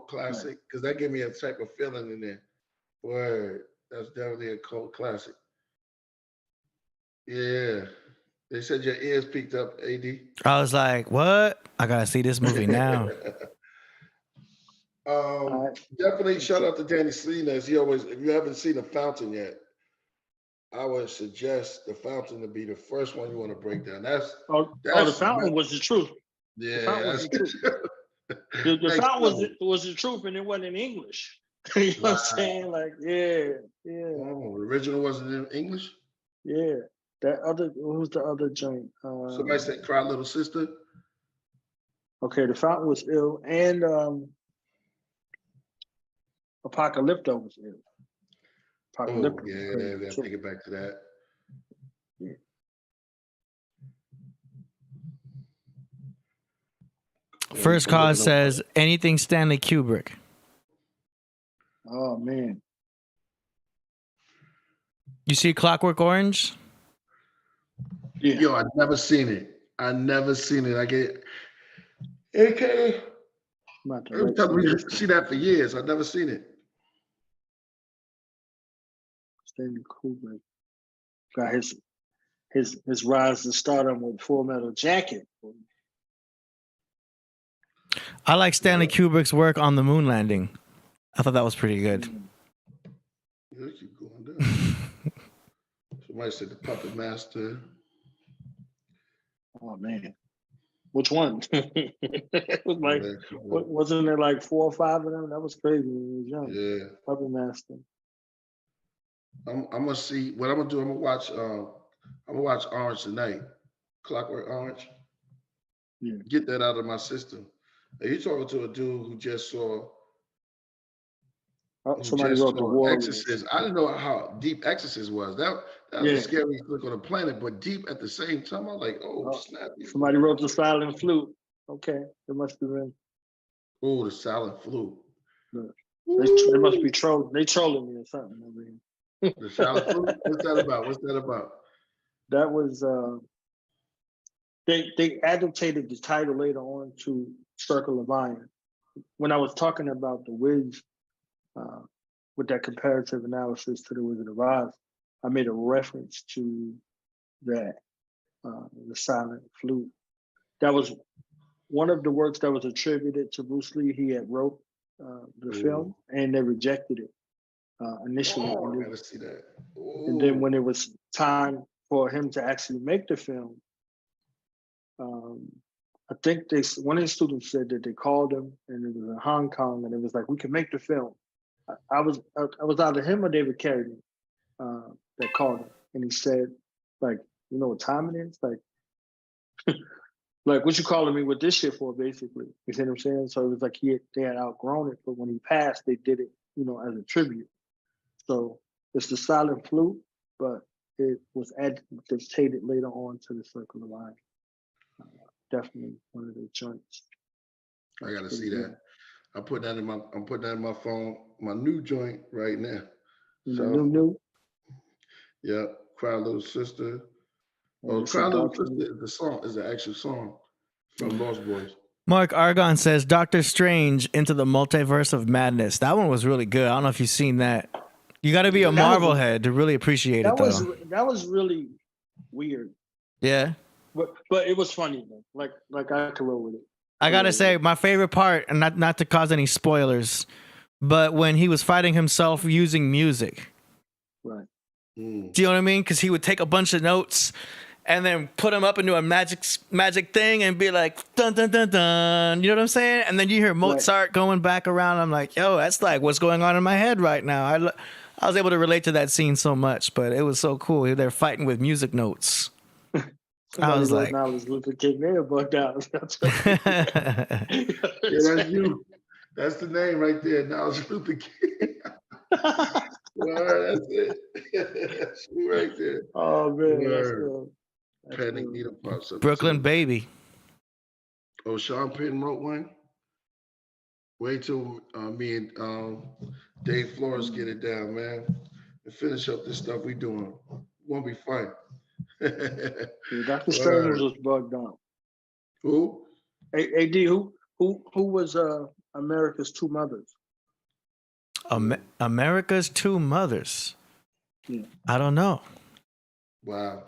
classic, because that gave me a type of feeling in there. Word, that's definitely a cult classic. Yeah. They said your ears peaked up, AD. I was like, what? I gotta see this movie now. Definitely shout out to Danny Salinas. If you haven't seen The Fountain yet, I would suggest The Fountain to be the first one you want to break down. The Fountain was the truth. Yeah, the Fountain was the truth, and it wasn't in English. You know what I'm saying? Like, yeah. Oh, the original wasn't in English? Yeah. Who's the other joint? Somebody said Cry Little Sister. Okay, The Fountain was ill, and Apocalypto was ill. Apocalypto. Oh, yeah, take it back to that. Yeah. First Cause says anything Stanley Kubrick. Oh man. You see Clockwork Orange? Yeah. Yo, I've never seen it. I get AK. We see that for years. I've never seen it. Stanley Kubrick got his rise to stardom with Full Metal Jacket. I like Stanley Kubrick's work on the moon landing. I thought that was pretty good. Yeah, keep going down. Somebody said the Puppet Master. Oh man, which one? It was like, wasn't there like 4 or 5 of them? That was crazy when we was young. Yeah. Puppet Master. I'm gonna see what I'm gonna do. I'm gonna watch Orange tonight. Clockwork Orange. Yeah. Get that out of my system. Are you talking to a dude who just saw? Somebody wrote the war. Exorcist. I didn't know how deep Exorcist was. That was the scariest look on the planet, but deep at the same time. I'm like, snap. Somebody wrote the Silent Flute. Okay, it must have been. Oh, the Silent Flute. They must be trolling. They trolling me or something. I mean. The Silent Flute. What's that about? That was they adapted the title later on to Circle of Iron. When I was talking about the Wiz with that comparative analysis to the Wizard of Oz, I made a reference to that, the Silent Flute. That was one of the works that was attributed to Bruce Lee. He had wrote the film, and they rejected it initially. I gotta see that. And then when it was time for him to actually make the film, I think one of the students said that they called him, and it was in Hong Kong, and it was like, we can make the film. I was either him or David Carradine that called him, and he said, like, you know what time it is? Like, like, what you calling me with this shit for, basically? You see what I'm saying? So it was like they had outgrown it, but when he passed, they did it, as a tribute. So it's the Silent Flute, but it was adapted later on to the Circle of Iron. Definitely one of the joints. I gotta see that. I'm putting that in my phone, my new joint right now. So, new. Yeah, Cry Little Sister. Cry Little Sister is the actual song from Lost Boys. Mark Argon says Doctor Strange Into the Multiverse of Madness. That one was really good. I don't know if you've seen that. You got to be a Marvel head to really appreciate it, though. That was really weird. Yeah. But it was funny, though. Like I could roll with it. I gotta say, my favorite part, and not to cause any spoilers, but when he was fighting himself using music. Right. Do you know what I mean? Because he would take a bunch of notes and then put them up into a magic thing and be like, dun, dun, dun, dun. You know what I'm saying? And then you hear Mozart going back around. I'm like, yo, that's like what's going on in my head right now. I was able to relate to that scene so much, but it was so cool. They're fighting with music notes. I was like, now it's Luther King. They bugged out. Yeah, that's you. That's the name right there. Now it's Luther King. That's it. That's you right there. Oh man, Panic Needle Pops up. Brooklyn Baby. Oh, Sean Penn wrote one. Wait till me and Dave Flores get it down, man, and finish up this stuff we doing. Won't be fun. Dr. Strange was bugged out. Who? AD, who was America's Two Mothers? America's Two Mothers. Yeah. I don't know. Wow.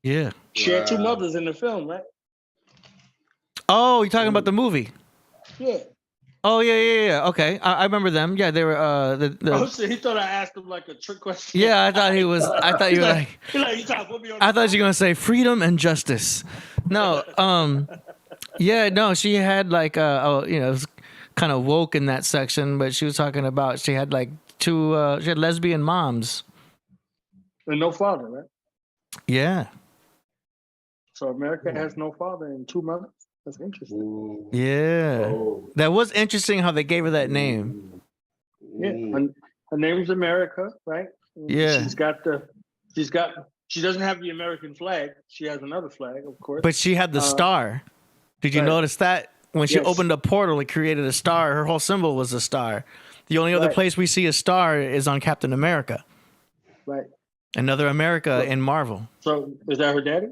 Yeah. She had two mothers in the film, right? Oh, you're talking about the movie? Yeah. Oh yeah. Okay, I remember them. Yeah, they were Oh, so he thought I asked him like a trick question. Yeah, I thought he was. I thought you were like. I thought you were gonna say freedom and justice. No. Yeah. No. She had like it was kind of woke in that section, but she was talking about she had like two. She had lesbian moms. And no father, right? Yeah. So America has no father and two mothers. That's interesting. Ooh. Yeah. Oh. That was interesting how they gave her that name. Yeah. Her name's America, right? Yeah. She doesn't have the American flag. She has another flag, of course. But she had the star. Did you notice that? When she opened a portal, it created a star. Her whole symbol was a star. The only other place we see a star is on Captain America. Right. Another America in Marvel. So is that her daddy?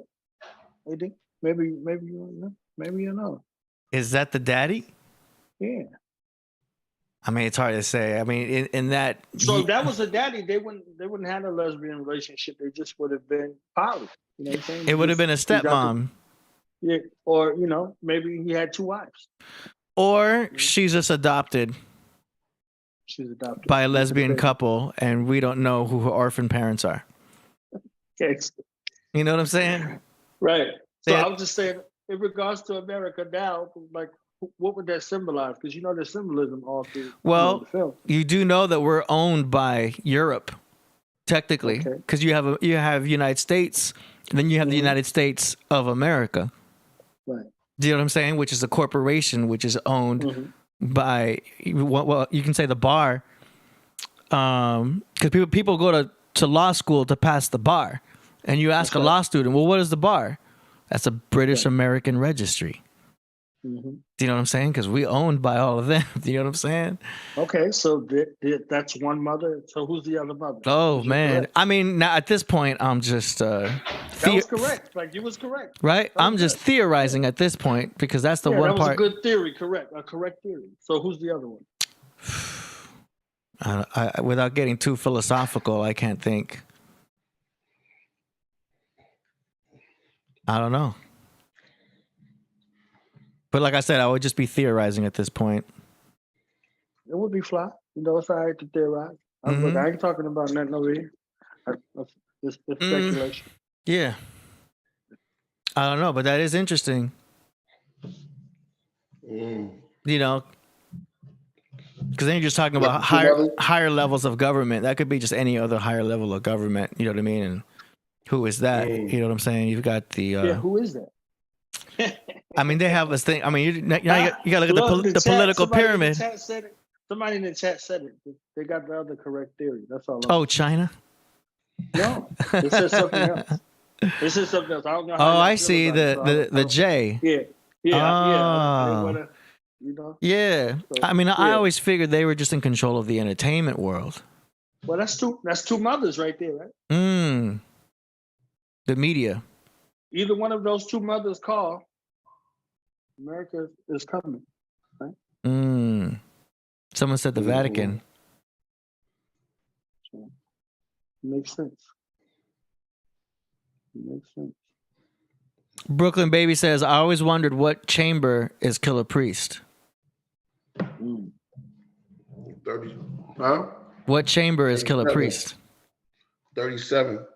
AD? Maybe you know. Maybe you know. Is that the daddy? Yeah. I mean, it's hard to say. I mean, in that. So if that was a daddy, they wouldn't have a lesbian relationship. They just would have been poly. You know what I'm saying? It would have been a stepmom. Yeah, or maybe he had 2 wives. Or she's just adopted She's adopted by a lesbian couple, and we don't know who her orphan parents are. Okay. You know what I'm saying? Right. So Yeah. I was just saying, in regards to America now, like, what would that symbolize? Because there's symbolism all through Well, the film. you do know that we're owned by Europe, technically, Okay. because you have United States, and then you have the United States of America. Right. Do you know what I'm saying? Which is a corporation which is owned by, well, you can say the bar, because people go to law school to pass the bar, and you ask a law student, well, what is the bar? That's a British American registry. Do you know what I'm saying? Because we owned by all of them. Do you know what I'm saying? Okay, so that's one mother. So who's the other mother? Oh man, I mean, now at this point, I'm just that was correct. Like, you was correct, right? I'm just theorizing at this point because that's the one that was part. a good theory. Correct, a correct theory. So who's the other one? I, without getting too philosophical, I can't think. I don't know. But like I said, I would just be theorizing at this point. It would be fly. It's all right to theorize. Look, I ain't talking about nothing over here. It's speculation. Yeah. I don't know, but that is interesting. You know, because then you're just talking about higher levels of government. That could be just any other higher level of government. You know what I mean? And who is that? You know what I'm saying? You've got the. Who is that? I mean, they have this thing. I mean, you got to look at the political pyramid. Somebody in the chat said it. They got the other correct theory. That's all. Oh, China? No, it says something else. It says something else. I don't know. Oh, I see the J. Yeah. Oh. Yeah. So, I mean, I always figured they were just in control of the entertainment world. Well, that's two mothers right there, right? The media. Either one of those 2 mothers call, America is coming, right? Someone said the Vatican. So, makes sense. Makes sense. Brooklyn Baby says, I always wondered what chamber is Killah Priest. 30. Huh? What chamber is Killah Priest? 37.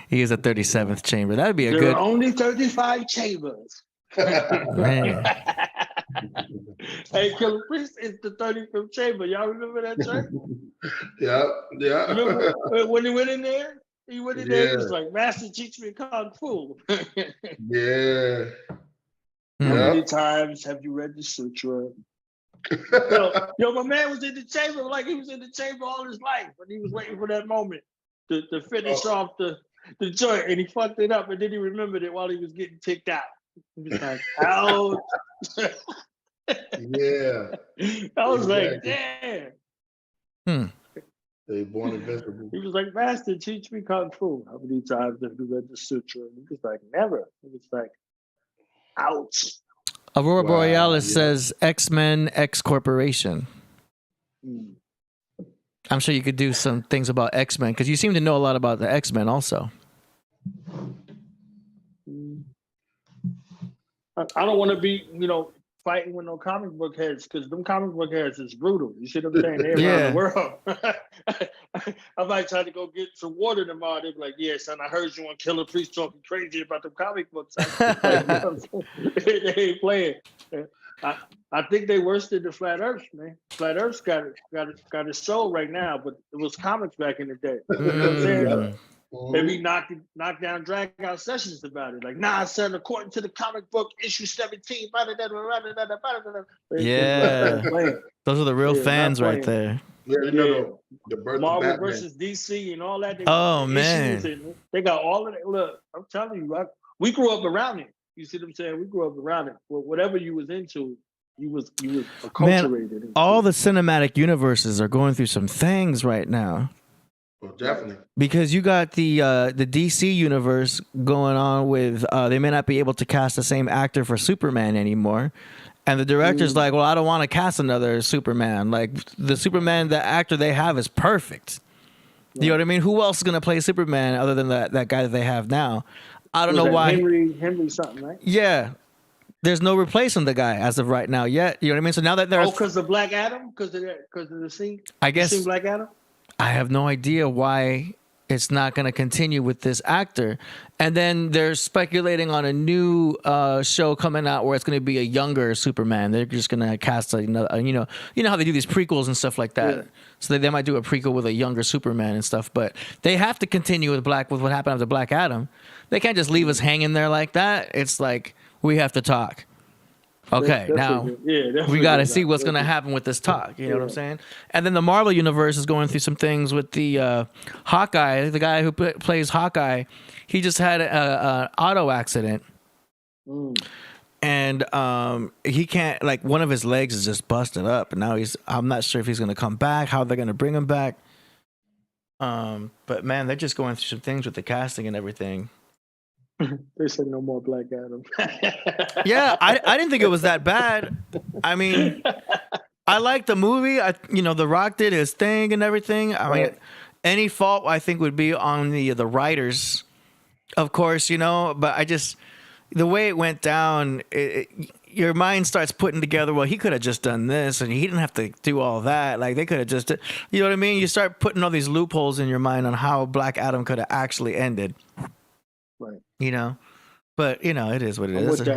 He is a 37th chamber. That would be a there good. There are only 35 chambers. Man. Hey, Killah Priest is the 35th chamber. Y'all remember that track? Yeah. Remember when he went in there? He went in there. He was like, "Master, teach me kung fu." Yeah. How many times have you read the sutra? Yo, my man was in the chamber like he was in the chamber all his life, but he was waiting for that moment to finish off the joint, and he fucked it up, and then he remembered it while he was getting ticked out. He was like, ouch. Yeah. I was like, damn. They born invincible. He was like, "Master, teach me kung fu." How many times have you read the sutra? And he was like, "Never." He was like, ouch. Aurora Borealis says X-Men X Corporation. I'm sure you could do some things about X-Men because you seem to know a lot about the X-Men also. I don't want to be, fighting with no comic book heads because them comic book heads is brutal. You see what I'm saying? They're around the world. I might try to go get some water tomorrow. They'd be like, "Yeah, son, I heard you on Killah Priest talking crazy about the comic books." They ain't playing. I think they worse than the Flat Earth, man. Flat Earth's got a show right now, but it was comics back in the day. You know what I'm saying? They be knockdown, drag out sessions about it. Like, nah, son, according to the comic book, issue 17. Yeah. Those are the real fans right there. Yeah, the birth Marvel of versus DC and all that. Man. They got all of it. Look, I'm telling you, we grew up around it. You see what I'm saying? We grew up around it. Well, whatever you was into, you was acculturated. Man, all the cinematic universes are going through some things right now. Oh, definitely. Because you got the DC universe going on with they may not be able to cast the same actor for Superman anymore. And the director's like, well, I don't want to cast another Superman. Like, the Superman, the actor they have is perfect. You know what I mean? Who else is going to play Superman other than that guy that they have now? I don't Was know that why. Henry something, right? Yeah. There's no replacing the guy as of right now yet. You know what I mean? So now that there's, Because of Black Adam, because of the scene. I guess You seen Black Adam. I have no idea why it's not going to continue with this actor. And then they're speculating on a new show coming out where it's going to be a younger Superman. They're just going to cast another, you know how they do these prequels and stuff like that. Yeah. So they might do a prequel with a younger Superman and stuff. But they have to continue with what happened after Black Adam. They can't just leave us hanging there like that. It's like we have to talk. Okay, now we got to see what's going to happen with this talk. You know what I'm saying? And then the Marvel universe is going through some things with the Hawkeye, the guy who plays Hawkeye. He just had an auto accident, and he can't. Like one of his legs is just busted up, and now I'm not sure if he's going to come back. How they're going to bring him back? But man, they're just going through some things with the casting and everything. They said no more Black Adam. Yeah, I didn't think it was that bad. I mean, I liked the movie. The Rock did his thing and everything. I mean, any fault I think would be on the writers, of course, but I just the way it went down, your mind starts putting together. Well, he could have just done this, and he didn't have to do all that. Like they could have just, you know what I mean? You start putting all these loopholes in your mind on how Black Adam could have actually ended. Right. But it is what it is. With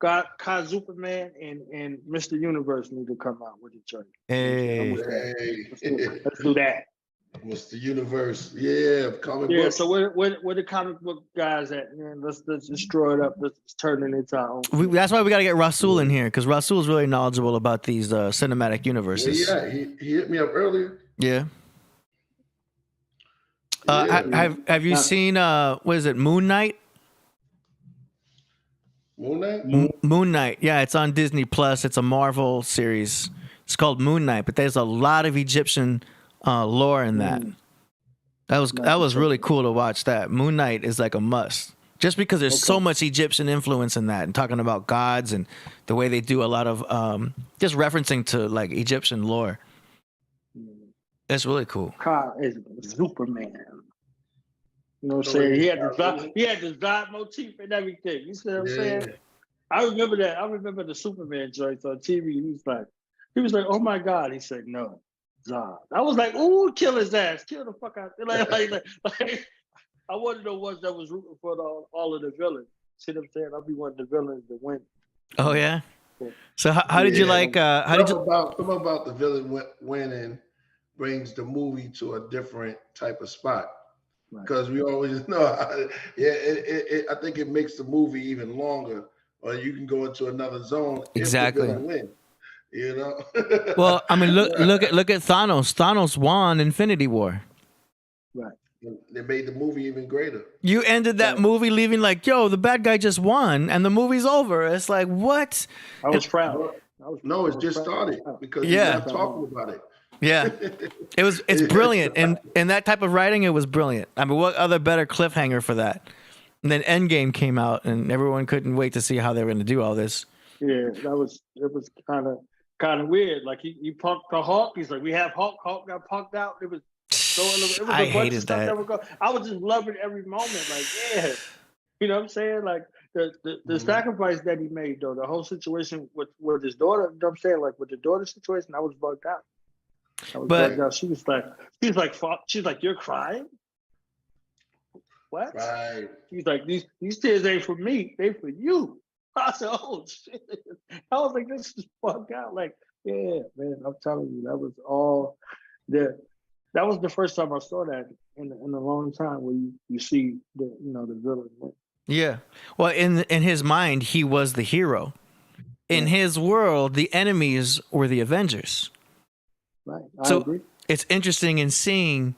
that, Superman and Mr. Universe need to come out with each other. Hey. Let's do that. Mr. Universe, yeah, comic Yeah, books. so where the comic book guys at, man? Let's destroy it up. Let's turn it into our own. That's why we got to get Rasul in here, because Rasul is really knowledgeable about these cinematic universes. Yeah, he hit me up earlier. Yeah. Have you seen what is it, Moon Knight? Moon Knight? Moon Knight. Yeah, it's on Disney Plus. It's a Marvel series. It's called Moon Knight, but there's a lot of Egyptian lore in that. That was really cool to watch. That Moon Knight is like a must, just because there's so much Egyptian influence in that, and talking about gods and the way they do a lot of just referencing to like Egyptian lore. That's really cool. Car is Superman. You know what I'm saying? He had the God motif and everything. You see what I'm saying? I remember that. I remember the Superman joints on TV. He was like, oh my God. He said, no, Zod. I was like, ooh, kill his ass. Kill the fuck out. Like, I wasn't the ones that was rooting for all of the villains. See what I'm saying? I'll be one of the villains that win. Oh yeah. So how did you like? Something about the villain winning brings the movie to a different type of spot, because we always know. I think it makes the movie even longer, or you can go into another zone. Exactly. If the villain win, Well, I mean, look at Thanos. Thanos won Infinity War. Right. They made the movie even greater. You ended that movie leaving like, yo, the bad guy just won, and the movie's over. It's like, what? I was proud. No, it's just started because you're not talking about it. Yeah, it's brilliant, and that type of writing, it was brilliant. I mean, what other better cliffhanger for that? And then Endgame came out, and everyone couldn't wait to see how they were going to do all this. Yeah, it was kind of weird. Like he punked the Hulk. He's like, we have Hulk. Hulk got punked out. It was a I bunch hated of stuff that. was going. I was just loving every moment. Like, yeah, you know what I'm saying? Like the sacrifice that he made, though, the whole situation with his daughter. You know what I'm saying? Like with the daughter situation, I was bugged out. She was like, you're crying? What? Right. She's like, these tears ain't for me, they for you. I said, oh shit. I was like, this is fucked out. Like, yeah, man, I'm telling you, that was all that was the first time I saw that in a long time, where you see the villain win. Yeah. Well, in his mind, he was the hero. In his world, the enemies were the Avengers. Right. I agree. It's interesting in seeing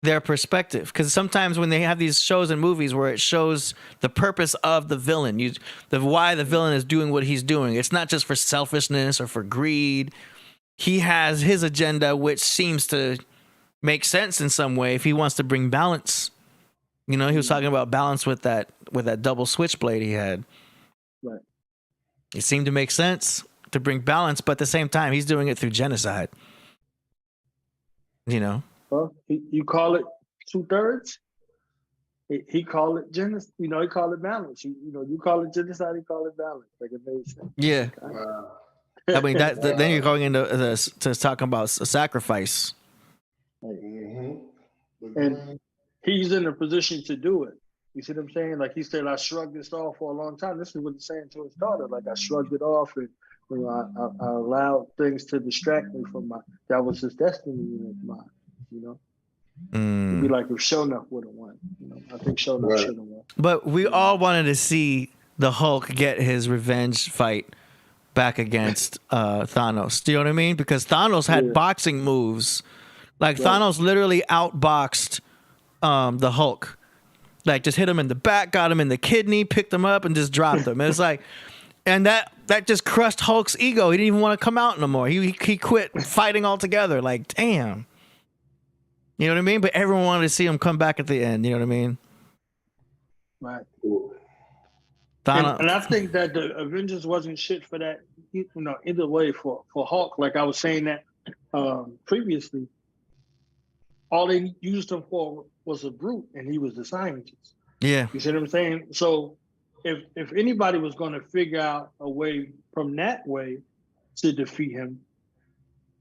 their perspective, because sometimes when they have these shows and movies where it shows the purpose of the villain, why the villain is doing what he's doing, it's not just for selfishness or for greed. He has his agenda, which seems to make sense in some way if he wants to bring balance. He was talking about balance with that double switchblade he had. Right. It seemed to make sense to bring balance, but at the same time, he's doing it through genocide. Well, you call it 2/3? he called it genocide. You know, he called it balance. You know, you call it genocide, he called it balance. Like it made sense. Yeah. I mean, then you're going into to talking about a sacrifice. And he's in a position to do it. You see what I'm saying? Like he said, I shrugged this off for a long time. This is what he's saying to his daughter. Like I shrugged it off, and you know, I allowed things to distract me from that was his destiny in mine. You know, it'd be like if Shonuff would have won. You know, I think Shonuff should have won. But we all wanted to see the Hulk get his revenge fight back against Thanos. Do you know what I mean? Because Thanos had boxing moves. Like Thanos literally outboxed the Hulk. Like just hit him in the back, got him in the kidney, picked him up, and just dropped him. It's like, and that just crushed Hulk's ego. He didn't even want to come out no more. He quit fighting altogether. Like, damn. You know what I mean? But everyone wanted to see him come back at the end. You know what I mean? Right. Thanos, and I think that the Avengers wasn't shit for that. You know, either way for Hulk. Like I was saying that previously. All they used him for was a brute, and he was the scientist. Yeah. You see what I'm saying? So if anybody was going to figure out a way from that way to defeat him,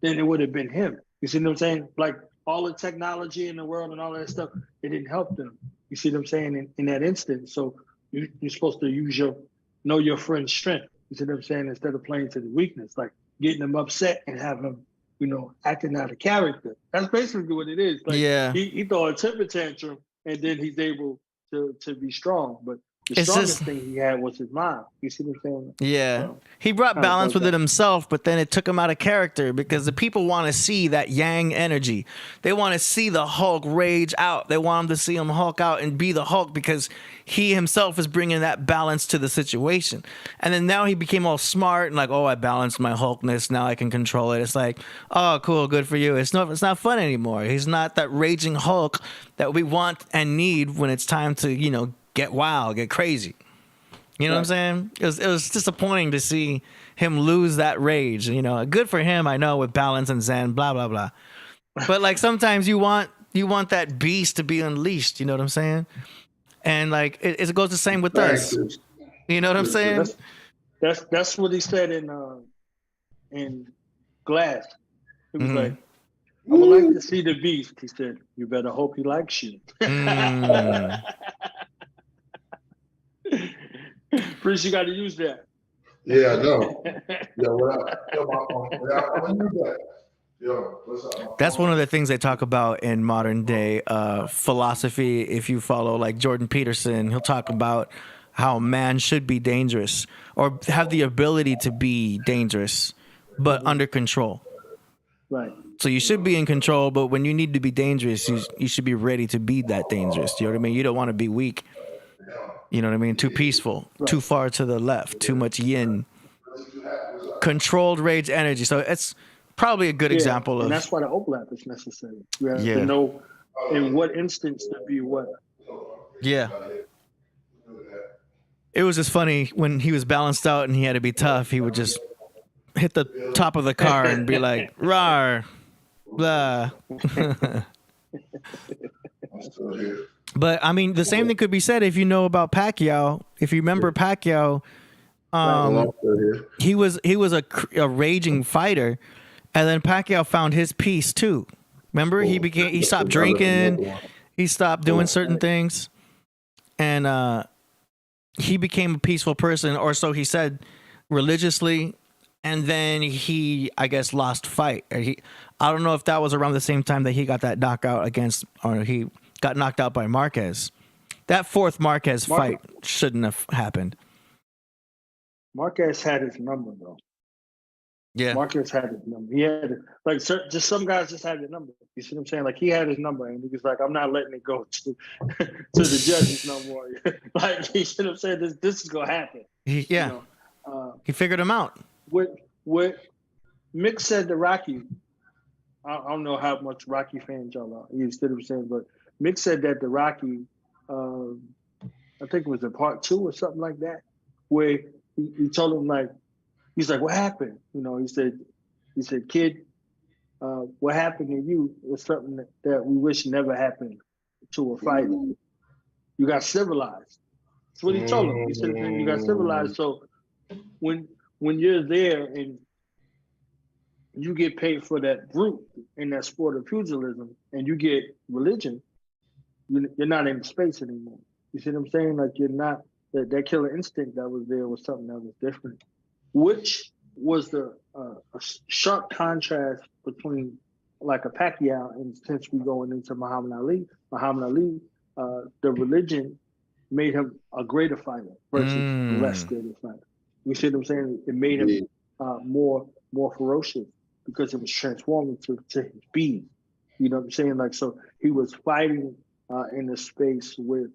then it would have been him. You see what I'm saying? Like all the technology in the world and all that stuff, it didn't help them. You see what I'm saying? In that instance. So you're supposed to know your friend's strength. You see what I'm saying? Instead of playing to the weakness, like getting them upset and have them, you know, acting out of character. That's basically what it is. Like he throw a temper tantrum and then he's able to be strong. But the strongest thing he had was his mind. You see what I'm saying? Yeah. He brought balance with it himself, but then it took him out of character because the people want to see that yang energy. They want to see the Hulk rage out. They want him to see him Hulk out and be the Hulk because he himself is bringing that balance to the situation. And then now he became all smart and like, oh, I balanced my Hulkness. Now I can control it. It's like, oh, cool, good for you. It's not fun anymore. He's not that raging Hulk that we want and need when it's time to, you know, get wild, get crazy. You know what I'm saying? It was disappointing to see him lose that rage. You know, good for him, I know, with balance and zen, blah blah blah. But like sometimes you want that beast to be unleashed. You know what I'm saying? And like it goes the same with us. You know what I'm saying? That's what he said in Glass. He was like, I would like to see the beast. He said, you better hope he likes you. Priest, you got to use that. Yeah, I know. What's up? That's one of the things they talk about in modern day philosophy. If you follow like Jordan Peterson, he'll talk about how man should be dangerous or have the ability to be dangerous, but under control. Right. So you should be in control, but when you need to be dangerous, you should be ready to be that dangerous. You know what I mean? You don't want to be weak. You know what I mean? Too peaceful, too far to the left, too much yin. Controlled rage energy. So it's probably a good example of. And that's why the overlap is necessary. You have to know in what instance to be what. Yeah. It was just funny when he was balanced out and he had to be tough. He would just hit the top of the car and be like, "Rar, blah." But I mean, the same thing could be said if you know about Pacquiao. If you remember Pacquiao, he was a raging fighter, and then Pacquiao found his peace too. Remember, he stopped drinking, he stopped doing certain things, and he became a peaceful person, or so he said, religiously. And then he, I guess, lost fight. I don't know if that was around the same time that he got that knockout or he got knocked out by Marquez. That fourth Marquez fight shouldn't have happened. Marquez had his number, though. Yeah. Marquez had his number. He had it. Like, just some guys just had the number. You see what I'm saying? Like, he had his number, and he was like, I'm not letting it go to the judges no more. Like, you see what I'm saying? This is going to happen. He figured him out. What Mick said to Rocky, I don't know how much Rocky fans y'all are. You see what I'm saying? But Mick said that to Rocky, I think it was in part 2 or something like that, where he told him, like, he's like, what happened? You know, he said, kid, what happened to you was something that we wish never happened to a fighter. You got civilized. That's what he told him. He said, you got civilized. So when you're there and you get paid for that brute in that sport of pugilism, and you get religion, you're not in space anymore. You see what I'm saying? Like, you're not, that killer instinct that was there was something that was different, which was a sharp contrast between like a Pacquiao, and since we're going into Muhammad Ali, the religion made him a greater fighter versus the less greater fighter. You see what I'm saying? It made him more ferocious because it was transforming to his being. You know what I'm saying? Like, so he was fighting in a space with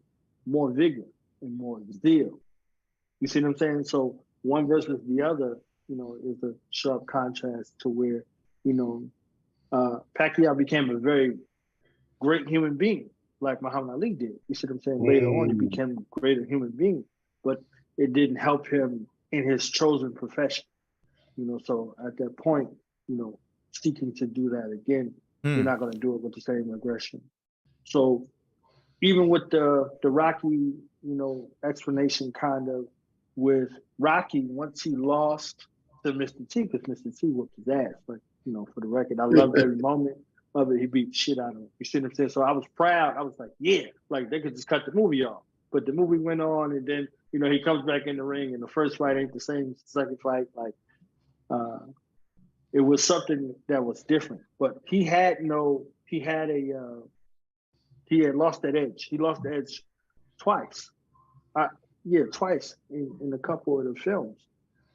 more vigor and more zeal. You see what I'm saying? So one versus the other, you know, is a sharp contrast to where, you know, Pacquiao became a very great human being, like Muhammad Ali did. You see what I'm saying? Later on, he became a greater human being, but it didn't help him in his chosen profession. You know, so at that point, you know, seeking to do that again, you're not going to do it with the same aggression. So even with the Rocky, you know, explanation kind of with Rocky, once he lost to Mr. T, because Mr. T whooped his ass. Like, you know, for the record, I loved every moment of it. He beat the shit out of him. You see what I'm saying? So I was proud. I was like, yeah, like they could just cut the movie off. But the movie went on, and then, you know, he comes back in the ring, and the first fight ain't the same as the second fight. Like, it was something that was different. But he had lost that edge. He lost the edge twice. Twice in a couple of the films.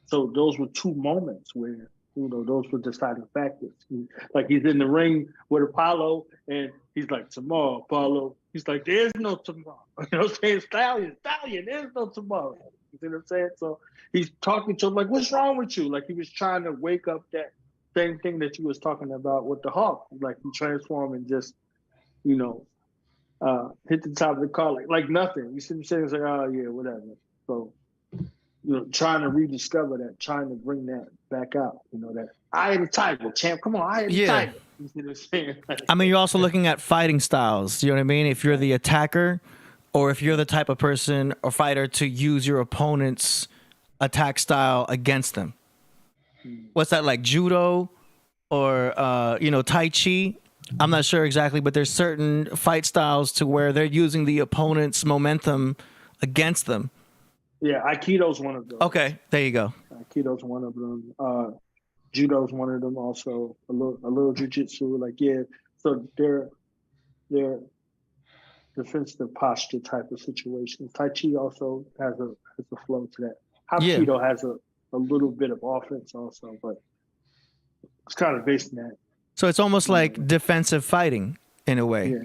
So those were two moments where, you know, those were deciding factors. Like, he's in the ring with Apollo, and he's like, tomorrow, Apollo. He's like, there's no tomorrow. You know what I'm saying? Stallion, there's no tomorrow. You see what I'm saying? So he's talking to him like, what's wrong with you? Like, he was trying to wake up that same thing that you was talking about with the Hawk. Like, he transformed and just, you know, hit the top of the car like nothing. You see what I'm saying? It's like, oh yeah, whatever. So, you know, trying to rediscover that, trying to bring that back out. You know, that I am the tiger, champ. Come on, I am the tiger. You see what I'm saying? I mean, you're also looking at fighting styles. You know what I mean? If you're the attacker, or if you're the type of person or fighter to use your opponent's attack style against them. What's that, like judo or you know, Tai Chi? I'm not sure exactly, but there's certain fight styles to where they're using the opponent's momentum against them. Yeah, Aikido's one of those. Okay, there you go. Aikido's one of them. Judo's one of them. Also, a little jiu-jitsu. Like, yeah. So they're defensive posture type of situations. Tai Chi also has a flow to that. Aikido has a little bit of offense also, but it's kind of based on that. So it's almost like defensive fighting in a way. Yeah.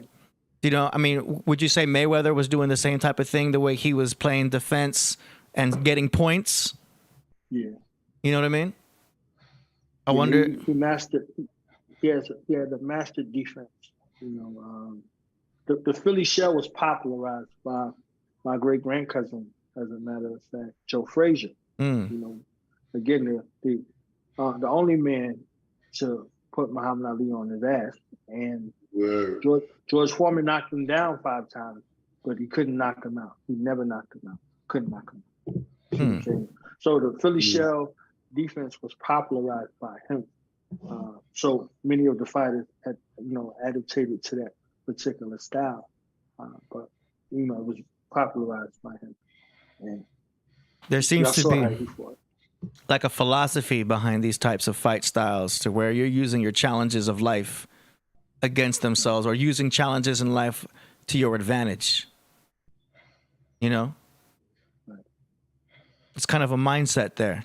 You know, I mean, would you say Mayweather was doing the same type of thing, the way he was playing defense and getting points? Yeah. You know what I mean? I wonder. He mastered. He had the master defense. You know, the Philly shell was popularized by my great grandcousin, as a matter of fact, Joe Frazier. You know, again, the only man to put Muhammad Ali on his ass, and George Foreman knocked him down 5 times, but he couldn't knock him out. He never knocked him out. Couldn't knock him out. You know what I'm saying? So the Philly shell defense was popularized by him. So many of the fighters had, you know, adapted to that particular style, but you know, it was popularized by him. And there seems to be like a philosophy behind these types of fight styles, to where you're using your challenges of life against themselves, or using challenges in life to your advantage. You know, it's kind of a mindset there.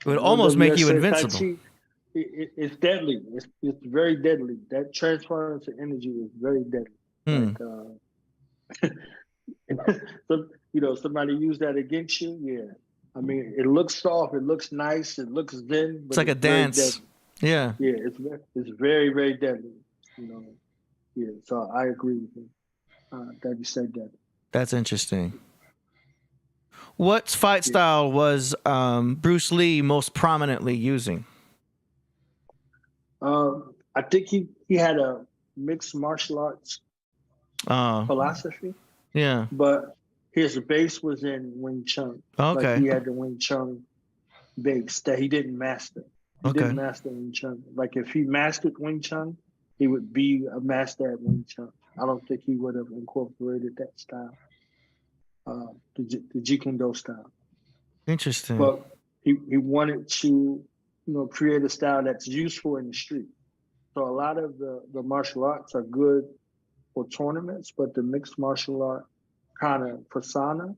It would almost make you invincible. It's deadly. It's very deadly. That transference of energy is very deadly. Like, so, you know, somebody use that against you. Yeah, I mean, it looks soft, it looks nice, it looks zen. But it's like a dance. Yeah. Yeah, it's very, very deadly. You know. Yeah. So I agree with you that you said that. That's interesting. What fight style was Bruce Lee most prominently using? I think he had a mixed martial arts philosophy. Yeah. but his base was in Wing Chun. Okay. Like he had the Wing Chun base that he didn't master. He Okay. didn't master Wing Chun. Like if he mastered Wing Chun, he would be a master at Wing Chun. I don't think he would have incorporated that style, the Jeet Kune Do style. Interesting. But he wanted to, create a style that's useful in the street. So a lot of the martial arts are good for tournaments, but the mixed martial art kind of persona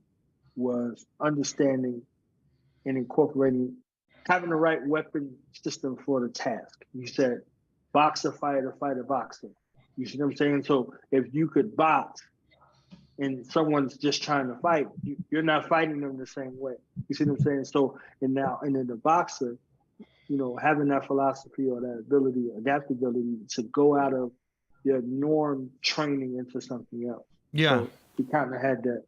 was understanding and incorporating, having the right weapon system for the task. You said boxer, fighter, fighter, boxer. You see what I'm saying? So if you could box and someone's just trying to fight, you're not fighting them the same way. You see what I'm saying? So and then the boxer, having that philosophy or that ability, adaptability to go out of your norm training into something else. Yeah. So he kind of had that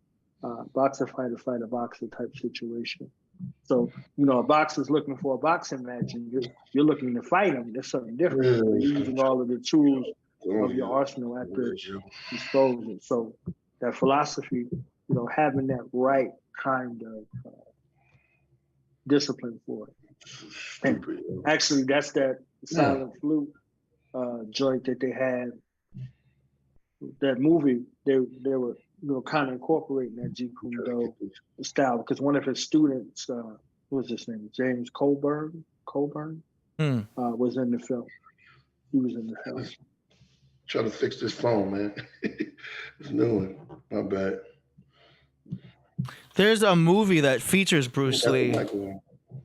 boxer, fighter, fighter, boxer type situation. So, a boxer's looking for a boxing match and you're looking to fight him. There's something different. You're using all of the tools of your arsenal at their disposal. So that philosophy, having that right kind of discipline for it. And actually, that's that silent flute joint that they had. That movie, they were kind of incorporating that Jeet Kune Do style because one of his students, what was his name? James Coburn was in the film. He was in the film. Trying to fix this phone, man. It's new one. My bad. There's a movie that features Bruce Lee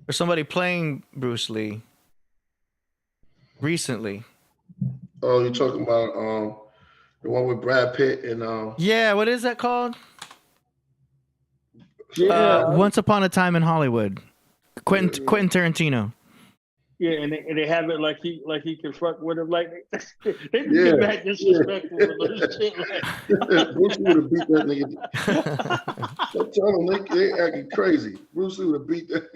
or somebody playing Bruce Lee recently. Oh, you're talking about the one with Brad Pitt and Yeah, what is that called? Yeah. Once Upon a Time in Hollywood. Quentin Tarantino. Yeah, and they have it like he can fuck with him, like they get back disrespectful with little shit like. Bruce Lee would have beat that nigga. I'm telling them they acting crazy. Bruce Lee would have beat that.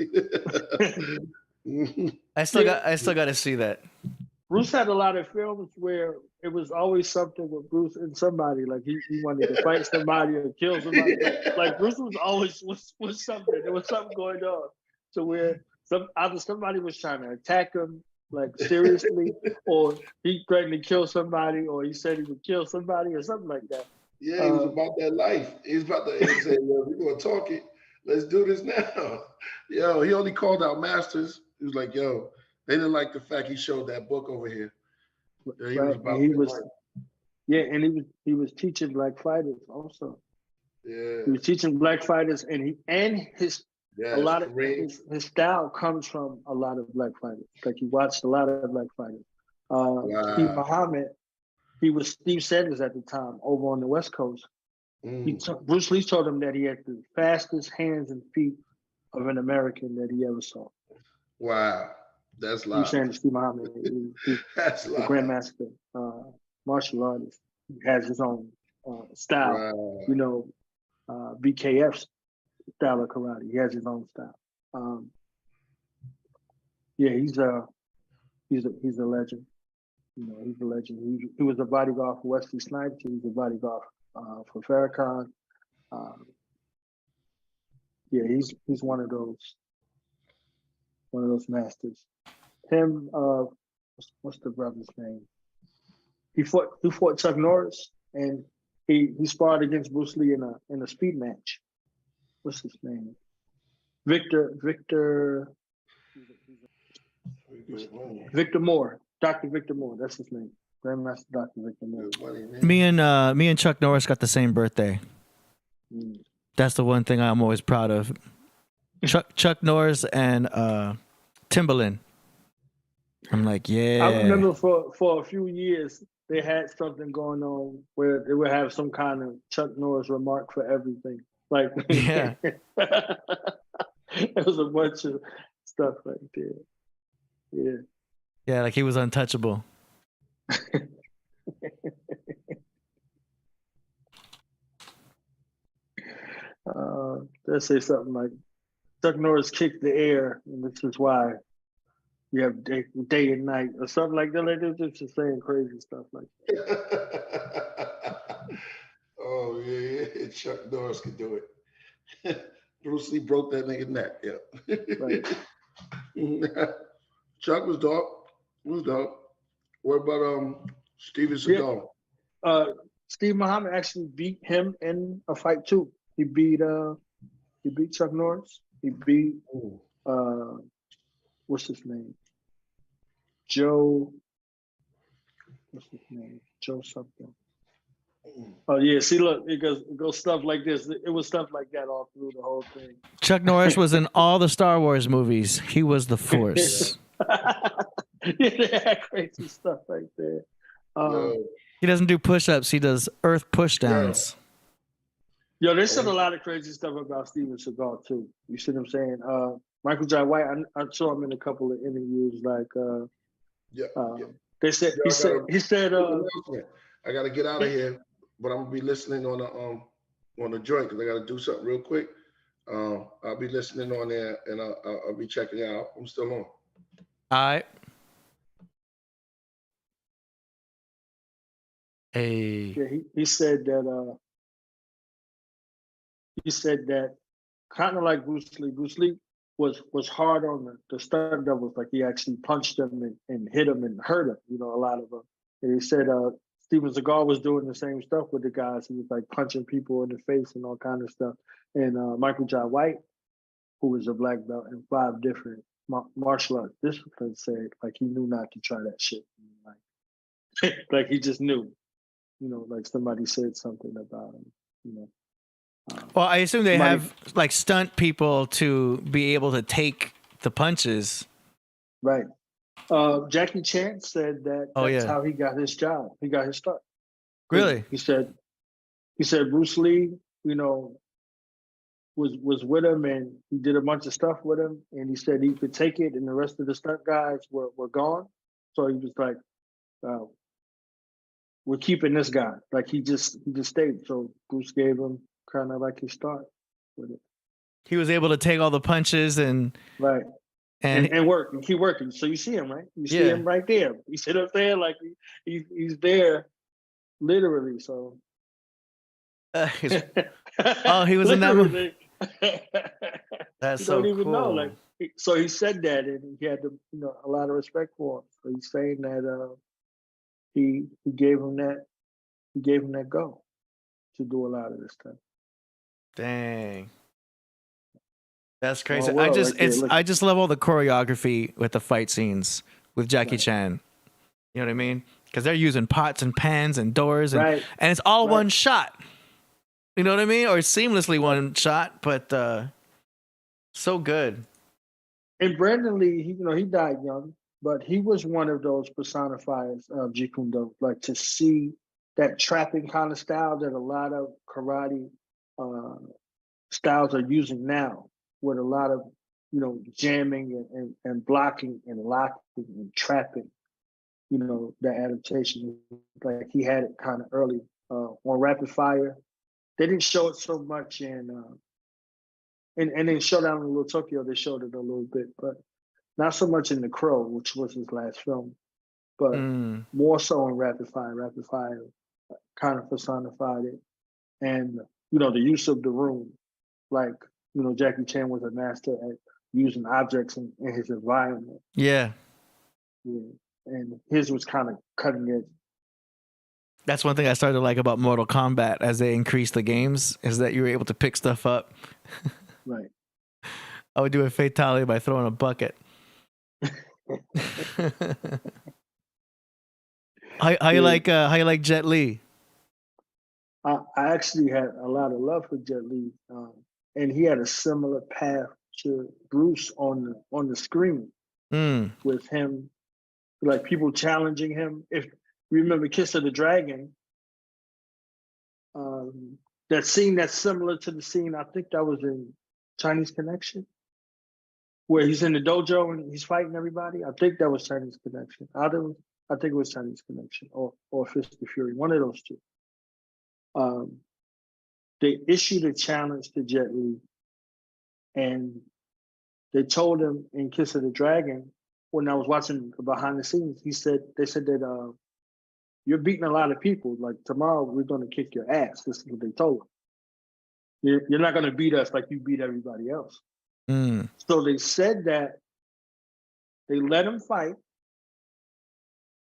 I still got to see that. Bruce had a lot of films where it was always something with Bruce and somebody, like he wanted to fight somebody or kill somebody. Like Bruce was always was something. There was something going on. So where either somebody was trying to attack him, like seriously, or he threatened to kill somebody, or he said he would kill somebody or something like that. Yeah, he was about that life. He was about to say, "Yo, we're gonna talk it. Let's do this now." Yo, he only called out masters. He was like, "Yo." They didn't like the fact he showed that book over here. Yeah, he was teaching black fighters also. Yeah, he was teaching black fighters, and his style comes from a lot of black fighters. Like he watched a lot of black fighters. Steve Muhammad, he was Steve Sanders at the time over on the West Coast. Bruce Lee told him that he had the fastest hands and feet of an American that he ever saw. Wow. That's live. Steve Muhammad, That's the grandmaster martial artist. He has his own style. Wow. BKF's style of karate. He has his own style. He's a legend. He's a legend. He was a bodyguard for Wesley Snipes. He was a bodyguard for Farrakhan. He's one of those masters. Him, what's the brother's name? He fought Chuck Norris, and he sparred against Bruce Lee in a speed match. What's his name? Victor Moore. Dr. Victor Moore. That's his name. Grandmaster Dr. Victor Moore. Me and Chuck Norris got the same birthday. That's the one thing I'm always proud of. Chuck Norris and Timbaland. I'm like, yeah. I remember for a few years they had something going on where they would have some kind of Chuck Norris remark for everything. Like, yeah, it was a bunch of stuff like that. Yeah, like he was untouchable. Let's say something like Chuck Norris kicked the air, and this is why you have day and night, or something like that. Like they're just saying crazy stuff like that. Oh yeah, Chuck Norris could do it. Bruce Lee broke that nigga neck. Yeah. Chuck was dope. Was dope. What about Steven Yeah. Seagal? Steve Muhammad actually beat him in a fight too. He beat Chuck Norris. He beat what's his name? Joe. What's his name? Joe something. Oh yeah, see, look, it goes stuff like this. It was stuff like that all through the whole thing. Chuck Norris was in all the Star Wars movies. He was the Force. Yeah, they had crazy stuff right there. He doesn't do push-ups. He does earth pushdowns. Yo, they said a lot of crazy stuff about Steven Seagal too. You see what I'm saying? Michael Jai White, I saw him in a couple of interviews. Like, they said he said. I gotta get out of here, but I'm gonna be listening on the joint because I gotta do something real quick. I'll be listening on there and I'll be checking it out. I'm still on. All right. Hey. Yeah, he said that. He said that kind of like Bruce Lee. Bruce Lee was hard on the stunt doubles, like he actually punched them and hit them and hurt them. You know, a lot of them. And he said Steven Seagal was doing the same stuff with the guys. He was like punching people in the face and all kind of stuff. And Michael Jai White, who was a black belt in 5 different martial arts disciplines, said like he knew not to try that shit. Like, like he just knew. You know, like somebody said something about him. You know. Well, I assume they have like stunt people to be able to take the punches. Right. Jackie Chan said that's how he got his job. He got his start. Really? He said Bruce Lee, you know, was with him and he did a bunch of stuff with him and he said he could take it and the rest of the stunt guys were gone. So he was like, we're keeping this guy. Like he just stayed. So Bruce gave him kind of like his start with it. He was able to take all the punches and right and work and keep working. So you see him, right? You see him right there. You see what I'm saying? Like he's there literally. So he was in that movie. That's so cool. You don't even know. Like so he said that and he had a lot of respect for him. So he's saying that he gave him that go to do a lot of this stuff. Dang. That's crazy. I just love all the choreography with the fight scenes with Jackie Chan. You know what I mean? Because they're using pots and pans and doors and it's all one shot. You know what I mean? Or seamlessly one shot, but so good. And Brandon Lee, he died young, but he was one of those personifiers of Jeet Kune Do. Like to see that trapping kind of style that a lot of karate styles are using now, with a lot of jamming and blocking and locking and trapping. That adaptation, like he had it kind of early on Rapid Fire. They didn't show it so much in Showdown in Little Tokyo. They showed it a little bit, but not so much in The Crow, which was his last film, but more so in Rapid Fire. Rapid Fire kind of personified it, and the use of the room, like Jackie Chan was a master at using objects in his environment. Yeah, and his was kind of cutting edge. That's one thing I started to like about Mortal Kombat as they increased the games, is that you were able to pick stuff up. Right. I would do a fatality by throwing a bucket. How you like Jet Li? I actually had a lot of love for Jet Li, and he had a similar path to Bruce on the screen with him, like people challenging him. If you remember Kiss of the Dragon, that scene that's similar to the scene, I think that was in Chinese Connection, where he's in the dojo and he's fighting everybody. I think that was Chinese Connection. I think it was Chinese Connection or Fist of Fury, one of those two. They issued a challenge to Jet Li, and they told him in Kiss of the Dragon, when I was watching the behind the scenes, they said that you're beating a lot of people. Like, tomorrow we're going to kick your ass. This is what they told him. You're not going to beat us like you beat everybody else. Mm. So they said that they let him fight,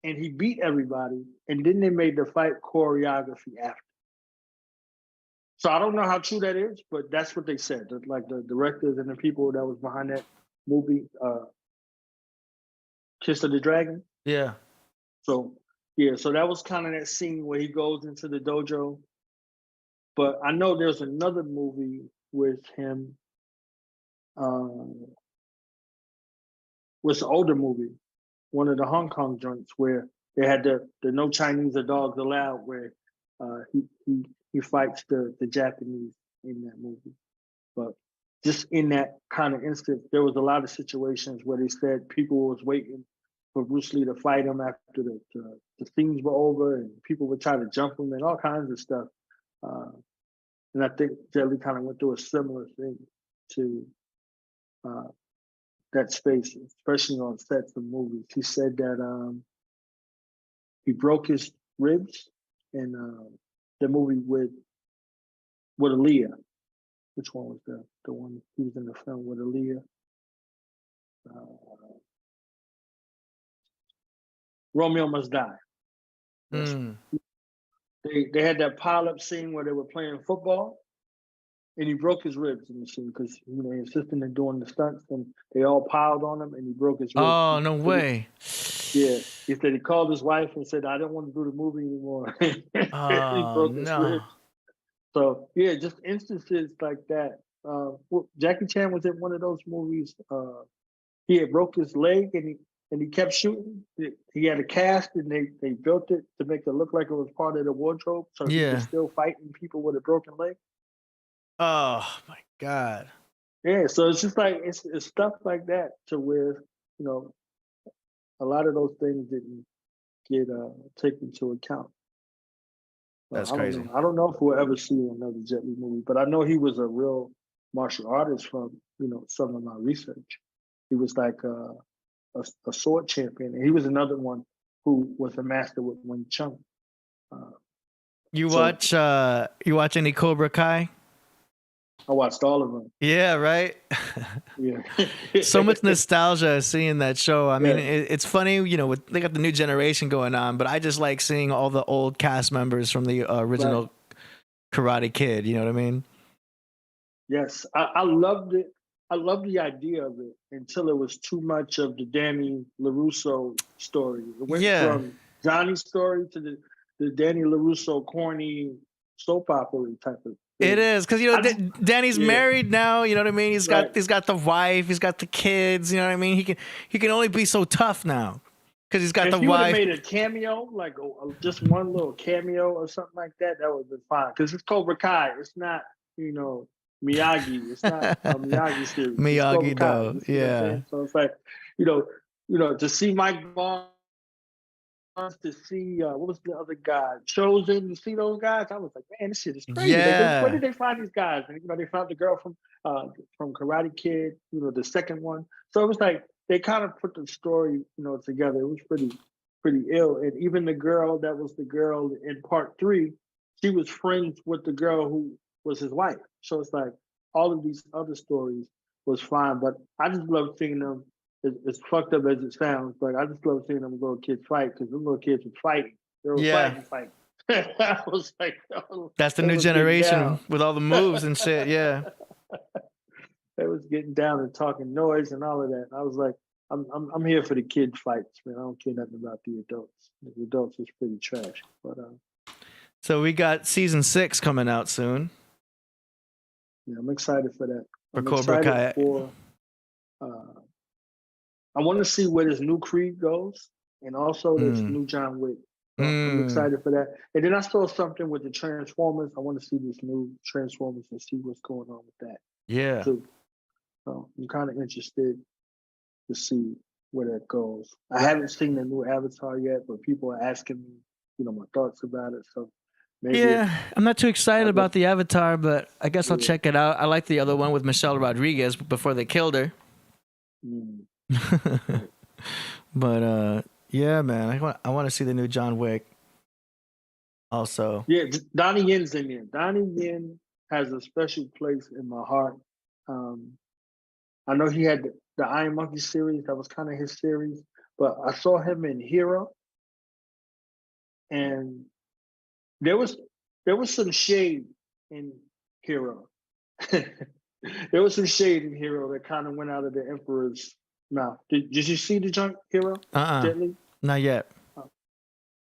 and he beat everybody, and then they made the fight choreography after. So I don't know how true that is, but that's what they said. Like the directors and the people that was behind that movie, Kiss of the Dragon. Yeah. So yeah, so that was kind of that scene where he goes into the dojo. But I know there's another movie with him. Was an older movie, one of the Hong Kong joints where they had the No Chinese or Dogs Allowed, where he fights the Japanese in that movie. But just in that kind of instance, there was a lot of situations where they said people was waiting for Bruce Lee to fight him after the scenes were over, and people would try to jump him and all kinds of stuff. And I think Jet Li kind of went through a similar thing to that space, especially on sets of movies. He said that he broke his ribs in the movie with Aaliyah. Which one was the one he was in the film with Aaliyah? Romeo Must Die. Mm. They had that pile-up scene where they were playing football, and he broke his ribs in the scene because he insisted in doing the stunts, and they all piled on him, and he broke his ribs. Oh, no way. Yeah, he said he called his wife and said, "I don't want to do the movie anymore." He broke his ribs. So yeah, just instances like that. Jackie Chan was in one of those movies. He had broke his leg and he kept shooting. He had a cast and they built it to make it look like it was part of the wardrobe, so he was still fighting people with a broken leg. Oh my God. Yeah, so it's just like it's stuff like that to where a lot of those things didn't get taken into account. That's crazy. I don't know if we'll ever see another Jet Li movie, but I know he was a real martial artist from some of my research. He was like a sword champion, and he was another one who was a master with Wing Chun. You watch any Cobra Kai? I watched all of them. Yeah, right. Yeah. So much nostalgia seeing that show. I mean, it's funny, they got the new generation going on, but I just like seeing all the old cast members from the original Karate Kid. You know what I mean? Yes, I loved it. I loved the idea of it until it was too much of the Danny LaRusso story. It went from Johnny's story to the Danny LaRusso corny soap opera type of. It is because Danny's married now. You know what I mean. He's got the wife. He's got the kids. You know what I mean. He can only be so tough now because he's got the wife. If he made a cameo, like just one little cameo or something like that, that would have been fine. Because it's Cobra Kai. It's not Miyagi. It's not a Miyagi series. Miyagi though. Yeah. So it's like to see Mike Barnes, to see what was the other guy, Chosen, to see those guys, I was like, man, this shit is crazy. Yeah. Where did they find these guys? And they found the girl from Karate Kid, the second one. So it was like they kind of put the story, together. It was pretty ill. And even the girl that was the girl in part 3, she was friends with the girl who was his wife. So it's like all of these other stories was fine, but I just love seeing them. As fucked up as it sounds, but I just love seeing them little kids fight because them little kids were fighting. They were fighting. I was like, that's the new generation with all the moves and shit. Yeah, they was getting down and talking noise and all of that. And I was like, I'm here for the kid fights, man. I don't care nothing about the adults. The adults is pretty trash. But so we got season 6 coming out soon. Yeah, I'm excited for that. For Cobra Kai. I want to see where this new Creed goes, and also this new John Wick. So I'm excited for that. And then I saw something with the Transformers. I want to see this new Transformers and see what's going on with that. Yeah. Too. So I'm kind of interested to see where that goes. I haven't seen the new Avatar yet, but people are asking me, my thoughts about it. So maybe I'm not too excited about the Avatar, but I guess I'll check it out. I like the other one with Michelle Rodriguez before they killed her. But yeah, man, I want to see the new John Wick. also. Yeah, Donnie Yen's in there. Donnie Yen has a special place in my heart. I know he had the Iron Monkey series. That was kind of his series. But I saw him in Hero. And there was some shade in Hero. There was some shade in Hero that kind of went out of the Emperor's mouth. Did you see the junk Hero? Jet Li? Not yet.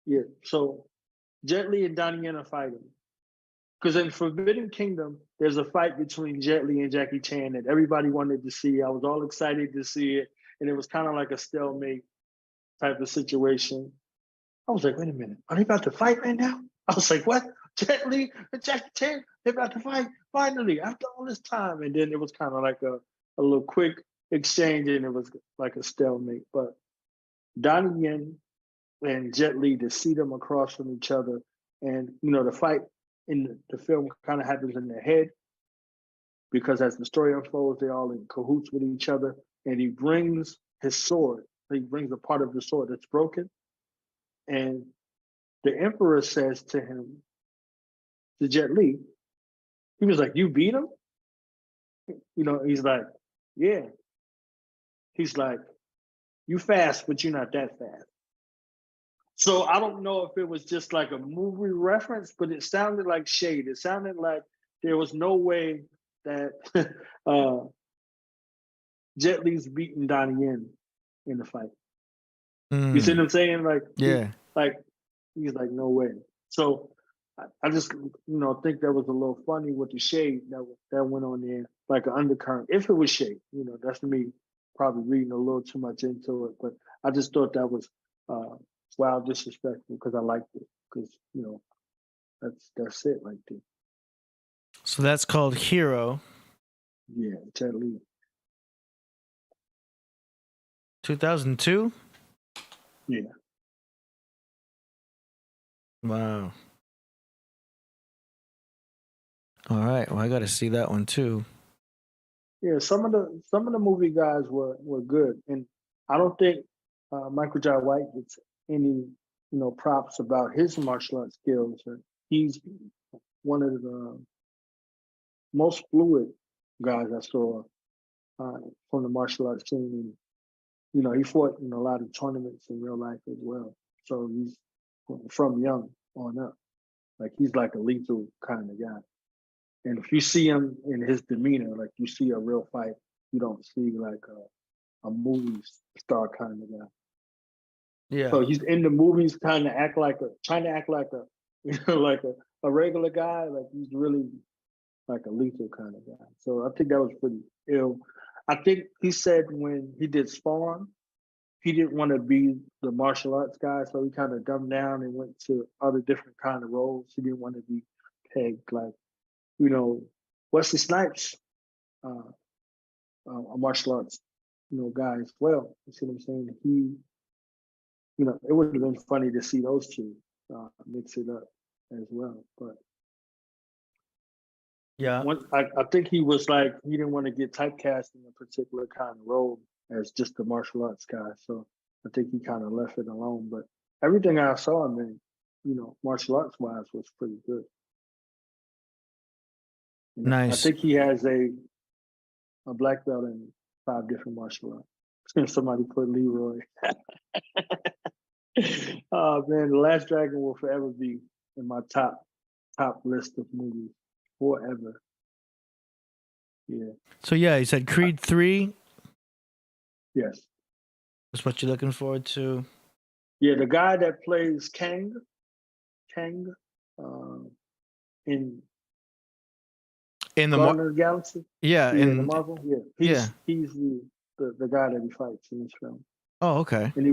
Yeah. So Jet Li and Donnie Yen are fighting. Because in Forbidden Kingdom, there's a fight between Jet Li and Jackie Chan that everybody wanted to see. I was all excited to see it. And it was kind of like a stalemate type of situation. I was like, wait a minute, are they about to fight right now? I was like, what? Jet Li and Jackie Chan, they're about to fight finally after all this time. And then it was kind of like a little quick exchange and it was like a stalemate. But Donnie Yen and Jet Li, to see them across from each other, and the fight in the film kind of happens in their head because as the story unfolds, they're all in cahoots with each other. And he brings his sword. He brings a part of the sword that's broken. And the Emperor says to him, to Jet Li, he was like, you beat him? He's like, yeah. He's like, you fast, but you're not that fast. So I don't know if it was just like a movie reference, but it sounded like shade. It sounded like there was no way that Jet Li's beating Donnie Yen in the fight. You see what I'm saying? Like, yeah. He's like, no way. So I just, think that was a little funny with the shade that went on there, like an undercurrent. If it was shade, that's me probably reading a little too much into it. But I just thought that was wild disrespectful because I liked it. Because, that's it right there. So that's called Hero. Yeah, Jet Li. 2002? Yeah. Wow. All right. Well, I got to see that one too. Yeah, some of the movie guys were good, and I don't think Michael Jai White gets any props about his martial arts skills. He's one of the most fluid guys I saw from the martial arts scene, and he fought in a lot of tournaments in real life as well. So he's from young on up, like he's like a lethal kind of guy. And if you see him in his demeanor, like you see a real fight, you don't see like a movie star kind of guy. Yeah. So he's in the movies trying to act like a regular guy. Like he's really like a lethal kind of guy. So I think that was pretty ill. I think he said when he did Spawn, he didn't want to be the martial arts guy, so he kind of dumbed down and went to other different kind of roles. He didn't want to be pegged like, Wesley Snipes, a martial arts, guy as well. You see what I'm saying? He, it would have been funny to see those two mix it up as well. But yeah, I think he was like, he didn't want to get typecast in a particular kind of role as just the martial arts guy. So I think he kind of left it alone. But everything I saw him in, martial arts wise was pretty good. Nice. I think he has a black belt in 5 different martial arts. Somebody put Leroy. Oh man, The Last Dragon will forever be in my top list of movies forever. Yeah. So yeah, you said Creed 3. Yes. That's what you're looking forward to. Yeah, the guy that plays Kang, in the Guardians of the Galaxy. Yeah, in the Marvel. Yeah, he's the guy that he fights in this film. Oh, okay. And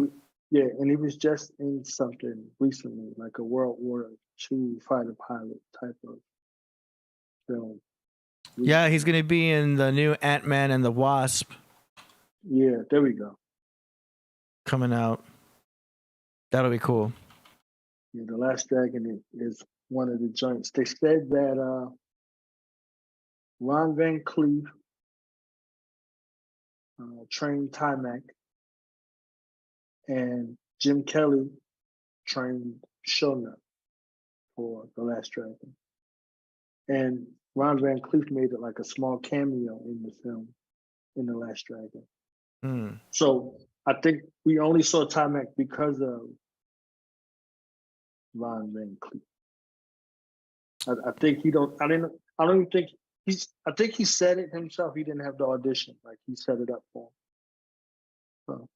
he was just in something recently, like a World War II fighter pilot type of film. Yeah, he's gonna be in the new Ant-Man and the Wasp. Yeah, there we go. Coming out. That'll be cool. Yeah, The Last Dragon is one of the joints. They said that Ron Van Cleef trained Timac, and Jim Kelly trained Shona for The Last Dragon. And Ron Van Cleef made it like a small cameo in the film in The Last Dragon. Mm. So I think we only saw Timac because of Ron Van Cleef. I think he don't. I don't even think he's. I think he said it himself. He didn't have the audition. Like he set it up for him. So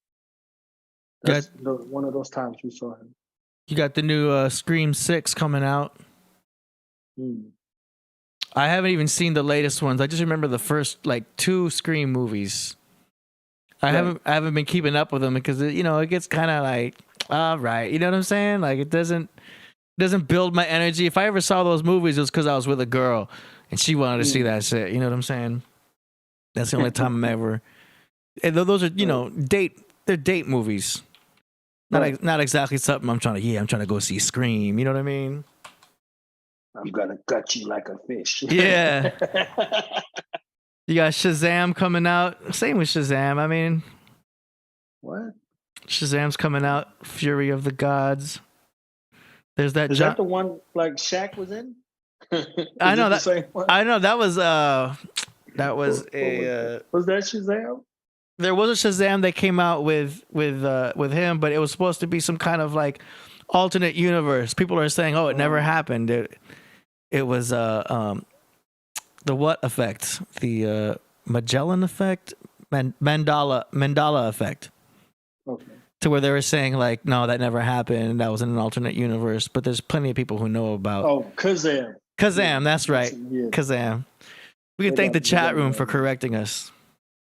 that's one of those times we saw him. You got the new Scream 6 coming out. I haven't even seen the latest ones. I just remember the first like 2 Scream movies. I haven't been keeping up with them because it gets kind of like, all right, you know what I'm saying? Like it doesn't build my energy. If I ever saw those movies, it was because I was with a girl and she wanted to see that shit. You know what I'm saying? That's the only time I'm ever. And those are they're date movies. Not exactly something I'm trying to go see Scream. You know what I mean? I'm gonna gut you like a fish. Yeah. You got Shazam coming out. Same with Shazam. I mean, what? Shazam's coming out. Fury of the Gods. There's that. Is that the one like Shaq was in? I know that. I know that was a. Was that Shazam? There was a Shazam that came out with him, but it was supposed to be some kind of like alternate universe. People are saying, "Oh, it never happened." It was the what effect? The Magellan effect, Mandela effect. Okay. To where they were saying like, no, that never happened. That was in an alternate universe. But there's plenty of people who know about. Oh, Kazam. Kazam, that's right. Yeah. Kazam. We can thank the chat room for correcting us.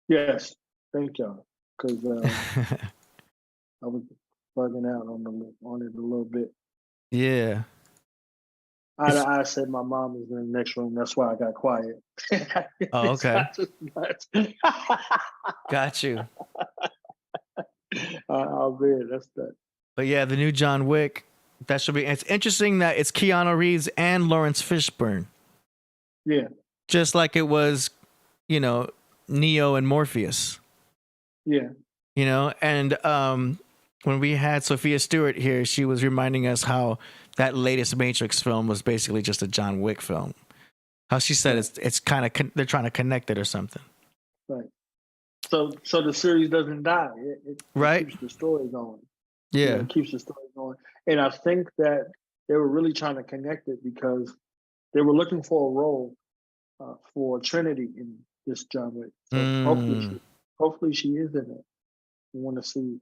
Yes, thank y'all. Because I was bugging out on it a little bit. Yeah. I said my mom is in the next room. That's why I got quiet. Oh, okay. Got you. I'll be it. That's that. But yeah, the new John Wick. That should be. It's interesting that it's Keanu Reeves and Lawrence Fishburne. Yeah. Just like it was, Neo and Morpheus. Yeah. And when we had Sophia Stewart here, she was reminding us how that latest Matrix film was basically just a John Wick film. How she said it's kind of they're trying to connect it or something. Right. So the series doesn't die. It keeps the story going. Yeah. It keeps the story going. And I think that they were really trying to connect it because they were looking for a role for Trinity in this John Wick. So hopefully she is in it. We want to see,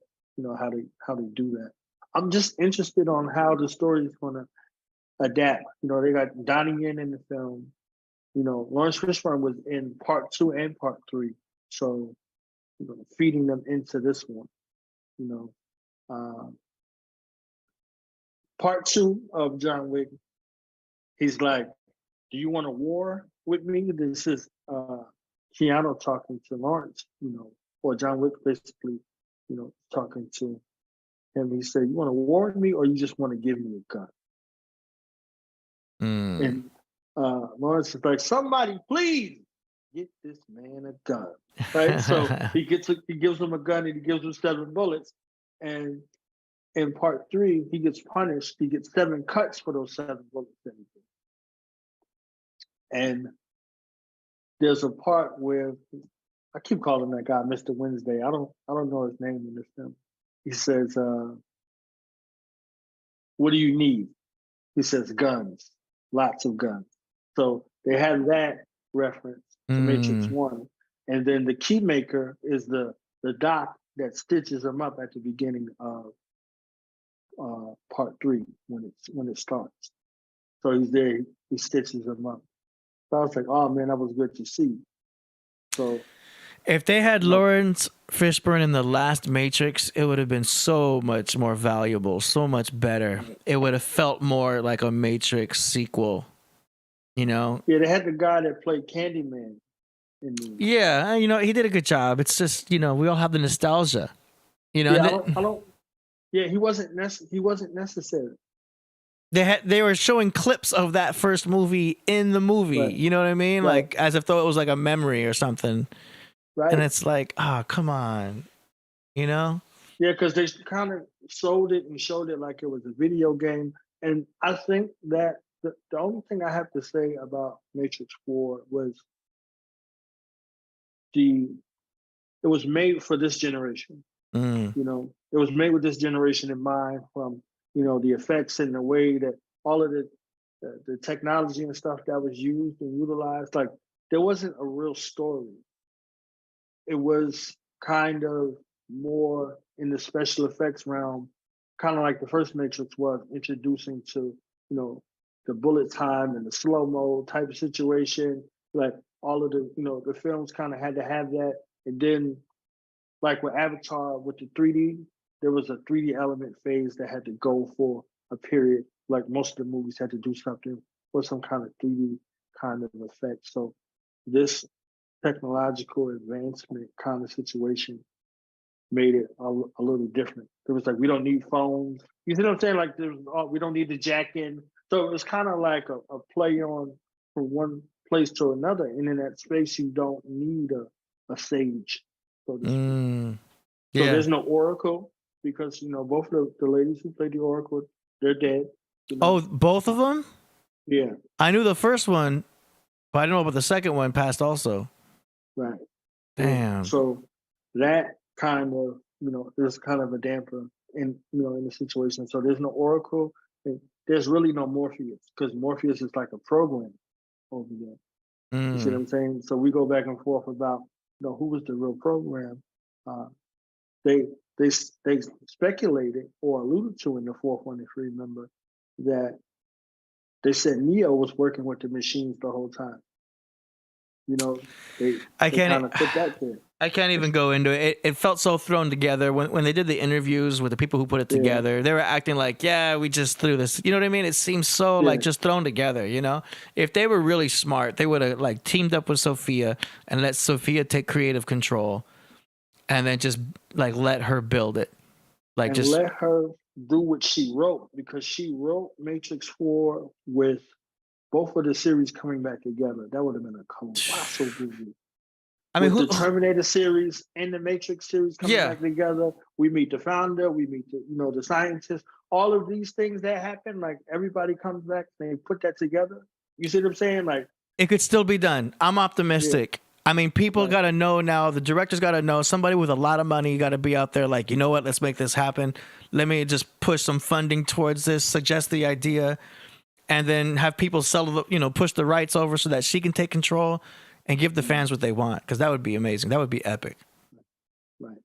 how they do that. I'm just interested on how the story is going to adapt. They got Donnie Yen in the film. Lawrence Fishburne was in part 2 and part 3. So, feeding them into this one. Part 2 of John Wick, he's like, do you want a war with me? This is Keanu talking to Lawrence, or John Wick basically, talking to him. He said, you want to war with me or you just want to give me a gun? And Lawrence is like, somebody please get this man a gun. Right? So he gives him a gun and he gives him 7 bullets. And in part 3, he gets punished. He gets 7 cuts for those 7 bullets. And there's a part where I keep calling that guy Mr. Wednesday. I don't know his name in this film. He says, what do you need? He says, guns, lots of guns. So they have that reference to Matrix 1. And then the key maker is the doc that stitches him up at the beginning of part 3 when it starts. So he's there, he stitches him up. So I was like, oh man, that was good to see. So if they had Lawrence Fishburne in the last Matrix, it would have been so much more valuable, so much better. It would have felt more like a Matrix sequel, Yeah, they had the guy that played Candyman. Yeah, he did a good job. It's just, we all have the nostalgia. Yeah, he wasn't necessary. They were showing clips of that first movie in the movie. Right. You know what I mean? Right. Like as if though it was like a memory or something. Right. And it's like, come on, Yeah, because they kind of sold it and showed it like it was a video game. And I think that the only thing I have to say about Matrix 4 was it was made for this generation. Mm. You know, it was made with this generation in mind, from, you know, the effects and the way that all of the technology and stuff that was used and utilized. Like, there wasn't a real story. It was kind of more in the special effects realm, kind of like the first Matrix was, introducing to, you know, the bullet time and the slow-mo type of situation. Like, all of the, you know, the films kind of had to have that. And then, like with Avatar, with the 3D, there was a 3D element phase that had to go for a period. Like, most of the movies had to do something for some kind of 3D kind of effect. So this technological advancement kind of situation made it a little different. It was like, we don't need phones. You see what I'm saying? Like, we don't need the jack in. So it was kind of like a play on from one place to another. And in that space, you don't need a sage, so to speak. So Yeah. there's no Oracle, because, you know, both of the ladies who played the Oracle, they're dead. You know? Oh, both of them? Yeah, I knew the first one, but I didn't know about the second one passed also. right. Damn. So that kind of, you know, there's kind of a damper in, you know, in the situation. So there's no Oracle, and there's really no Morpheus, because Morpheus is like a program over there. You see what I'm saying? So we go back and forth about, you know, who was the real program. They speculated or alluded to in the fourth one, if you remember, that they said Neo was working with the machines the whole time. You know, they kind of put that there. I can't even go into it. It felt so thrown together when they did the interviews with the people who put it together. They were acting like, yeah, we just threw this. You know what I mean? It seems so like just thrown together. You know, if they were really smart, they would have like teamed up with Sophia and let Sophia take creative control, and then just like let her build it. Like, and just let her do what she wrote, because she wrote Matrix 4 with both of the series coming back together. That would have been a colossal movie. I mean, with the Terminator series and the Matrix series coming Yeah. back together, we meet the founder, we meet the, you know, the scientist. All of these things that happen, like, everybody comes back and they put that together. You see what I'm saying? Like, it could still be done. I'm optimistic. I mean, people got to know now. The director's got to know. Somebody with a lot of money got to be out there like, you know what? Let's make this happen. Let me just push some funding towards this, suggest the idea, and then have people sell the, you know, push the rights over so that she can take control and give the fans what they want, because that would be amazing. That would be epic. right.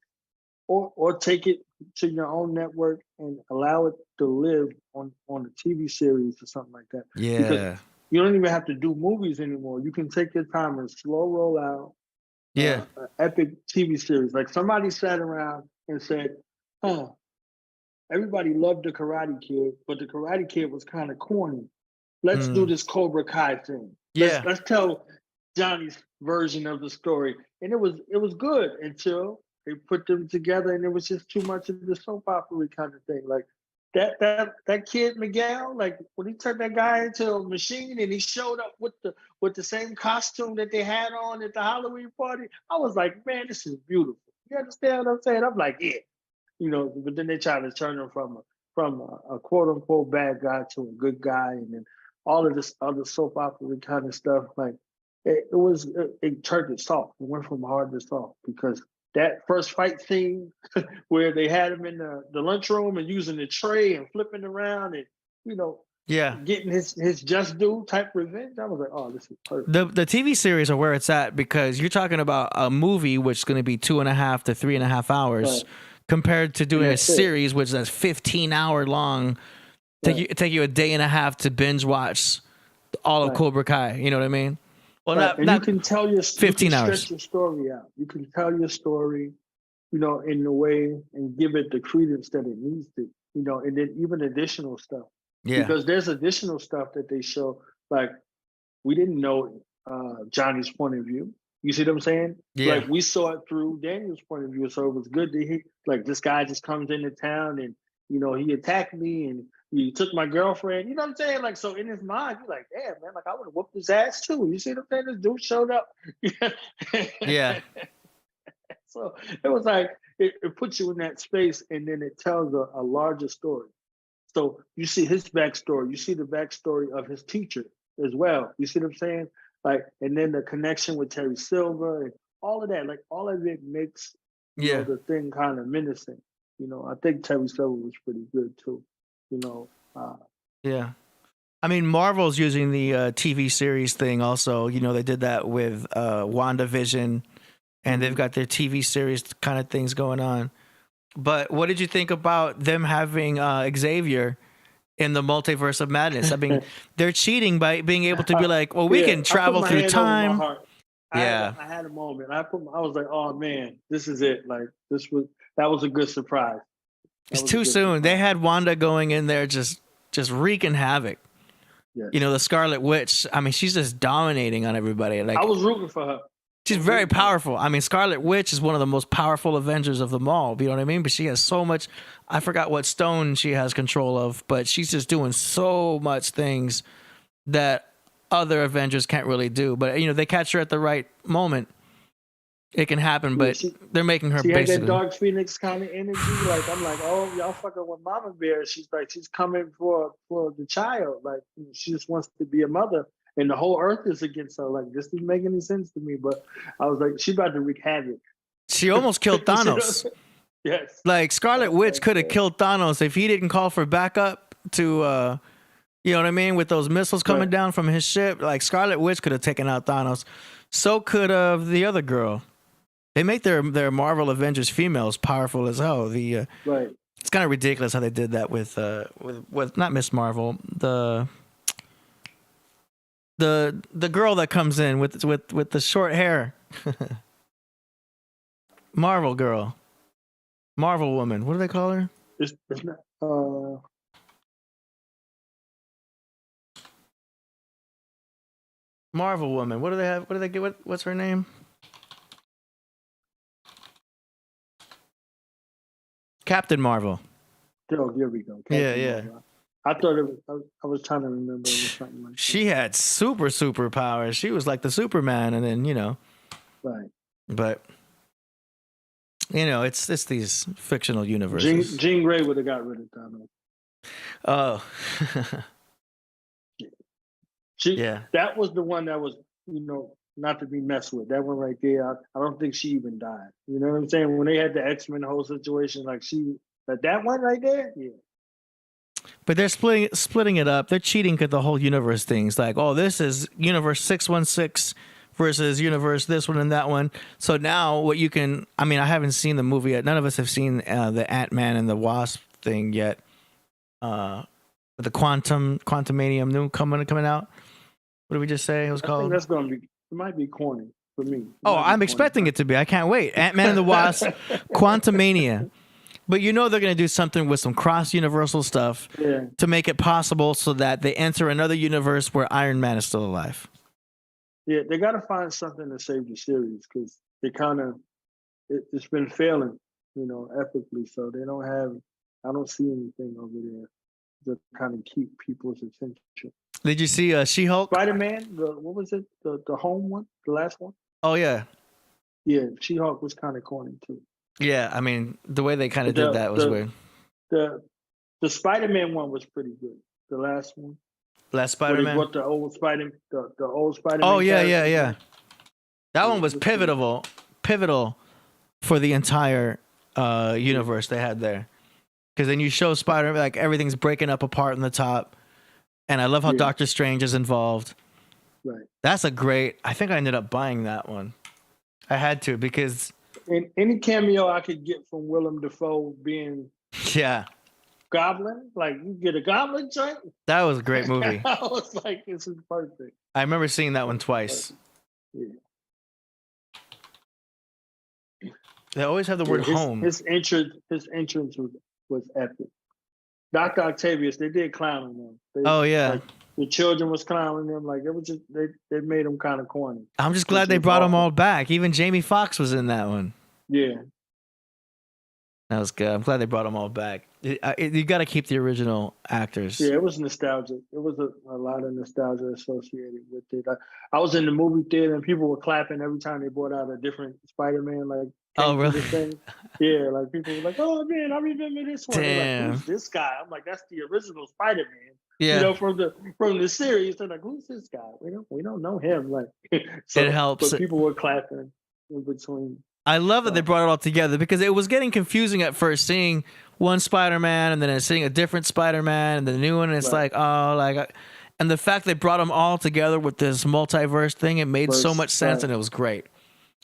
Or take it to your own network and allow it to live on a TV series or something like that. Yeah. Because you don't even have to do movies anymore. You can take your time and slow roll out an epic TV series. Like, somebody sat around and said, everybody loved the Karate Kid, but the Karate Kid was kind of corny. Let's do this Cobra Kai thing. Let's tell Johnny's version of the story. And it was good until they put them together, and it was just too much of the soap opera kind of thing. Like, that kid Miguel, like, when he turned that guy into a machine and he showed up with the same costume that they had on at the Halloween party, I was like, man, this is beautiful. You understand what I'm saying? I'm like, yeah. You know, but then they try to turn him from a quote unquote bad guy to a good guy, and then all of this other soap opera kind of stuff. Like, it turned it soft. It went from hard to soft, because that first fight scene where they had him in the lunchroom and using the tray and flipping around and, you know, getting his just due type revenge. I was like, oh, this is perfect. The TV series are where it's at, because you're talking about a movie which is going to be 2.5 to 3.5 hours, compared to doing a series which is 15-hour long. Take you a day and a half to binge watch all of Cobra Kai. You know what I mean? Well, and you can tell your 15 hours. Stretch your story out. You can tell your story, you know, in the way and give it the credence that it needs to, you know, and then even additional stuff. Yeah. Because there's additional stuff that they show. Like, we didn't know Johnny's point of view. You see what I'm saying? Yeah. Like, we saw it through Daniel's point of view, so it was good to hear. Like, this guy just comes into town and, you know, he attacked me and he took my girlfriend. You know what I'm saying? Like, so in his mind, you're like, damn, man, like, I would have whooped his ass too. You see what I'm saying? This dude showed up. Yeah. So it was like, it puts you in that space, and then it tells a larger story. So you see his backstory. You see the backstory of his teacher as well. You see what I'm saying? Like, and then the connection with Terry Silver and all of that. Like, all of it makes the thing kind of menacing. I think Terry Silver was pretty good too. Yeah. I mean, Marvel's using the TV series thing also. They did that with WandaVision, and they've got their TV series kind of things going on. But what did you think about them having Xavier in the multiverse of madness? I mean, they're cheating by being able to be like, well, we can travel through time. I had a moment. I was like, oh man, this is it. Like, that was a good surprise. It's too soon. They had Wanda going in there just wreaking havoc. Yes. The Scarlet Witch. I mean, she's just dominating on everybody. Like, I was rooting for her. She's very powerful. I mean, Scarlet Witch is one of the most powerful Avengers of them all. You know what I mean? But she has so much. I forgot what stone she has control of, but she's just doing so much things that other Avengers can't really do. But they catch her at the right moment. It can happen, but they're making her basically. She had that Dark Phoenix kind of energy. Like, I'm like, oh, y'all fucking with Mama Bear. She's coming for the child. Like, she just wants to be a mother. And the whole earth is against her. Like, this doesn't make any sense to me. But I was like, she's about to wreak havoc. She almost killed Thanos. Yes. Like, Scarlet Witch could have killed Thanos if he didn't call for backup to, you know what I mean? With those missiles coming down from his ship. Like, Scarlet Witch could have taken out Thanos. So could the other girl. They make their Marvel Avengers females powerful as hell. Right. It's kind of ridiculous how they did that with not Miss Marvel, the girl that comes in with the short hair. Marvel girl. Marvel woman. What do they call her? It's not, Marvel woman. What do they have? What do they get? What's her name? Captain Marvel. Oh, here we go. Yeah. I thought it was. I was trying to remember. It was something like she had super powers. She was like the Superman, and then Right. But it's these fictional universes. Jean Grey would have got rid of Thanos. Oh. That was the one that was not to be messed with. That one right there, I don't think she even died. You know what I'm saying? When they had the X-Men whole situation, like that one right there, yeah. But they're splitting it up. They're cheating at the whole universe things. Like, oh, this is universe 616 versus universe this one and that one. So now what you can, I mean, I haven't seen the movie yet. None of us have seen the Ant-Man and the Wasp thing yet. The Quantumanium new coming out. What did we just say it was called? I think that's going to be, it might be corny for me. I'm expecting it to be. I can't wait. Ant-Man and the Wasp, Quantumania. But they're going to do something with some cross-universal stuff to make it possible so that they enter another universe where Iron Man is still alive. Yeah, they got to find something to save the series because they it's been failing, epically. So they don't have, I don't see anything over there to kind of keep people's attention. Did you see She-Hulk? Spider-Man, what was it? The home one? The last one? Oh, yeah. Yeah, She-Hulk was kind of corny, too. Yeah, I mean, the way they kind of did that was weird. The Spider-Man one was pretty good. The last one. Last Spider-Man? What the old Spider-Man. Oh, yeah. That one was pivotal for the entire universe they had there. Because then you show Spider-Man, like everything's breaking up apart in the top. And I love how Doctor Strange is involved. Right. That's I think I ended up buying that one. I had to because... And any cameo I could get from Willem Dafoe being Goblin, like you get a Goblin joint. That was a great movie. I was like, this is perfect. I remember seeing that one twice. Yeah. They always have the word home. His entrance was epic. Dr. Octavius, they did clown him. Like, the children was clowning them. Like it was just they made them kind of corny. I'm just glad they brought them all back. Even Jamie Foxx was in that one. Yeah. That was good. I'm glad they brought them all back. You got to keep the original actors. Yeah, it was nostalgic. It was a lot of nostalgia associated with it. I was in the movie theater and people were clapping every time they brought out a different Spider-Man. Like, Oh, came to the really? thing. Yeah, like people were like, "Oh man, I remember this one." They're Damn. like, "Who's this guy?" I'm like, "That's the original Spider-Man." Yeah. You know, from the series. They're like, "Who's this guy?" We don't know him. Like, so, It helps. But people were clapping in between. I love that they brought it all together because it was getting confusing at first, seeing one Spider-Man and then seeing a different Spider-Man and the new one. And it's Right. like, oh, like, and the fact they brought them all together with this multiverse thing, it made so much sense, and it was great.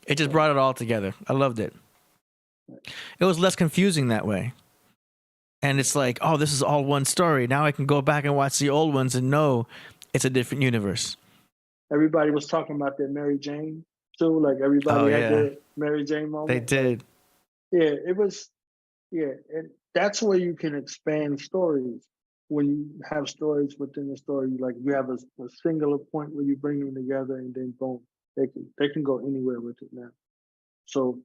It just brought it all together. I loved it. It was less confusing that way. And it's like, oh, this is all one story. Now I can go back and watch the old ones and know it's a different universe. Everybody was talking about their Mary Jane too. Like everybody had their Mary Jane moment. They did. Yeah, it was. Yeah, and that's where you can expand stories. When you have stories within the story, like you have a singular point where you bring them together, and then boom, they can go anywhere with it now. So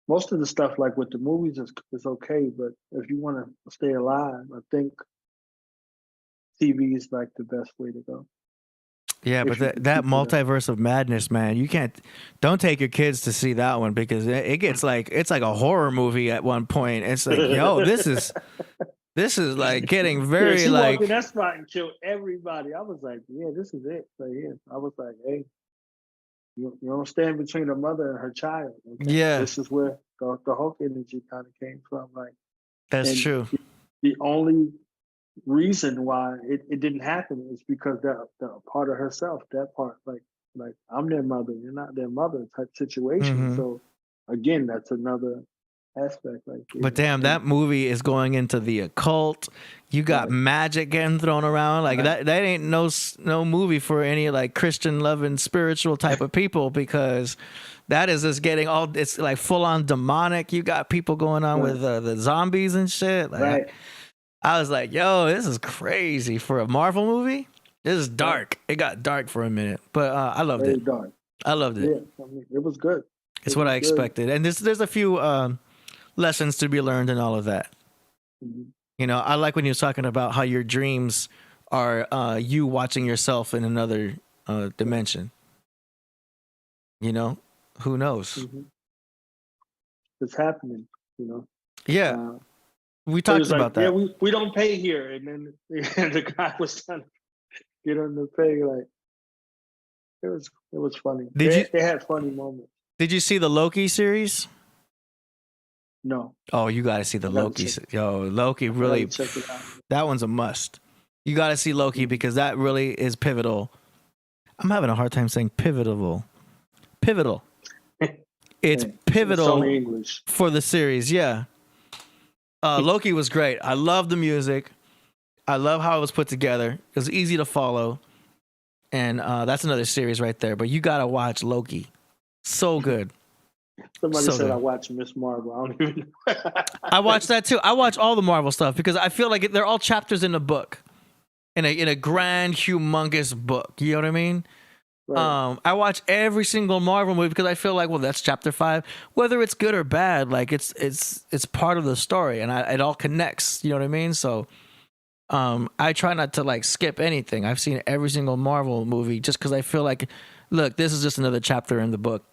most of the stuff, like with the movies, is okay. But if you want to stay alive, I think TV is like the best way to go. Yeah, but that multiverse of madness, man, don't take your kids to see that one because it gets like, it's like a horror movie at one point. It's like, yo, this is like getting very she like. walked in that spot and killed everybody. I was like, yeah, this is it right here. I was like, hey, you don't stand between a mother and her child. Okay? Yeah. This is where the Hulk energy kind of came from. Like, That's true. The only reason why it didn't happen is because that part of herself, that part, like I'm their mother, you're not their mother type situation. Mm-hmm. So again, that's another aspect. Like, But damn, that movie is going into the occult. You got magic getting thrown around. Like that ain't no movie for any like Christian loving spiritual type of people because that is just getting all, it's like full on demonic. You got people going on with the zombies and shit. Like, I was like, yo, this is crazy for a Marvel movie. This is dark. It got dark for a minute, but I loved it. Dark. I loved it. Yeah, I mean, it was good. It's what I expected. And there's a few lessons to be learned in all of that. Mm-hmm. You know, I like when you're talking about how your dreams are you watching yourself in another dimension. You know, who knows? Mm-hmm. It's happening, you know. Yeah. We talked about that. Yeah, we don't pay here. And then the guy was trying to get him to pay. Like, it was funny. They had funny moments. Did you see the Loki series? No. Oh, you got to see the Loki. Yo, Loki really, check it out. That one's a must. You got to see Loki because that really is pivotal. I'm having a hard time saying pivotal. It's pivotal it's only English. For the series, yeah. Loki was great. I love the music. I love how it was put together. It was easy to follow. And that's another series right there. But you got to watch Loki. So good. Somebody so said good. I watched Miss Marvel. I don't even know. I watched that too. I watch all the Marvel stuff because I feel like they're all chapters in a book. In a grand, humongous book. You know what I mean? Right. I watch every single Marvel movie because I feel like, well, that's chapter 5. Whether it's good or bad, like it's part of the story, and it all connects. You know what I mean? So, I try not to like skip anything. I've seen every single Marvel movie just because I feel like, look, this is just another chapter in the book.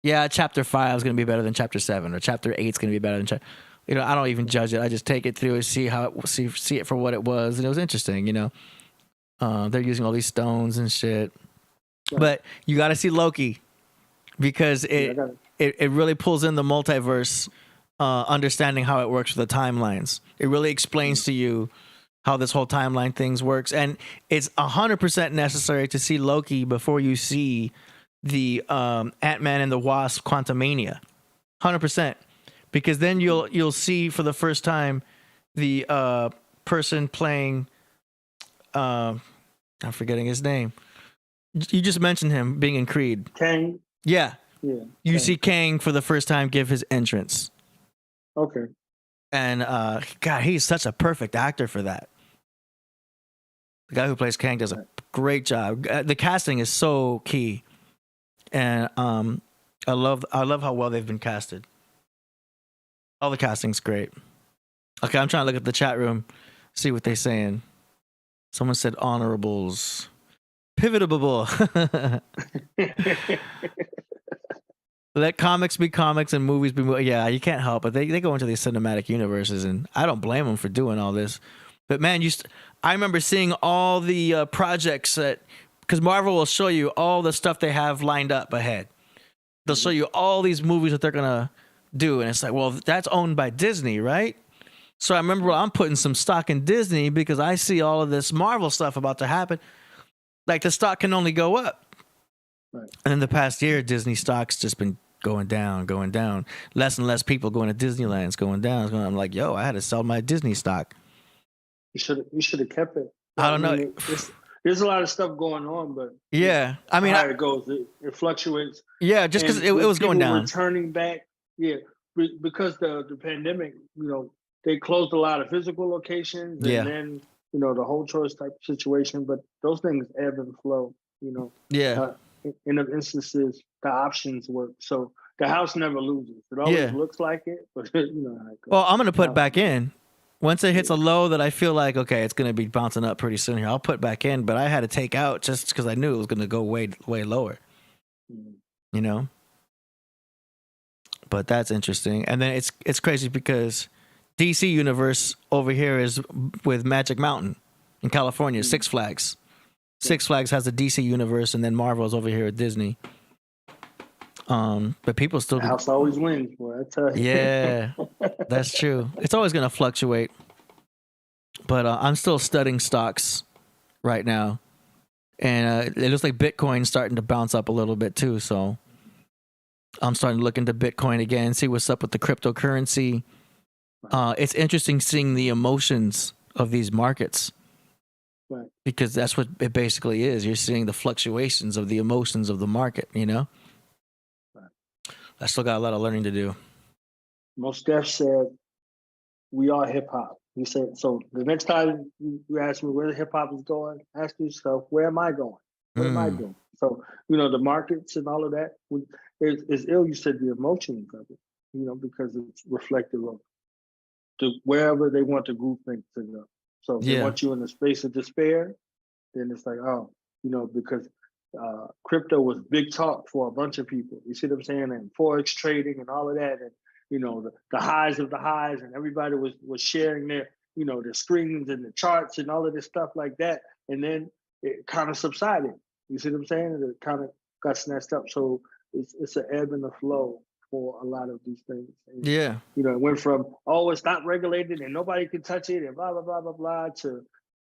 Yeah, chapter 5 is going to be better than chapter 7, or chapter 8 is going to be better than chapter. You know, I don't even judge it. I just take it through and see it for what it was, and it was interesting. You know, they're using all these stones and shit. But you got to see Loki because it really pulls in the multiverse, understanding how it works with the timelines. It really explains to you how this whole timeline things works, and it's 100% necessary to see Loki before you see the Ant-Man and the Wasp Quantumania. 100%, because then you'll see for the first time the person playing. I'm forgetting his name. You just mentioned him being in Creed. Tang. Yeah. Yeah. You see Kang for the first time give his entrance. Okay. And God, he's such a perfect actor for that. The guy who plays Kang does a great job. The casting is so key, and I love how well they've been casted. All the casting's great. Okay, I'm trying to look at the chat room, see what they're saying. Someone said honorables. Pivotable. Let comics be comics and movies be movies. Yeah, you can't help it. They go into these cinematic universes, and I don't blame them for doing all this. But man, I remember seeing all the projects because Marvel will show you all the stuff they have lined up ahead. They'll show you all these movies that they're gonna do, and it's like, well, that's owned by Disney, right? So I remember I'm putting some stock in Disney because I see all of this Marvel stuff about to happen. Like the stock can only go up. Right. And in the past year, Disney stock's just been going down. Less and less people going to Disneyland. It's going down. I'm like, yo, I had to sell my Disney stock. You should have kept it. I don't know. There's a lot of stuff going on, but yeah, I mean, how it goes, it fluctuates. Yeah, just because it was going down. Returning back, yeah, because the pandemic, they closed a lot of physical locations, and then the whole choice type of situation. But those things ebb and flow. Yeah. In the instances, the options work. So the house never loses. It always looks like it, but how it goes. Well, I'm gonna put it back in. Once it hits a low that I feel like, okay, it's gonna be bouncing up pretty soon here, I'll put it back in. But I had to take out just because I knew it was gonna go way lower. But that's interesting. And then it's crazy because DC Universe over here is with Magic Mountain in California, Six Flags. Six Flags has a DC Universe, and then Marvel's over here at Disney. But people still... The house always wins, boy, I tell you. Yeah, that's true. It's always going to fluctuate. But I'm still studying stocks right now. And it looks like Bitcoin's starting to bounce up a little bit too, so... I'm starting to look into Bitcoin again, see what's up with the cryptocurrency. It's interesting seeing the emotions of these markets. Right. Because that's what it basically is. You're seeing the fluctuations of the emotions of the market, Right. I still got a lot of learning to do. Mos Def said, we are hip hop. He said, so the next time you ask me where hip hop is going, ask yourself, where am I going? What am I doing? So, the markets and all of that, it's ill, you said the emotions of it, because it's reflective of wherever they want the group think to go. So if they want you in a space of despair, then it's like, because crypto was big talk for a bunch of people. You see what I'm saying? And Forex trading and all of that. And, the highs of the highs, and everybody was sharing their screens and the charts and all of this stuff like that. And then it kind of subsided. You see what I'm saying? And it kind of got snatched up. So it's an ebb and a flow for a lot of these things. And, it went from, it's not regulated and nobody can touch it and blah, blah, blah, blah, blah, to,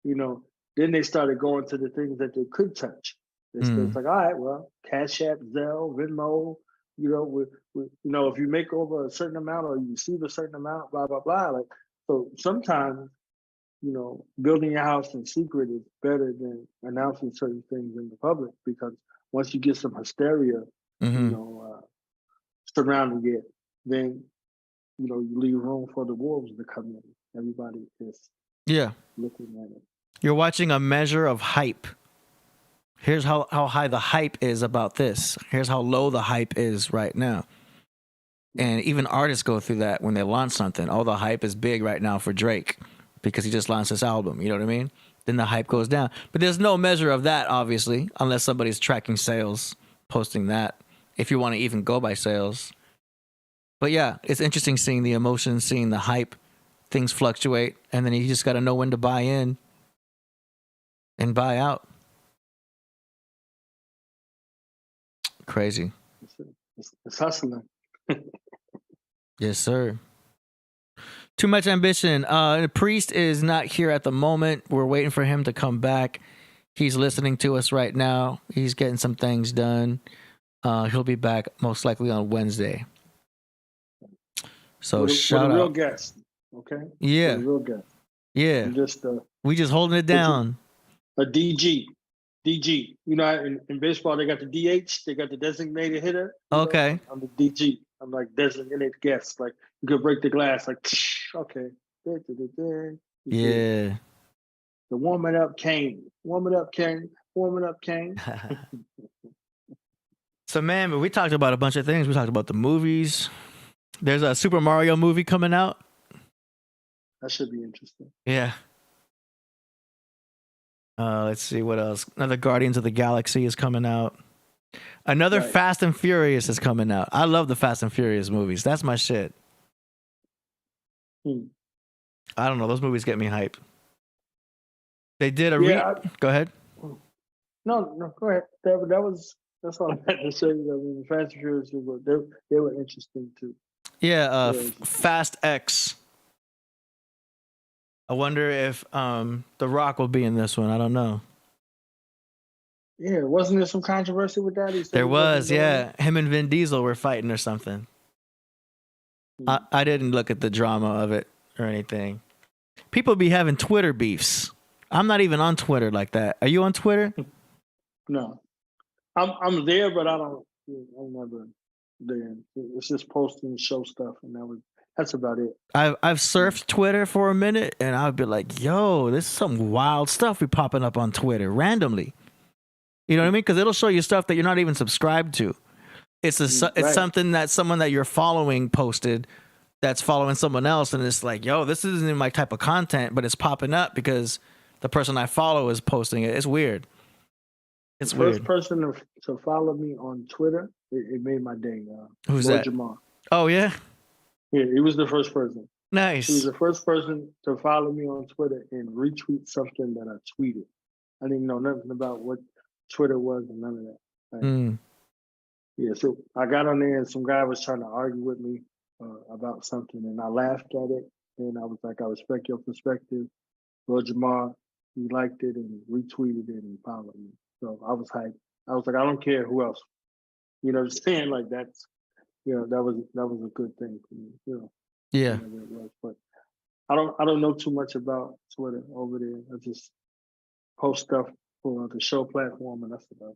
then they started going to the things that they could touch. It's like, all right, well, CashApp, Zelle, Venmo, if you make over a certain amount or you receive a certain amount, blah, blah, blah. Like, so sometimes, building your house in secret is better than announcing certain things in the public, because once you get some hysteria, surrounding it, then you leave room for the wolves to come in. Everybody is looking at it. You're watching a measure of hype. Here's how high the hype is about this. Here's how low the hype is right now. And even artists go through that when they launch something. Oh, the hype is big right now for Drake because he just launched this album. You know what I mean? Then the hype goes down. But there's no measure of that, obviously, unless somebody's tracking sales, posting that, if you want to even go by sales. But yeah, it's interesting seeing the emotions, seeing the hype. Things fluctuate, and then you just got to know when to buy in and buy out. Crazy. It's hustling. Yes, sir. Too much ambition. The Priest is not here at the moment. We're waiting for him to come back. He's listening to us right now. He's getting some things done. He'll be back most likely on Wednesday. So shout out. With a real guest, okay? Yeah. With a real guest. Yeah. We just holding it down. A DG. DG. In baseball, they got the DH. They got the designated hitter. Okay. I'm the DG. I'm like designated guest. Like, you could break the glass. Like, okay. Yeah. The warming up came. Warming up came. So, man, we talked about a bunch of things. We talked about the movies. There's a Super Mario movie coming out. That should be interesting. Yeah. Let's see what else. Another Guardians of the Galaxy is coming out. Another Right. Fast and Furious is coming out. I love the Fast and Furious movies. That's my shit. Hmm. I don't know. Those movies get me hype. They did a Yeah, Go ahead. No, go ahead. That's all I had to say. I mean, the Fast and Furious they were interesting too. Yeah, Yeah. Fast X. I wonder if The Rock will be in this one. I don't know. Yeah, wasn't there some controversy with that? He said There he wasn't was, doing yeah. it? Him and Vin Diesel were fighting or something. I didn't look at the drama of it or anything. People be having Twitter beefs. I'm not even on Twitter like that. Are you on Twitter? No, I'm there, but I'm never there. It's just posting show stuff, and that's about it. I've surfed Twitter for a minute, and I'd be like, "Yo, this is some wild stuff be popping up on Twitter randomly." You know what I mean? Because it'll show you stuff that you're not even subscribed to. It's Right. something that someone that you're following posted that's following someone else, and it's like, "Yo, this isn't my type of content," but it's popping up because the person I follow is posting it. It's weird. It's The weird. first person to follow me on Twitter, it made my day. Who's Lord that? Jamar. Oh yeah, Yeah, he was the first person. He was nice. the first person to follow me on Twitter and retweet something that I tweeted. I didn't know nothing about what Twitter was and none of that. Like, Mm. Yeah, so I got on there and some guy was trying to argue with me about something, and I laughed at it, and I was like, I respect your perspective. Lord Jamar, he liked it and retweeted it and followed me. So I was hyped. I was like, I don't care who else. You know what I'm saying? Like that's, that was a good thing for me. Yeah, Whatever it was. But I don't know too much about Twitter over there. I just post stuff for the show platform, and that's about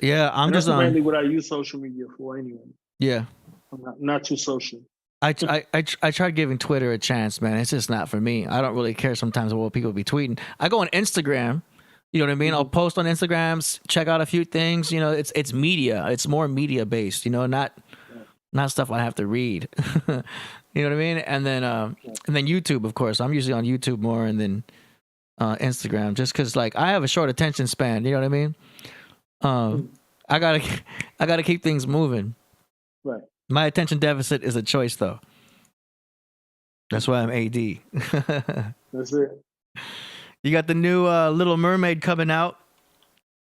it. yeah. I'm And just that's mainly on. what I use social media for anyway. Yeah, I'm not too social. I tried giving Twitter a chance, man. It's just not for me. I don't really care sometimes about what people be tweeting. I go on Instagram. You know what I mean? I'll post on Instagrams, check out a few things. You know, it's media. It's more media based. You know, not stuff I have to read. You know what I mean? And then YouTube, of course. I'm usually on YouTube more, and then Instagram, just because like I have a short attention span. You know what I mean? I gotta keep things moving. Right. My attention deficit is a choice, though. That's why I'm AD. That's it. You got the new Little Mermaid coming out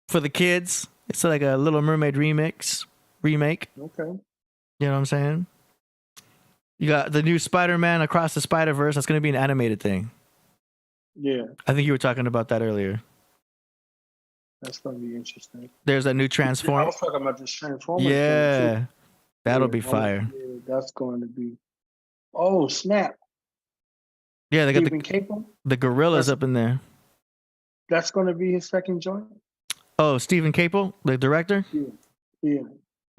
for the kids. It's like a Little Mermaid remake. Okay. You know what I'm saying? You got the new Spider-Man Across the Spider-Verse. That's going to be an animated thing. Yeah, I think you were talking about that earlier. that's gonna be interesting. There's a new I Transform. was talking about this Transformers. thing, Yeah, too. that'll Yeah, be fire. Yeah, that's going to be. Oh snap! Yeah, they got Stephen Caple. the gorillas That's- up in there. That's going to be his second joint. Oh, Stephen Caple, the director? Yeah.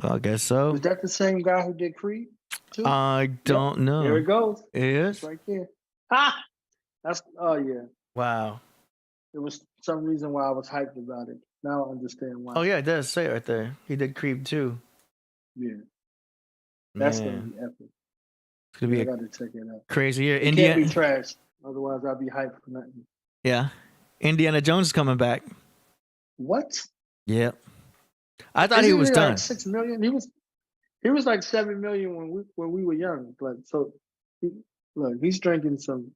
Well, I guess so. Is that the same guy who did Creed? Too? I don't know. There it goes. It is? It's right there. Ha! That's yeah. Wow. There was some reason why I was hyped about it. Now I understand why. Oh, yeah, it does say it right there. He did Creed too. Yeah. That's Man, gonna be epic. it's going to I be a gotta check it out. crazy year. It can't be trash. Otherwise, I'd be hyped for nothing. Yeah. Indiana Jones is coming back. What? Yep. I thought he Isn't was it done. Like 6 million. He was like 7 million when we were young. Like so, he's drinking some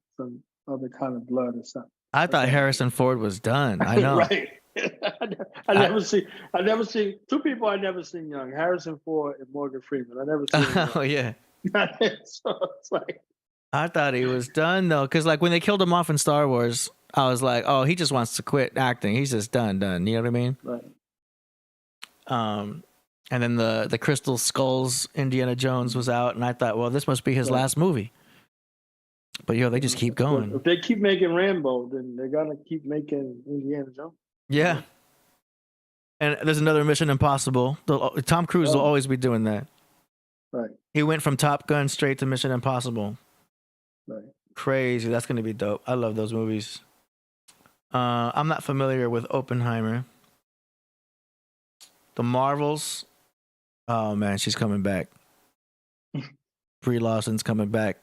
other kind of blood or something. I thought Harrison Ford was done. I know. Right. I never seen two people I never seen young: Harrison Ford and Morgan Freeman. I never seen them Oh, yeah. young. So it's like, I thought he was done, though. Because, like, when they killed him off in Star Wars, I was like, oh, he just wants to quit acting. He's just done. You know what I mean? right. And then the Crystal Skulls Indiana Jones was out, and I thought, well, this must be his Right. last movie. But they just keep going. If they keep making Rambo, then they're gonna keep making Indiana Jones. Yeah. And there's another Mission Impossible. Tom Cruise will Oh. always be doing that. Right. He went from Top Gun straight to Mission Impossible. Right. Crazy. That's going to be dope. I love those movies. I'm not familiar with Oppenheimer. The Marvels. Oh, man, she's coming back. Brie Larson's coming back.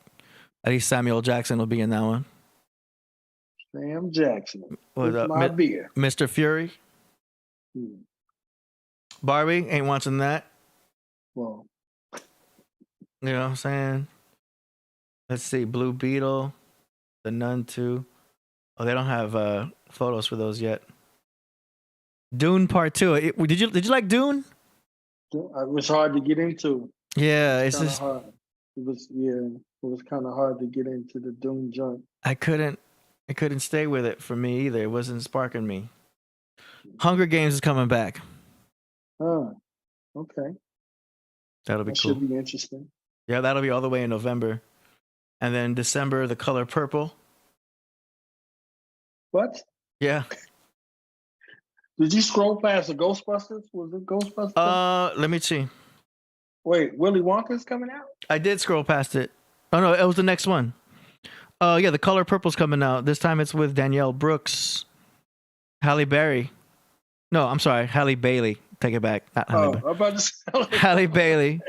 At least Samuel Jackson will be in that one. Sam Jackson. With With my beer. Mr. Fury. Barbie, ain't watching that. Well, You know what I'm saying? Let's see. Blue Beetle. The Nun 2. Oh, they don't have photos for those yet. Dune Part 2. Did you like Dune? it was hard to get into. Yeah, it's Kinda just hard. It was kind of hard to get into the Doom joint. I couldn't stay with it for me either. It wasn't sparking me. Hunger Games is coming back. Oh, okay. That'll be That cool. should be interesting. Yeah, that'll be all the way in November. And then December, The Color Purple. What? Yeah. Did you scroll past the Ghostbusters? Was it Ghostbusters? Let me see. Wait, Willy Wonka's coming out? I did scroll past it. Oh no, it was the next one. Yeah, The Color Purple's coming out. This time it's with Danielle Brooks, Halle Berry. No, I'm sorry, Halle Bailey. Take it back. Not Halle Berry. I'm about to say. Halle Bailey.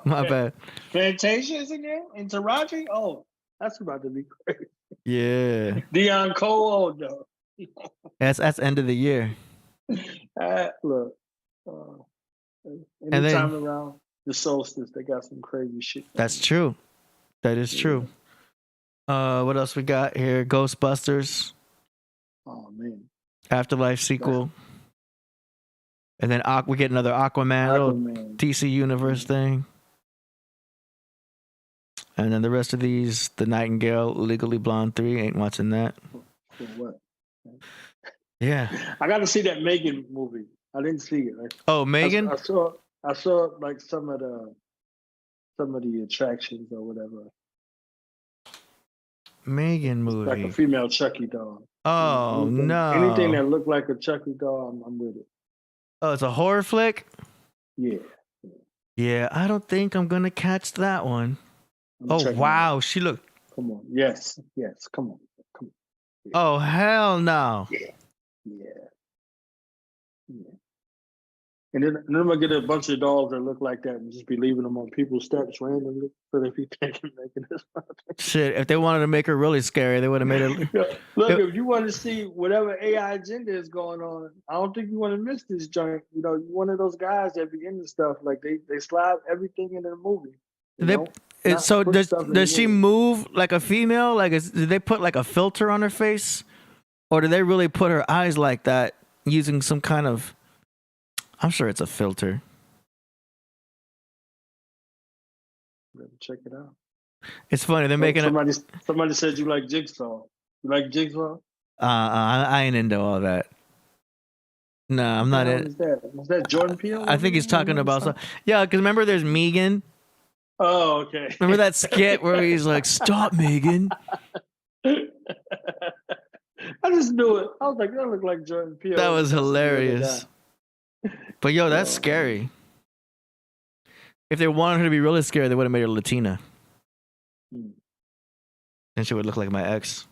My bad. Fantasia's in there? And Taraji? Oh, that's about to be crazy. Yeah. Deion Cole, no. That's end of the year. Look, then- anytime around the solstice, they got some crazy shit. That's true. That is true. What else we got here? Ghostbusters, Oh man, Afterlife sequel. And then we get another Aquaman, little Aquaman. DC Universe thing. And then the rest of these, The Nightingale, Legally Blonde 3, ain't watching that. For what? Yeah. I got to see that Megan movie. I didn't see it. Oh, Megan? I saw like some of the attractions or whatever. Megan Like a movie. female Chucky doll. Oh, no. Anything that looked like a Chucky doll, I'm with it. Oh, it's a horror flick? Yeah. Yeah, I don't think I'm going to catch that one. I'm Oh, checking it wow. out. She looked. Come on. Yes. Come on. Oh, hell no. Yeah. And then I'm gonna get a bunch of dolls that look like that and just be leaving them on people's steps randomly, so they be thinking making this. Shit, if they wanted to make her really scary, they would have made it. Look, if you want to see whatever AI agenda is going on, I don't think you want to miss this joint. You know, you're one of those guys that be into stuff like they slide everything into the movie. So does she move like a female? Like, did they put like a filter on her face, or did they really put her eyes like that using some kind of? I'm sure it's a filter. Check it out. It's funny they're making Somebody said you like Jigsaw. You like Jigsaw? I ain't into all that. No, I'm not in. Was that Jordan Peele? I think he's talking about something. Yeah, because remember there's Megan. Oh, okay. Remember that skit where he's like, "Stop, Megan." I just knew it. I was like, that looked like Jordan Peele. That was hilarious. But yo, that's scary. If they wanted her to be really scary, they would have made her Latina. And she would look like my ex.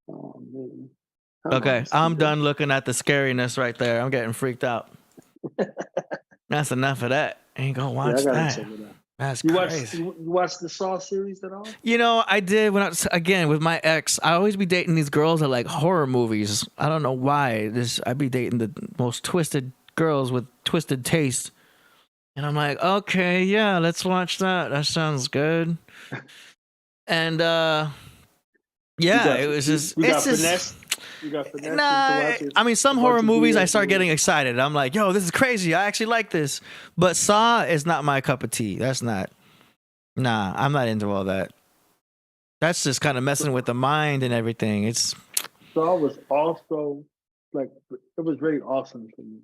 Oh, man. Okay, I'm done looking at the scariness right there. I'm getting freaked out. That's enough of that. Ain't gonna watch that. That's crazy. You watched the Saw series at all? You know, I did when again with my ex. I always be dating these girls that like horror movies. I don't know why. I'd be dating the most twisted girls with twisted taste. And I'm like, okay, yeah, let's watch that. That sounds good. And it was just finesse. You got finesse. Nah, I mean, some horror movies I start getting excited. I'm like, yo, this is crazy. I actually like this. But Saw is not my cup of tea. I'm not into all that. That's just kind of messing with the mind and everything. Saw was also like, it was very awesome for me.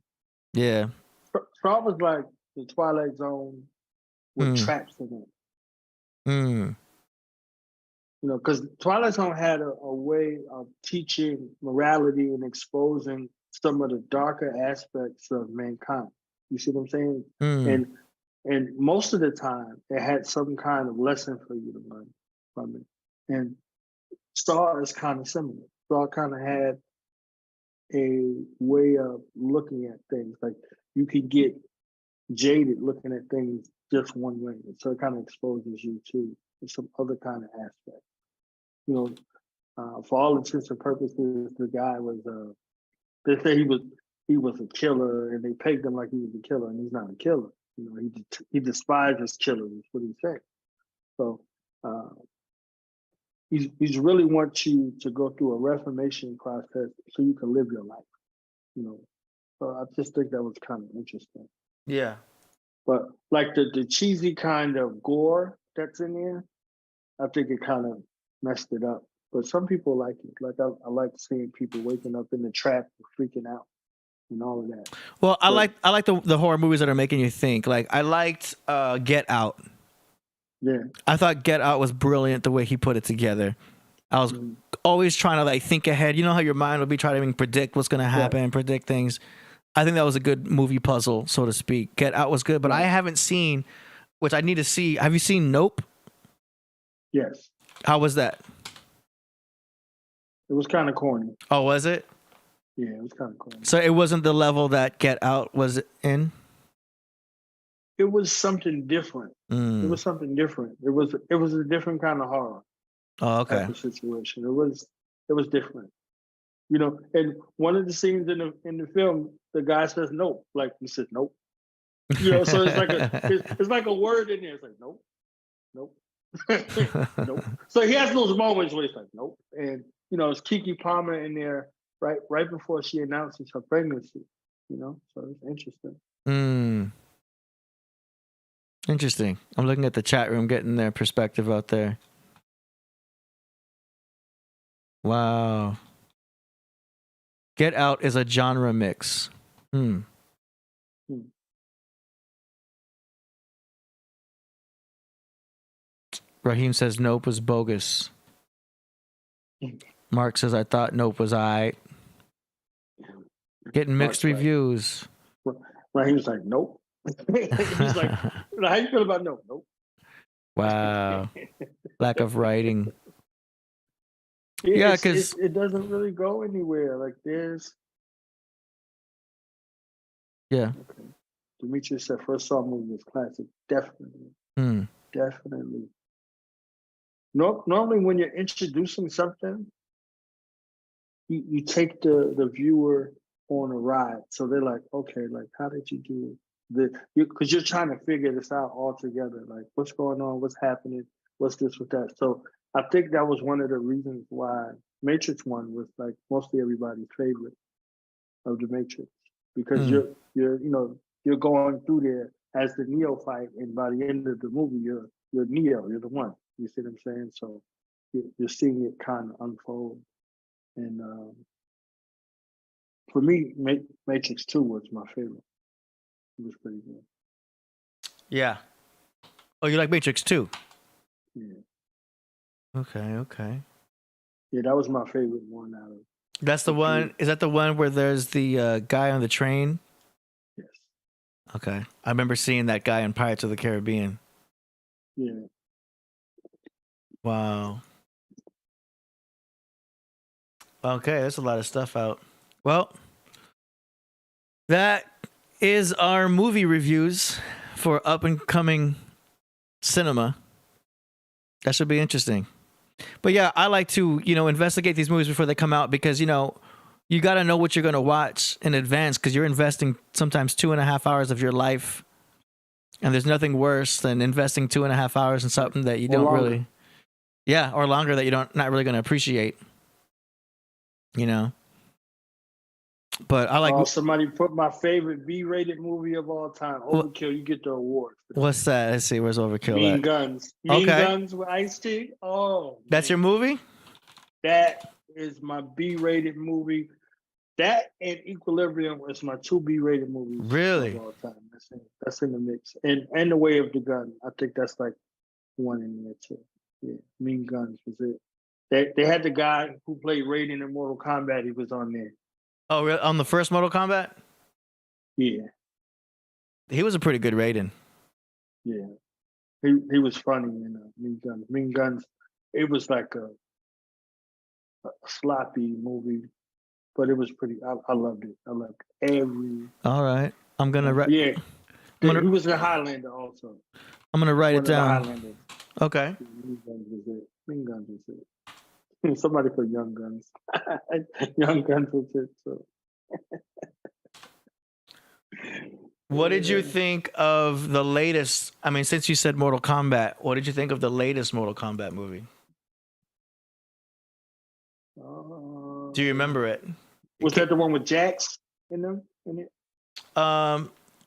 Yeah. Saw was like the Twilight Zone with traps in it. You know, because Twilight Zone had a way of teaching morality and exposing some of the darker aspects of mankind. You see what I'm saying? And most of the time, it had some kind of lesson for you to learn from it. And Saw is kind of similar. Saw kind of had a way of looking at things. Like you could get jaded looking at things just one way. So it kind of exposes you to some other kind of aspect. You know, for all intents and purposes, the guy was. They say he was a killer, and they pegged him like he was a killer, and he's not a killer. You know, he despises killers. Is what he said. So he's really want you to go through a reformation process so you can live your life. You know, so I just think that was kind of interesting. Yeah. But like the cheesy kind of gore that's in there, I think it kind of messed it up. But some people like it. Like I like seeing people waking up in the trap and freaking out and all of that. Well, I like the horror movies that are making you think. Like I liked Get Out. Yeah. I thought Get Out was brilliant the way he put it together. I was always trying to like think ahead. You know how your mind will be trying to even predict what's going to happen, predict things. I think that was a good movie puzzle, so to speak. Get Out was good, but I haven't seen, which I need to see. Have you seen Nope? Yes. How was that? It was kind of corny. Oh, was it? Yeah, it was kind of corny. So it wasn't the level that Get Out was in? It was something different. It was something different. It was a different kind of horror. Oh, okay. Type of situation. It was different. You know, and one of the scenes in the film, the guy says nope. Like he says nope. You know, so it's like a word in there. It's like nope, nope, nope. So he has those moments where he's like nope, and you know, it's Keke Palmer in there right before she announces her pregnancy. You know, so it's interesting. Interesting. I'm looking at the chat room, getting their perspective out there. Wow. Get Out is a genre mix. Raheem says Nope was bogus. Mark says I thought Nope was aight. Getting mixed reviews. Raheem's like nope. He's like, how you feel about nope? Nope. Wow. Lack of writing. Yeah, because it doesn't really go anywhere. Like there's. Yeah. Okay. Demetrius said first Saw movie was classic. Definitely. Definitely. Normally when you're introducing something, you take the viewer on a ride. So they're like, okay, like how did you do this? Because you're trying to figure this out all together. Like what's going on? What's happening? What's this with that? So I think that was one of the reasons why Matrix 1 was like mostly everybody's favorite of the Matrix. Because you're going through there as the neophyte, and by the end of the movie, you're Neo, you're the one. You see what I'm saying? So you're seeing it kind of unfold. And for me, Matrix 2 was my favorite. It was pretty good. Yeah. Oh, you like Matrix 2? Yeah. Okay. Yeah, that was my favorite one out of. That's the one. Is that the one where there's the guy on the train? Yes. Okay. I remember seeing that guy in Pirates of the Caribbean. Yeah. Wow. Okay, there's a lot of stuff out. Well, that is our movie reviews for up and coming cinema. That should be interesting. But yeah, I like to, investigate these movies before they come out because, you got to know what you're going to watch in advance because you're investing sometimes 2.5 hours of your life. And there's nothing worse than investing 2.5 hours in something that you don't really, or longer that not really going to appreciate, But I like. Somebody put my favorite B-rated movie of all time, Overkill. You get the award. What's that? Let's see. Where's Overkill? Mean Guns. Mean Guns with Ice-T. Oh, that's your movie? That is my B-rated movie. That and Equilibrium is my 2 B-rated movies. Really? Of all time. That's in the mix. And The Way of the Gun. I think that's like one in there too. Yeah, Mean Guns was it. They had the guy who played Raiden in Mortal Kombat. He was on there. Oh, really? On the first Mortal Kombat? Yeah. He was a pretty good Raiden. Yeah. He was funny in Mean Guns. Mean Guns, it was like a sloppy movie, but it was pretty. I loved it. I loved every. All right, I'm gonna. I'm He gonna was in Highlander also. write One it of the down. Highlanders. Okay. Young Guns was it. Young Guns was it. Somebody put Young Guns. Young Guns was it. So. What did you think of the latest? I mean, since you said Mortal Kombat, what did you think of the latest Mortal Kombat movie? Do you remember it? Was that the one with Jax in them? In it?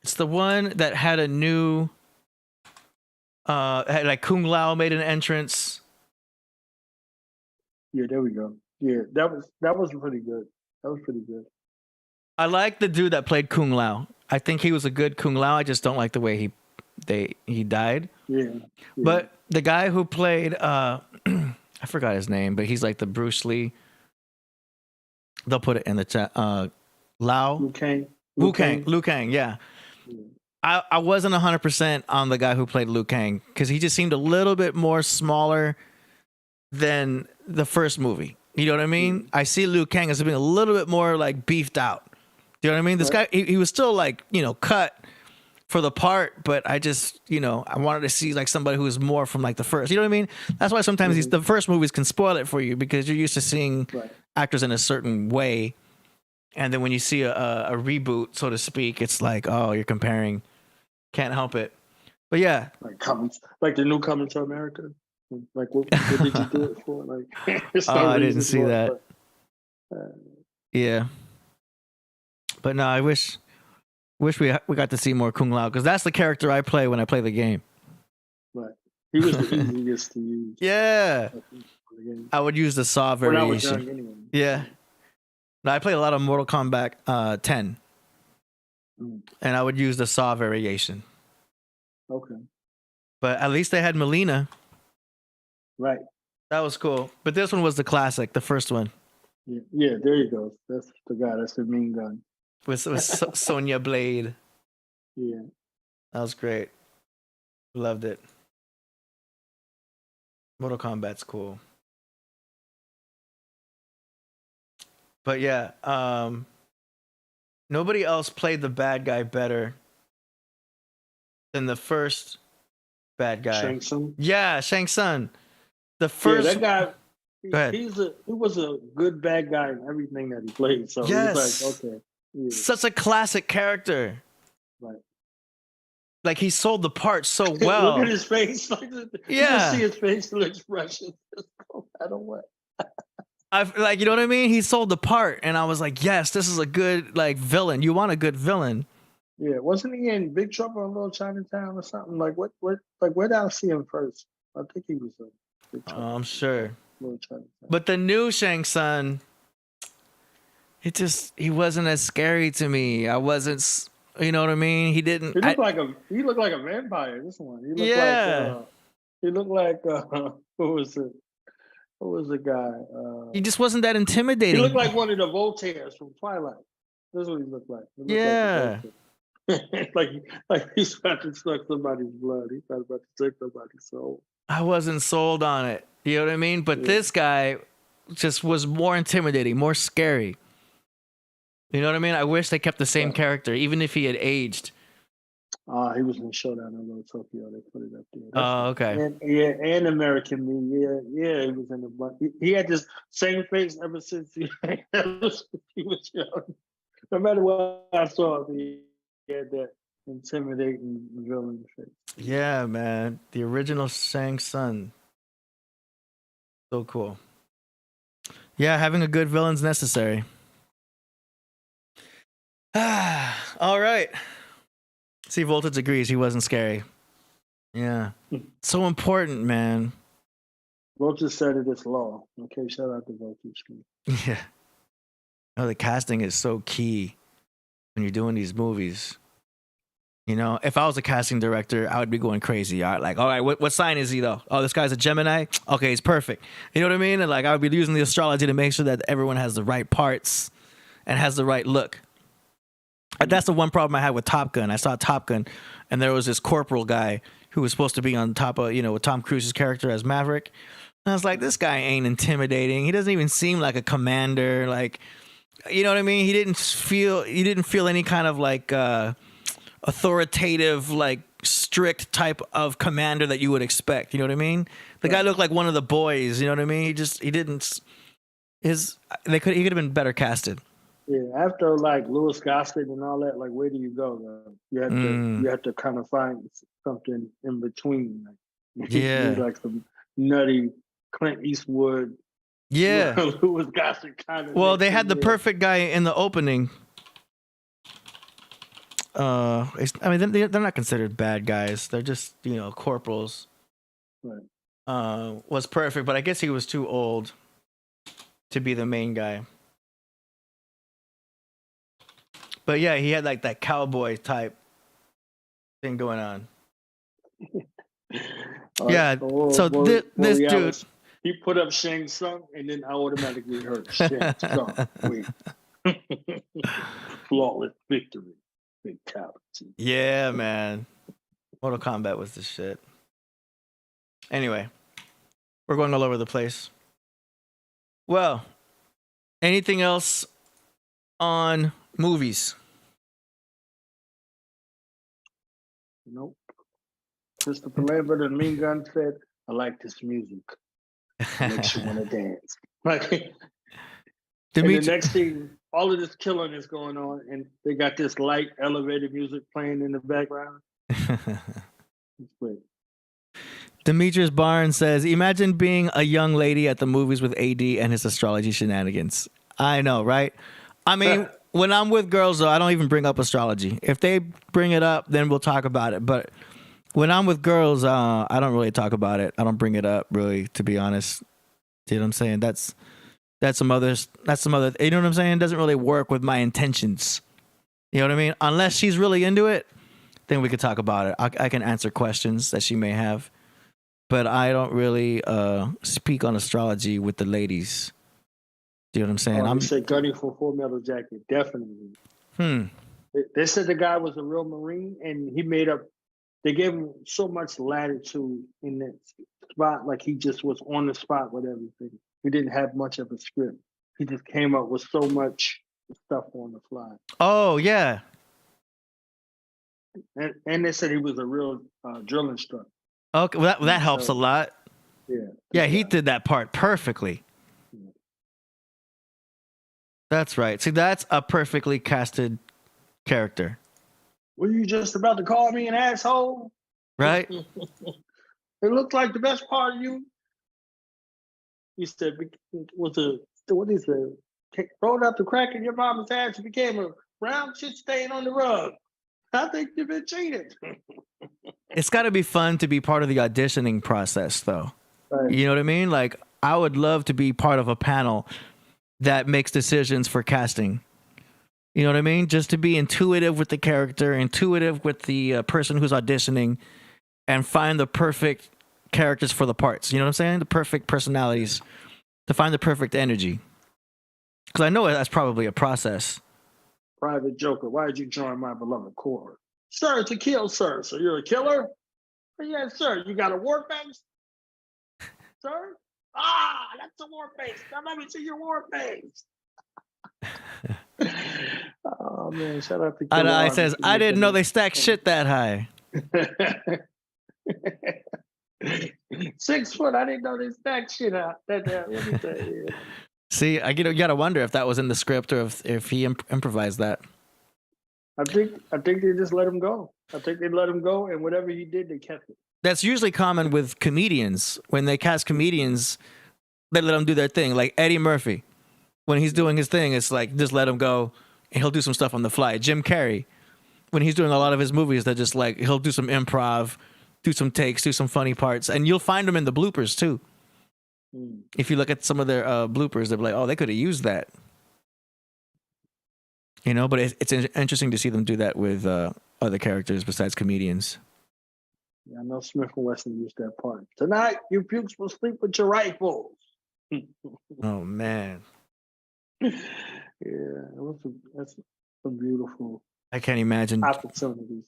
It's the one that had a new, had like Kung Lao made an entrance. Yeah, there we go. Yeah, that was pretty good. That was pretty good. I like the dude that played Kung Lao. I think he was a good Kung Lao. I just don't like the way he died. Yeah. But the guy who played I forgot his name, but he's like the Bruce Lee. They'll put it in the chat. Lao. Liu Kang. Liu Kang, yeah. I wasn't 100% on the guy who played Liu Kang because he just seemed a little bit more smaller than the first movie. You know what I mean? I see Liu Kang as being a little bit more like beefed out. You know what I mean? This guy, he was still like, cut for the part, but I just, I wanted to see like somebody who was more from like the first. You know what I mean? That's why sometimes the first movies can spoil it for you because you're used to seeing actors in a certain way. And then when you see a reboot, so to speak, it's like, oh, you're comparing. Can't help it. But yeah. Like the new Coming to America. Like what did you do it for? Like I didn't see that. Yeah. But no, I wish we got to see more Kung Lao because that's the character I play when I play the game. Right. He was the easiest to use. Yeah. I would use the Saw variation. When I was young anyway. Yeah. No, I played a lot of Mortal Kombat 10. And I would use the Saw variation. Okay. But at least they had Melina. Right. That was cool. But this one was the classic, the first one. Yeah, there you go. That's the guy. That's the mean gun. With Sonya Blade. Yeah. That was great. Loved it. Mortal Kombat's cool. But yeah, nobody else played the bad guy better than the first bad guy. Shang Tsung? Yeah, Shang Tsung. The first. Yeah, that guy. Go ahead. He was a good bad guy in everything that he played. So yes. he was like, okay. Yeah. Such a classic character. Right. Like he sold the part so well. Look at his face. Like, yeah. You see his facial expression. I don't want. Like, you know what I mean? He sold the part, and I was like, yes, this is a good like villain. You want a good villain. Yeah, wasn't he in Big Trouble in Little Chinatown or something? Like what like where did I see him first? I think he was in Big Trouble. I'm sure. Little Chinatown. But the new Shang Tsung, he wasn't as scary to me. I wasn't, you know what I mean? He didn't. He looked like a vampire. This one. He looked like who was it? Who was the guy? He just wasn't that intimidating. He looked like one of the Voltaires from Twilight. That's what he looked like. Like he's about to suck somebody's blood. He's not about to take somebody's soul. I wasn't sold on it. You know what I mean? But this guy just was more intimidating, more scary. You know what I mean? I wish they kept the same character, even if he had aged. He was in Showdown in Little Tokyo. They put it up there. Oh, okay. And American Me. Yeah, he was in the bunch. He had this same face ever since he was young. No matter what I saw, he had that intimidating villain face. Yeah, man. The original Shang Tsung. So cool. Yeah, having a good villain's necessary. All right. See, Voltage agrees. He wasn't scary. Yeah. So important, man. Voltage said it is law. Okay, shout out to Voltage. Yeah. No, the casting is so key when you're doing these movies. You know, if I was a casting director, I would be going crazy. All right, what sign is he though? Oh, this guy's a Gemini? Okay, he's perfect. You know what I mean? And like I would be using the astrology to make sure that everyone has the right parts and has the right look. That's the one problem I had with Top Gun. I saw Top Gun, and there was this corporal guy who was supposed to be on top of, with Tom Cruise's character as Maverick. And I was like, this guy ain't intimidating. He doesn't even seem like a commander. Like, you know what I mean? He didn't feel any kind of like authoritative, like strict type of commander that you would expect. You know what I mean? The guy looked like one of the boys. You know what I mean? He didn't. He could have been better casted. Yeah, after like Louis Gossett and all that, like where do you go? Though? You have to kind of find something in between. Like, Yeah, like some nutty Clint Eastwood. Yeah. Louis Gossett kind of. Well, they had the perfect guy in the opening. I mean, they're not considered bad guys. They're just, corporals. Right. Was perfect, but I guess he was too old to be the main guy. But yeah, he had like that cowboy type thing going on. Yeah. So this dude, he put up Shang Tsung, and then I automatically heard Shang Tsung. Wait. Flawless victory. Fatality. Yeah, man. Mortal Kombat was the shit. Anyway, we're going all over the place. Well, anything else on movies? Nope. Christopher Lambert and Mean Gun said, I like this music. Makes you want to dance. Like, and the next thing, all of this killing is going on, and they got this light elevated music playing in the background. It's great. Demetrius Barnes says, imagine being a young lady at the movies with AD and his astrology shenanigans. I know, right? I mean, when I'm with girls, though, I don't even bring up astrology. If they bring it up, then we'll talk about it. But when I'm with girls, I don't really talk about it. I don't bring it up, really, to be honest. You know what I'm saying? That's some other, you know what I'm saying? It doesn't really work with my intentions. You know what I mean? Unless she's really into it, then we could talk about it. I can answer questions that she may have. But I don't really speak on astrology with the ladies. Do you know what I'm saying? I'm say gunning for Full Metal Jacket, definitely. They said the guy was a real Marine, and he made up. They gave him so much latitude in that spot, like he just was on the spot with everything. He didn't have much of a script. He just came up with so much stuff on the fly. Oh yeah. And they said he was a real drill instructor. Okay, well, that helps a lot. Yeah. Yeah, he did that part perfectly. Yeah. That's right. See, that's a perfectly casted character. Were you just about to call me an asshole? Right? It looked like the best part of you. He said, what he said, rolled out the crack in your mama's ass and became a brown shit stain on the rug. I think you've been cheated. It's got to be fun to be part of the auditioning process, though. Right. You know what I mean? Like, I would love to be part of a panel that makes decisions for casting. You know what I mean? Just to be intuitive with the character, intuitive with the person who's auditioning, and find the perfect characters for the parts. You know what I'm saying? The perfect personalities, to find the perfect energy. Because I know that's probably a process. Private Joker, why did you join my beloved corps? Sir, to kill, sir. So you're a killer? Yes, sir. You got a war face? Sir? Ah, that's a war face. Now let me see your war face. Oh, man. Shout out to Killa. I says, I didn't know they stacked shit that high. 6 foot. I didn't know they stacked shit out. Let me tell you. See, you gotta wonder if that was in the script or if he improvised that. I think they just let him go. I think they let him go, and whatever he did, they kept it. That's usually common with comedians. When they cast comedians, they let them do their thing. Like Eddie Murphy, when he's doing his thing, it's like just let him go, and he'll do some stuff on the fly. Jim Carrey, when he's doing a lot of his movies, they're just like he'll do some improv, do some takes, do some funny parts, and you'll find them in the bloopers too. If you look at some of their bloopers, they're like, oh, they could have used that. You know, but it's interesting to see them do that with other characters besides comedians. Yeah, I know Smith & Wesson used that part. Tonight, you pukes will sleep with your rifles. Oh, man. Yeah, that's a beautiful I can't imagine. opportunities.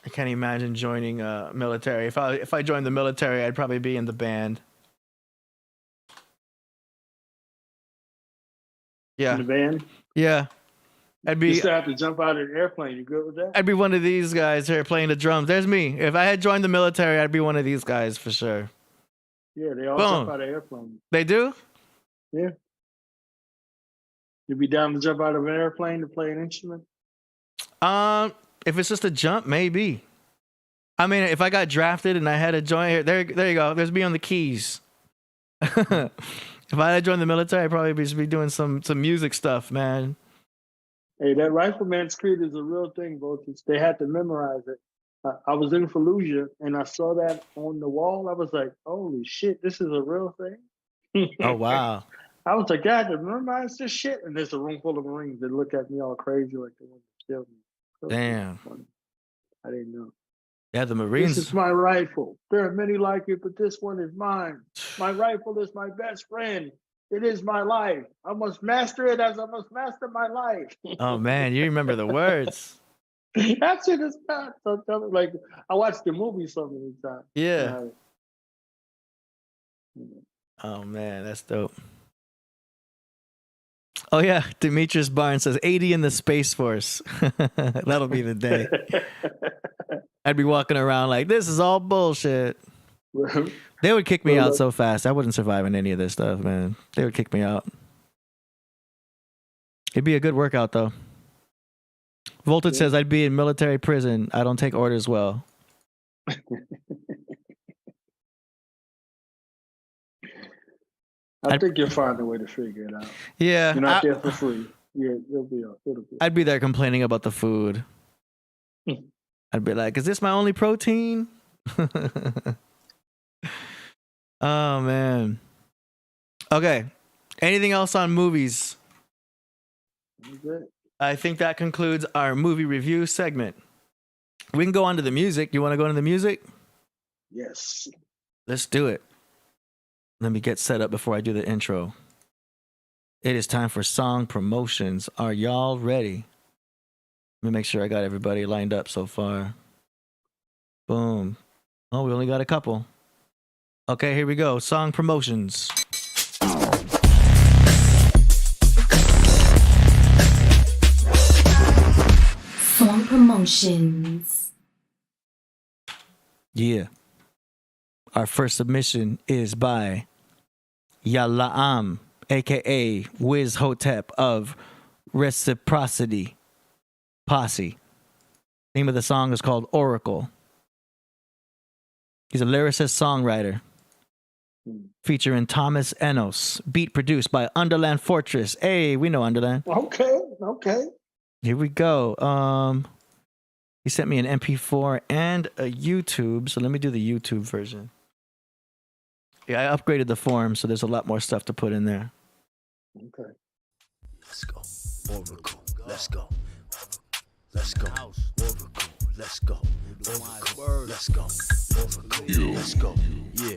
I can't imagine joining military. If I joined the military, I'd probably be in the band. Yeah. In the band? Yeah. I'd You be still have to jump out of the airplane. You good with that? I'd be one of these guys here playing the drums. There's me. If I had joined the military, I'd be one of these guys for sure. Yeah, they all Boom. jump out of airplanes. They do? Yeah. You'd be down to jump out of an airplane to play an instrument? If it's just a jump, maybe. I mean, if I got drafted and I had to join here, there you go. There's me on the keys. If I had joined the military, I'd probably be doing some music stuff, man. Hey, that Rifleman's Creed is a real thing, Vultures. They had to memorize it. I was in Fallujah and I saw that on the wall. I was like, holy shit, this is a real thing. Oh, wow. I was like, I had to memorize this shit. And there's a room full of Marines that look at me all crazy like they want to kill me. So Damn. funny. I didn't know. Yeah, the Marines. This is my rifle. There are many like it, but this one is mine. My rifle is my best friend. It is my life. I must master it as I must master my life. Oh, man, you remember the words. That shit is not so like I watched the movie so many times. Yeah. Oh, man, that's dope. Oh, yeah, Demetrius Barnes says 80 in the Space Force. That'll be the day. I'd be walking around like, this is all bullshit. They would kick me out so fast. I wouldn't survive in any of this stuff, man. They would kick me out. It'd be a good workout, though. Voltage says I'd be in military prison. I don't take orders well. I think you'll find a way to figure it out. Yeah. You're not there for free. Yeah, it'll be. I'd be there complaining about the food. I'd be like, is this my only protein? Oh, man. Okay. Anything else on movies? Okay. I think that concludes our movie review segment. We can go on to the music. You want to go into the music? Yes. Let's do it. Let me get set up before I do the intro. It is time for song promotions. Are y'all ready? Let me make sure I got everybody lined up so far. Boom. Oh, we only got a couple. Okay, here we go. Song promotions. Song promotions. Yeah. Our first submission is by Yalaam, aka Wiz Hotep of Reciprocity, Posse. Name of the song is called Oracle. He's a lyricist songwriter. Featuring Thomson Enos. Beat produced by UndaLand Fortress. Hey, we know UndaLand. Okay. Here we go. He sent me an MP4 and a YouTube. So let me do the YouTube version. Yeah, I upgraded the form, so there's a lot more stuff to put in there. Okay. Let's go. Oracle. Let's go. Let's go. Oracle. Let's go. Oracle. Let's go. Oracle. Let's go. Yeah.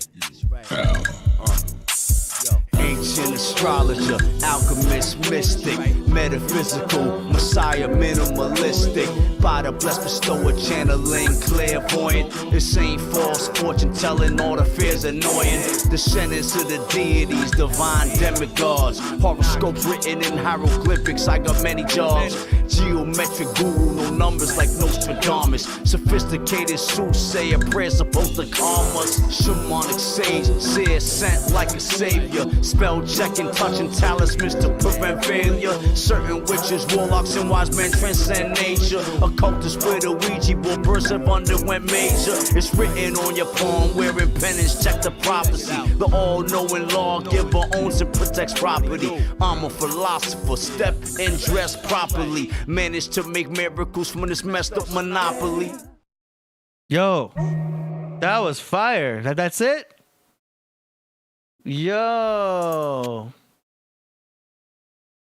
Ancient astrologer, alchemist, mystic, metaphysical, messiah, minimalistic. By the blessed bestower, channeling, clairvoyant. This ain't false fortune telling, all the fears annoying. Descendants of the deities, divine demigods. Horoscopes written in hieroglyphics, I got many jobs. Geometric guru, no numbers like Nostradamus. Sophisticated soothsayer, prayers supposed to calm us. Shamanic sage, seer sent like a savior. Spell checking, touching talismans to prevent failure. Certain witches, warlocks, and wise men transcend nature. Occultists with a Ouija board, birds have underwent major. It's written on your palm, wearing penance, check the prophecy. The all-knowing lawgiver owns and protects property. I'm a philosopher, step and dress properly. Managed to make miracles from this messed up monopoly. Yo, that was fire. That's it? Yo.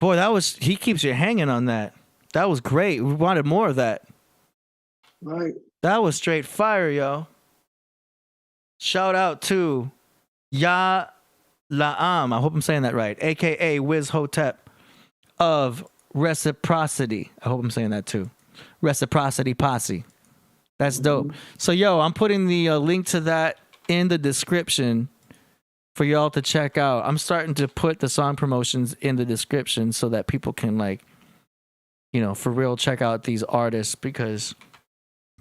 Boy, he keeps you hanging on that. That was great. We wanted more of that. Right. That was straight fire, yo. Shout out to Ya Laam. I hope I'm saying that right. AKA Wiz Hotep of Reciprocity. I hope I'm saying that too. Reciprocity Posse. That's dope. So, yo, I'm putting the link to that in the description for y'all to check out. I'm starting to put the song promotions in the description so that people can for real, check out these artists because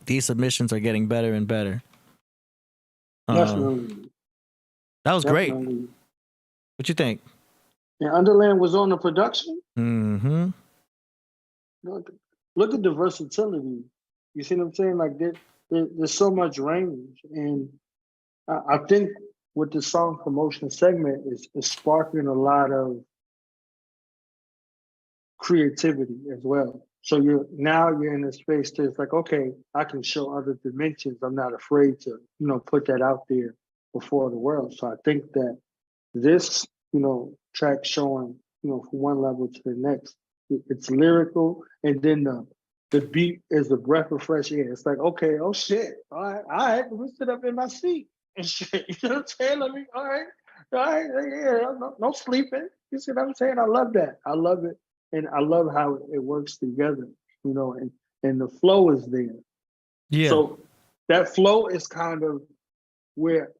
these submissions are getting better and better. Definitely. That was great. Definitely. What you think? And UndaLand was on the production. Mm-hmm. Look at the versatility. You see what I'm saying? Like there's so much range, and I think with the song promotion segment is sparking a lot of creativity as well. So you're in a space that's like, okay, I can show other dimensions. I'm not afraid to, put that out there before the world. So I think that this, track showing, from one level to the next, it's lyrical, and then the beat is a breath of fresh air. It's like, okay, oh shit, all right, let me sit up in my seat and shit. You know what I'm saying? All right, yeah, no sleeping. You see what I'm saying? I love that. I love it. And I love how it works together, and the flow is there. Yeah. So that flow is kind of where,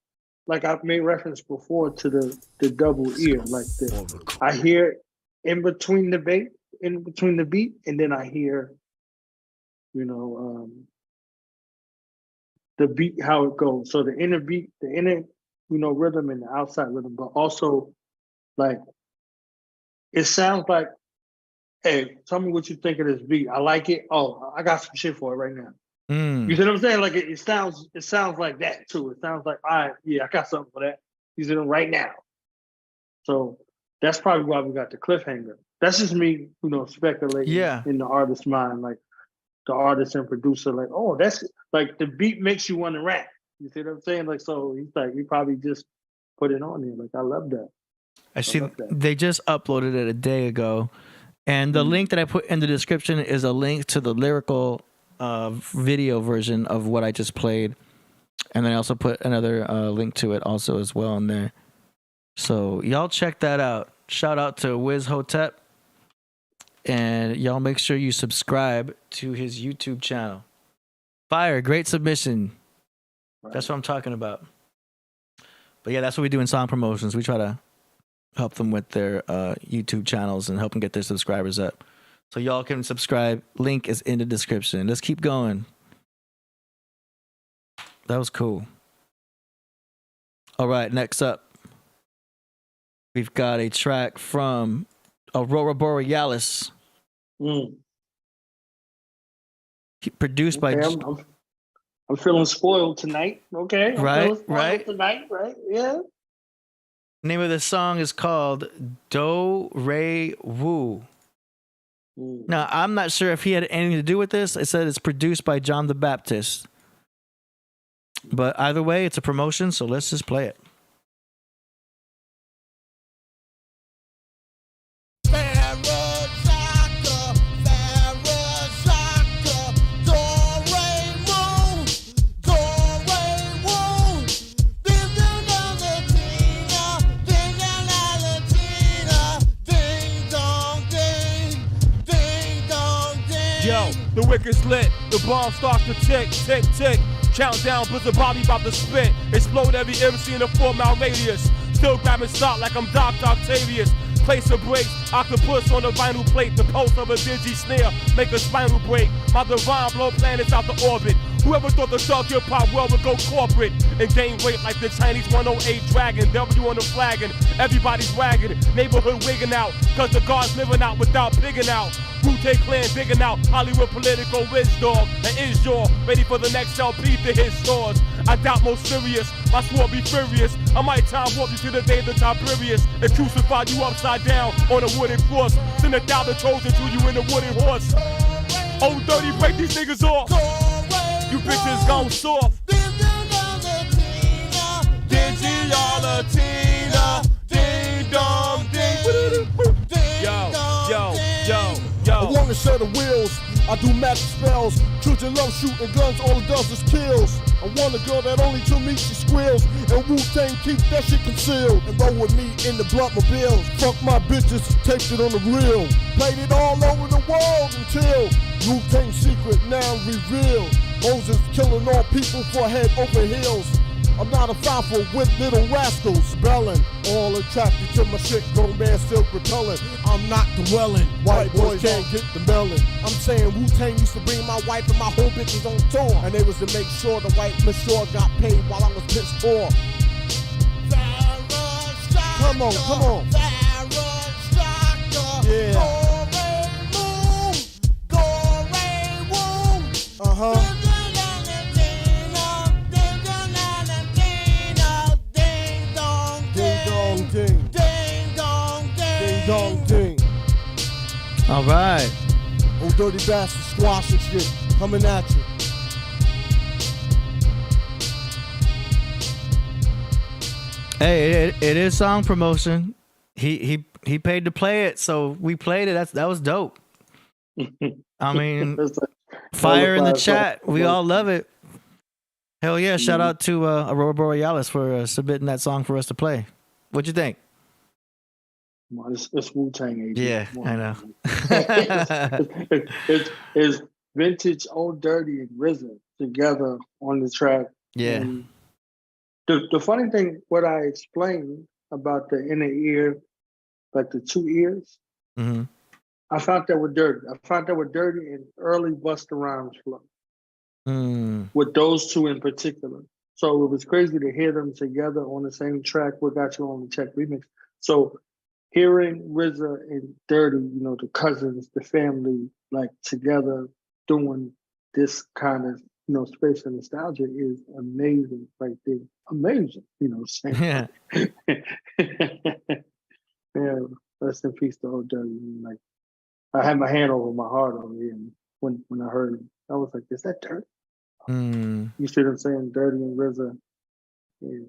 like I've made reference before to the double ear, like I hear in between the beat, and then I hear, the beat, how it goes. So the inner beat, the inner, rhythm and the outside rhythm, but also like, it sounds like, hey, tell me what you think of this beat. I like it. Oh, I got some shit for it right now. You see what I'm saying? Like it sounds like that too. It sounds like, all right, yeah, I got something for that. You see them right now. So that's probably why we got the cliffhanger. That's just me, speculating in the artist's mind, like the artist and producer, like, oh, that's like the beat makes you want to rap. You see what I'm saying? Like, so he's like, he probably just put it on there. Like, I love that. I see they just uploaded it a day ago. And the link that I put in the description is a link to the lyrical video version of what I just played. And then I also put another link to it also as well in there. So y'all check that out. Shout out to Wiz Hotep. And y'all make sure you subscribe to his YouTube channel. Fire, great submission. Right. That's what I'm talking about. But yeah, that's what we do in song promotions. We try to help them with their YouTube channels and help them get their subscribers up. So y'all can subscribe. Link is in the description. Let's keep going. That was cool. All right, next up, we've got a track from Aurora Borealis. Produced by... I'm feeling spoiled tonight. Okay. Right. Tonight, right? Yeah. Name of the song is called Do Re Woo. Now, I'm not sure if he had anything to do with this. It said it's produced by John the Baptist. But either way, it's a promotion, so let's just play it. The wicked's lit, the bomb starts to tick, tick, tick. Countdown, Blizzard Bobby about to spit. Explode every MC in a 4-mile radius. Still grabbing stock like I'm Dr. Octavius. Place a break, octopus on the vinyl plate. The pulse of a digi snare, make a spinal break. My divine blow planets out the orbit. Whoever thought the dark hip-hop world would go corporate and gain weight like the Chinese 108 dragon. W on the flagging, everybody's wagging. Neighborhood wigging out, cause the guards living out without pigging out. Wu-Tang Clan digging out, Hollywood political whiz dog. And is your ready for the next LP to hit stores? I doubt most serious, my sword be furious. I might time warp you to the day the Tiberius and crucify you upside down on a wooden cross. Send 1,000 Trojans to you in a wooden horse. Oh, dirty, break these niggas off. You bitches gone soft. Digi-Latina, ding-dong, ding. Yo. I wanna set the wheels, I do magic spells. Children love shooting guns, all it does is kills. I want a girl that only to me she squeals. And Wu-Tang keep that shit concealed. And roll with me in the Bluntmobiles. Fuck my bitches, taped it on the reel. Played it all over the world until Wu-Tang secret now revealed. Moses killing all people for head over heels. I'm not a falfa with little rascals belling. All attracted to my shit, grown man still repelling. I'm not dwelling, white boys can't get the melon. I'm saying Wu-Tang used to bring my wife and my whole bitches on tour. And they was to make sure the white Myeoshe got paid while I was pissed poor. Come on, come on. Yeah. Uh-huh. Ding. All right. Old dirty bastard squash and shit coming at you. Hey, it is song promotion. He paid to play it, so we played it. That was dope. I mean, fire in the chat. We all love it. Hell yeah! Shout out to Aurora Borealis for submitting that song for us to play. What'd you think? It's Wu-Tang. Yeah, I know. It's vintage Old Dirty and RZA together on the track. Yeah. And the funny thing, what I explained about the inner ear, like the two ears, Mm-hmm. I found that with Dirty. I found that with Dirty and early Busta Rhymes flow. With those two in particular. So it was crazy to hear them together on the same track. What Got You On the Check remix. So hearing RZA and Dirty, you know, the cousins, the family, like together doing this kind of, you know, space and nostalgia is amazing right there. Amazing, you know what I'm saying? Yeah. Yeah, rest in peace to Old Dirty. Like, I had my hand over my heart over here, and when I heard it, I was like, is that Dirty? You see what I'm saying? Dirty and RZA. Yeah.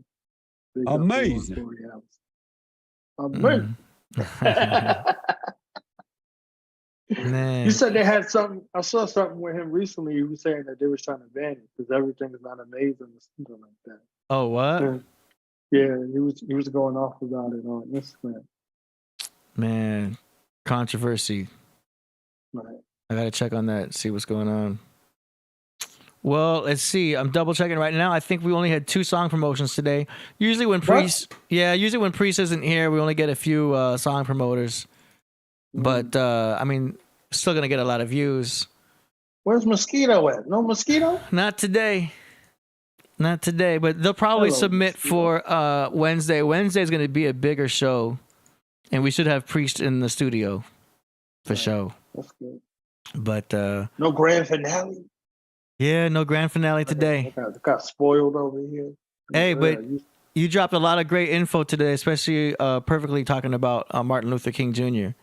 Amazing. Amazing. Man. You said they had something. I saw something with him recently. He was saying that they was trying to ban it because everything is not amazing or something like that. Oh, what? Yeah, he was going off about it on Instagram. Man, controversy. Right. I gotta check on that, see what's going on. Well, let's see. I'm double checking right now. I think we only had 2 song promotions today. Usually when Priest isn't here, we only get a few song promoters. But I mean, still gonna get a lot of views. Where's Mosquito at? No Mosquito? Not today. But they'll probably submit for Wednesday. Wednesday is gonna be a bigger show, and we should have Priest in the studio for show. That's good. But no grand finale. Yeah, no grand finale today. I got spoiled over here. Hey, but you dropped a lot of great info today, especially perfectly talking about Martin Luther King Jr.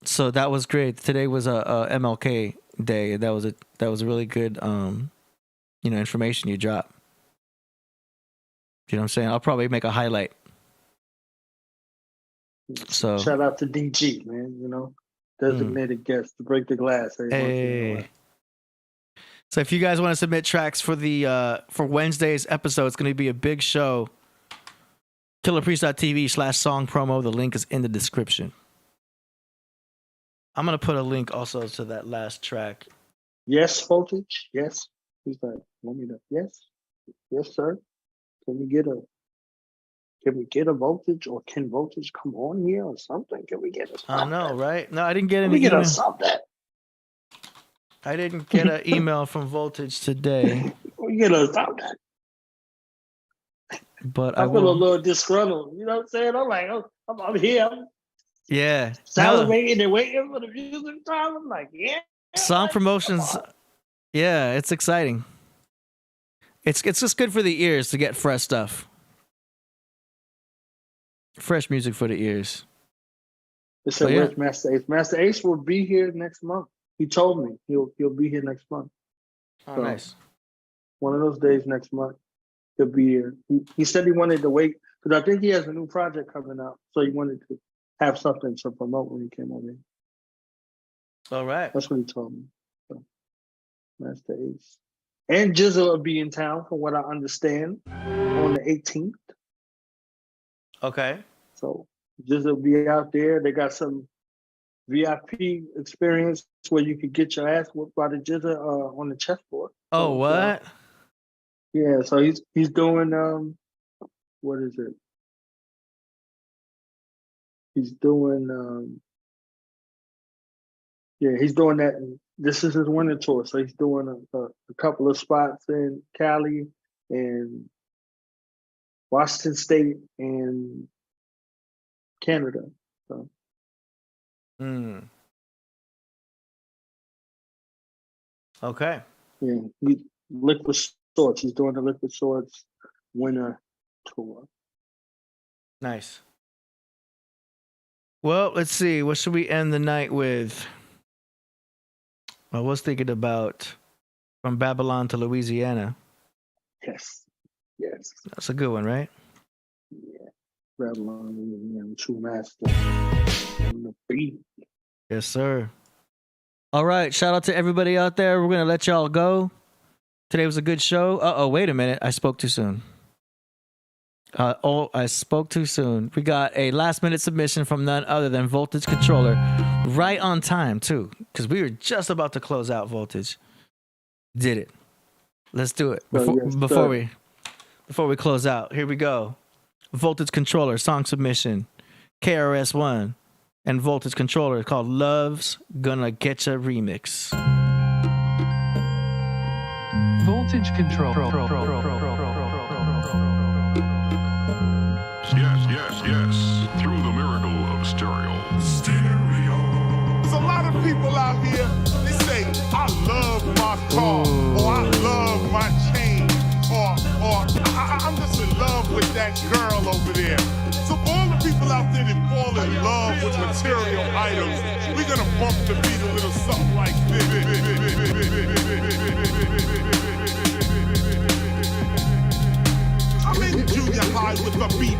So that was great. Today was a MLK day. That was a really good information you dropped. You know what I'm saying? I'll probably make a highlight. So shout out to DG, man. You know, designated guest to break the glass. Hey. So if you guys want to submit tracks for the for Wednesday's episode, it's going to be a big show. KillerPriest.tv/song promo. The link is in the description. I'm going to put a link also to that last track. Yes, voltage. Yes. He's like, want me to? Yes. Yes, sir. Can we get a voltage, or can voltage come on here or something? Can we get a something? I know, right? No, I didn't get any. Can we get a something? I didn't get an email from Voltage today. We get a something. But I feel a little disgruntled. You know what I'm saying? I'm like, I'm here. Yeah. Salivating and waiting for the music time. I'm like, yeah. Song promotions. Yeah, it's exciting. It's just good for the ears to get fresh stuff. Fresh music for the ears. It's where's Master Ace? Master Ace will be here next month. He told me he'll be here next month. Oh, so, nice. One of those days next month, he'll be here. He said he wanted to wait because I think he has a new project coming out, so he wanted to have something to promote when he came over here. All right. That's what he told me. So, Master Ace. And Jizzle will be in town, from what I understand, on the 18th. Okay. So Jizzle will be out there. They got some VIP experience where you could get your ass whooped by the Jizzle on the chessboard. Oh, what? Yeah, so he's doing what is it? He's doing he's doing that. This is his winter tour, so he's doing a couple of spots in Cali and Washington State and Canada. So. Okay. Yeah, Liquid Swords. He's doing the Liquid Swords winter tour. Nice. Well, let's see. What should we end the night with? I was thinking about From Babylon to Louisiana. Yes. That's a good one, right? Yeah. Babylon, True Master. On the beat. Yes, sir. All right. Shout out to everybody out there. We're going to let y'all go. Today was a good show. Uh-oh, wait a minute. I spoke too soon. I spoke too soon. We got a last-minute submission from none other than Voltage Ctlrlr. Right on time, too, because we were just about to close out Voltage. Did it. Let's do it. Before we close out, here we go. Voltage Ctlrlr, song submission. KRS-One and Voltage Ctlrlr called Love's Gonna Getcha Remix. Voltage Ctlrlr. Yes, through the miracle of stereo. There's a lot of people out here, they say, I love my car, or I love my chain, or I'm just in love with that girl over there. So for all the people out there that fall in love with material items, we're gonna bump the beat a little something like this. I'm in junior high with a B+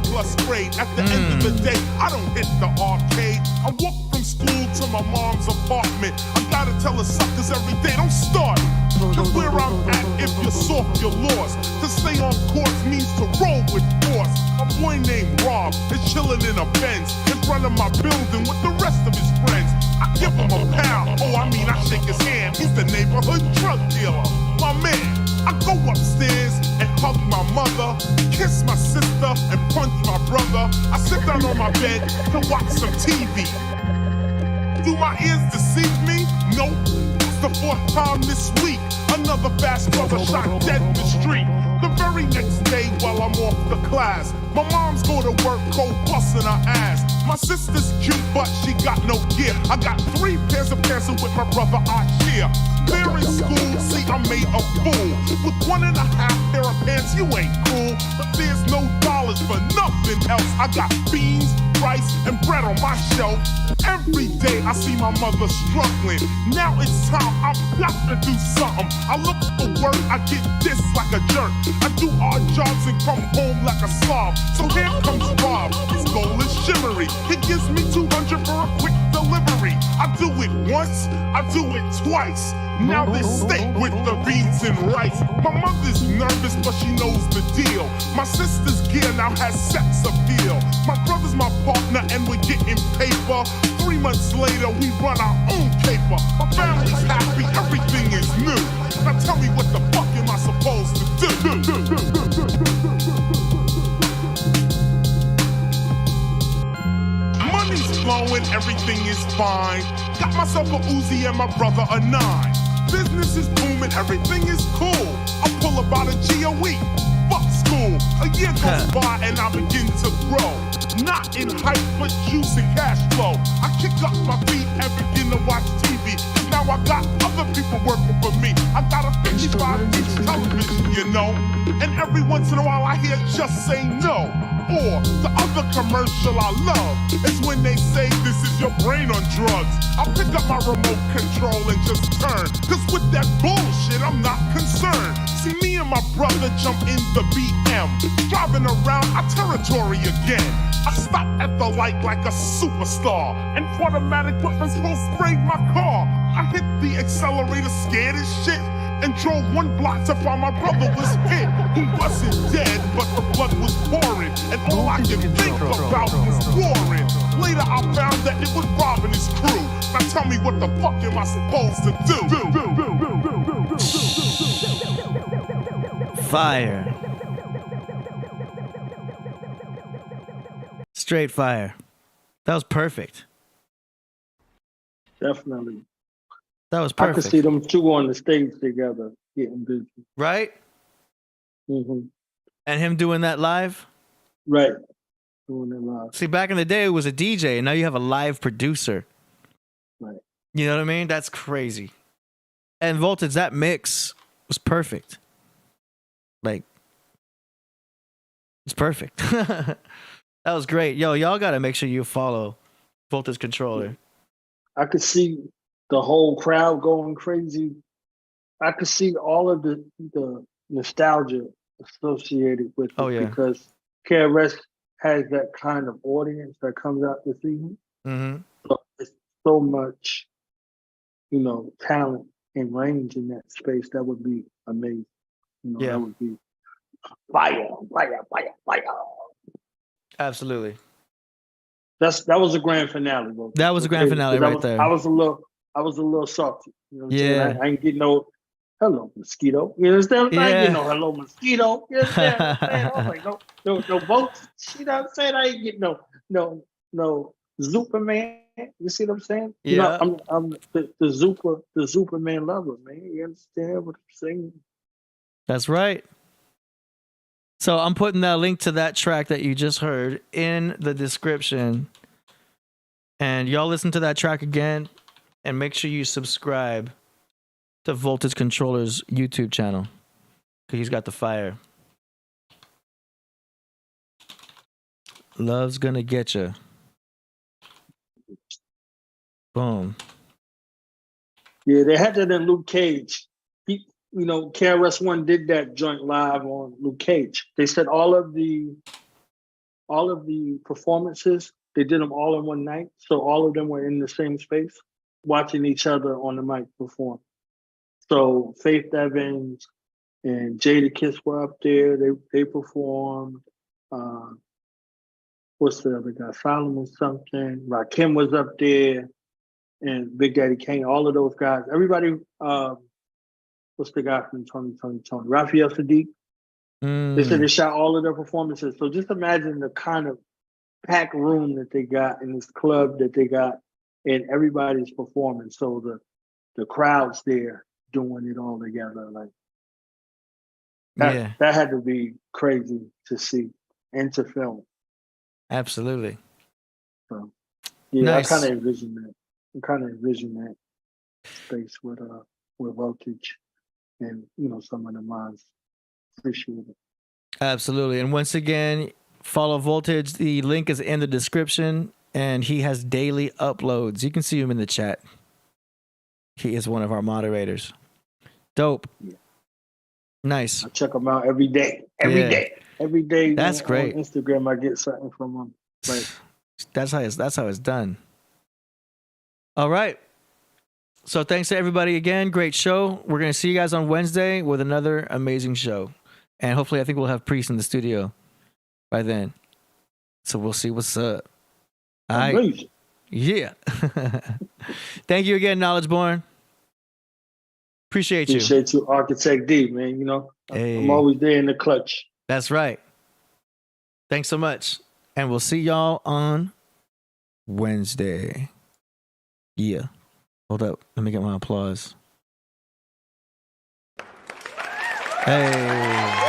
grade. At the end of the day, I don't hit the arcade. I walk from school to my mom's apartment. I gotta tell the suckers every day, don't start it. Cause where I'm at, if you're soft, you're lost. To stay on course means to roll with force. A boy named Rob is chilling in a Benz in front of my building with the rest of his friends. I give him a pound, I shake his hand. He's the neighborhood drug dealer, my man. I go upstairs and hug my mother, kiss my sister and punch my brother. I sit down on my bed to watch some TV. Do my ears deceive me? Nope. It's the 4th time this week. Another fast brother shot dead in the street. The very next day while I'm off the class, my mom's go to work cold busting her ass. My sister's cute but she got no gear. I got 3 pairs of pants and with my brother I share. They're in school, see I made a fool. With 1.5 pair of pants you ain't cool. But there's no dollars for nothing else. I got beans, rice, and bread on my shelf. Every day I see my mother struggling. Now it's time, I've got to do something. I look for work, I get this like a jerk. I do odd jobs and come home like a slob. So here comes Rob, his goal is shimmery. He gives me 200 for a quick delivery. I do it once, I do it twice. Now this steak with the beans and rice. My mother's nervous, but she knows the deal. My sister's gear now has sex appeal. My brother's my partner and we're getting paper. 3 months later, we run our own paper. My family's happy, everything is new. Now tell me what the fuck am I supposed to do? Money's flowing, everything is fine. Got myself a Uzi and my brother a 9. Business is booming, everything is cool. I pull about a GOE. Fuck school. A year goes by and I begin to grow. Not in height, but juice and cash flow. I kick up my feet and begin to watch TV. Cause now I got other people working for me. I got a 55-inch television, you know. And every once in a while I hear just say no. Or the other commercial I love is when they say this is your brain on drugs. I'll pick up my remote control and just turn. Cause with that bullshit, I'm not concerned. See me and my brother jump in the BM. Driving around our territory again. I stop at the light like a superstar. And automatic weapons will spray my car. I hit the accelerator scared as shit. And drove 1 block to find my brother was hit. He wasn't dead, but the blood was pouring. And all I could think about was warring. Later I found that it was Rob and his crew. Now tell me what the fuck am I supposed to do? Fire. Straight fire. That was perfect. Definitely. That was I perfect. could see them two on the stage together getting busy. Right? Mm-hmm. And him doing that live? Right. Doing it live. See, back in the day, it was a DJ, and now you have a live producer. Right. You know what I mean? That's crazy. And Voltage, that mix was perfect. Like, it's perfect. That was great. Yo, y'all got to make sure you follow Voltage Ctlrlr. I could see the whole crowd going crazy. I could see all of the nostalgia associated with it because KRS has that kind of audience that comes out to see him. Mm-hmm. So it's so much, talent and range in that space. That would be amazing. That would be fire. Absolutely. That was a grand finale, bro. That was a grand finale right there. I was a little salty. You know what I'm saying? I ain't getting no hello mosquito. You understand? I ain't getting no hello mosquito. You understand what I'm saying? I was like, no votes. You know what I'm saying? I ain't getting no Superman. You see what I'm saying? Yeah. I'm the Superman lover, man. You understand what I'm saying? That's right. So I'm putting that link to that track that you just heard in the description. And y'all listen to that track again and make sure you subscribe to Voltage Ctlrlr's YouTube channel. Because he's got the fire. Love's gonna get you. Boom. Yeah, they had that in Luke Cage. KRS-One did that joint live on Luke Cage. They said all of the performances, they did them all in one night. So all of them were in the same space, watching each other on the mic perform. So Faith Evans and Jadakiss were up there. They performed. What's the other guy? Solomon something. Rakim was up there, and Big Daddy Kane. All of those guys. Everybody. What's the guy from Tony? Raphael Sadiq. They said they shot all of their performances. So just imagine the kind of packed room that they got in this club that they got, and everybody's performing. So the crowd's there doing it all together. Like that had to be crazy to see and to film. Absolutely. So nice. I kind of envision that space with Voltage. And some of the minds appreciate it. Absolutely. And once again, follow Voltage. The link is in the description, and he has daily uploads. You can see him in the chat. He is one of our moderators. Dope. Yeah. Nice. I check him out every day. Every day. That's great. On Instagram, I get something from him. Like that's how it's done. All right. So thanks to everybody again. Great show. We're going to see you guys on Wednesday with another amazing show. And hopefully I think we'll have Priest in the studio by then. So we'll see what's up. All right. Yeah. Thank you again, Knowledge Born. Appreciate you. Appreciate you, Architect D, man. I'm always there in the clutch. That's right. Thanks so much. And we'll see y'all on Wednesday. Yeah. Hold up. Let me get my applause. Hey.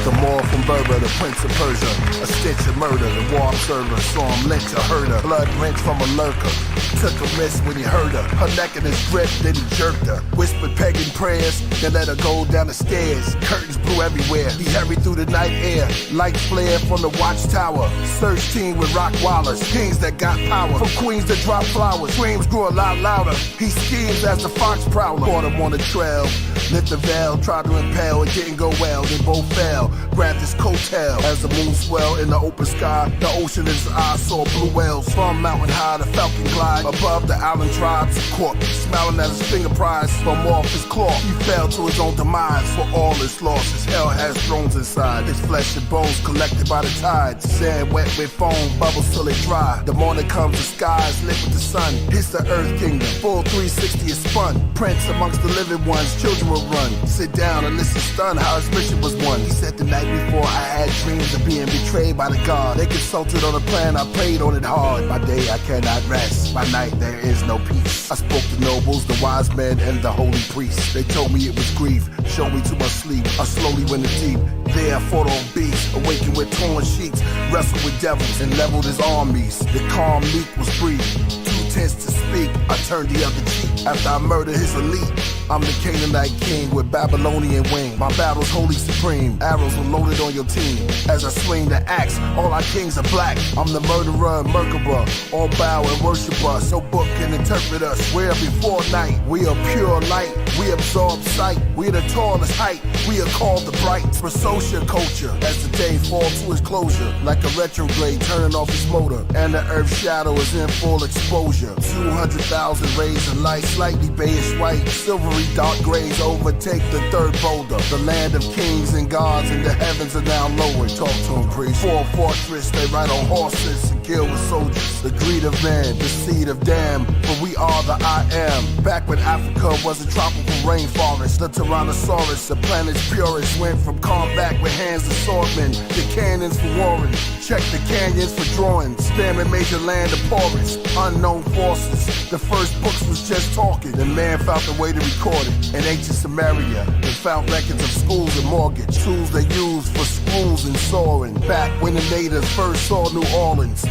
The Moor from Berber, the Prince of Persia, a stitch of murder, the war observer, saw him lynch a herder, blood wrenched from a lurker, took a risk when he heard her, her neck in his grip, then he jerked her, whispered pagan prayers, then let her go down the stairs, curtains blew everywhere, he hurried through the night air, lights flared from the watchtower, search team with rock wallers, kings that got power, from queens that drop flowers, screams grew a lot louder, he schemes as the fox prowler, caught him on the trail, lit the veil, tried to impale, it didn't go well, they both fell. Grabbed his coattail as the moon swelled in the open sky. The ocean in his eyes saw blue whales. From mountain high, the falcon glide line. Above the island tribes of Cork, smiling at his finger prize from off his claw. He fell to his own demise for all his losses. Hell has thrones inside. His flesh and bones collected by the tides. Sand wet with foam, bubbles till they dry. The morning comes, the sky is lit with the sun. Hits the earth kingdom, full 360 is spun. Prince amongst the living ones, children will run. Sit down and listen stunned how his mission was won. He said the night before I had dreams of being betrayed by the God. They consulted on a plan, I prayed on it hard. By day I cannot rest, by night there is no peace. I spoke to nobles, the wise men, and the holy priests. They told me it was grief, showed me to my sleep. I slowly went in deep. There I fought on beasts, awakened with torn sheets, wrestled with devils and leveled his armies. The calm meek was brief, too tense to speak. I turned the other cheek after I murdered his elite. I'm the Canaanite king with Babylonian wing. My battle's holy supreme. Arrows were loaded on your team. As I swing the axe, all our kings are black. I'm the murderer and Merkaba. All bow and worship us. No book can interpret us. We're before night. We are pure light. We absorb sight. We're the tallest height. We are called the bright. For social culture. As the day falls to its closure, like a retrograde turning off its motor. And the earth's shadow is in full exposure. 200,000 rays of light, slightly beige white, silvery dark grays overtake the third boulder. The land of kings and gods and the heavens are now lowered. Talk to him, priest. For a fortress, they ride on horses and kill with soldiers. The greed of man, the seed of damn, for we are the I am. Back when Africa was a tropical rainforest, the Tyrannosaurus, the planet's purest, went from combat with hands to swordmen, the cannons for warring. Check the canyons for drawings, spamming major land of porous, unknown forces. The first books was just talking, the man found a way to record it. In ancient Samaria, they found records of schools and mortgage, tools they used for schools and soaring. Back when the natives first saw New Orleans.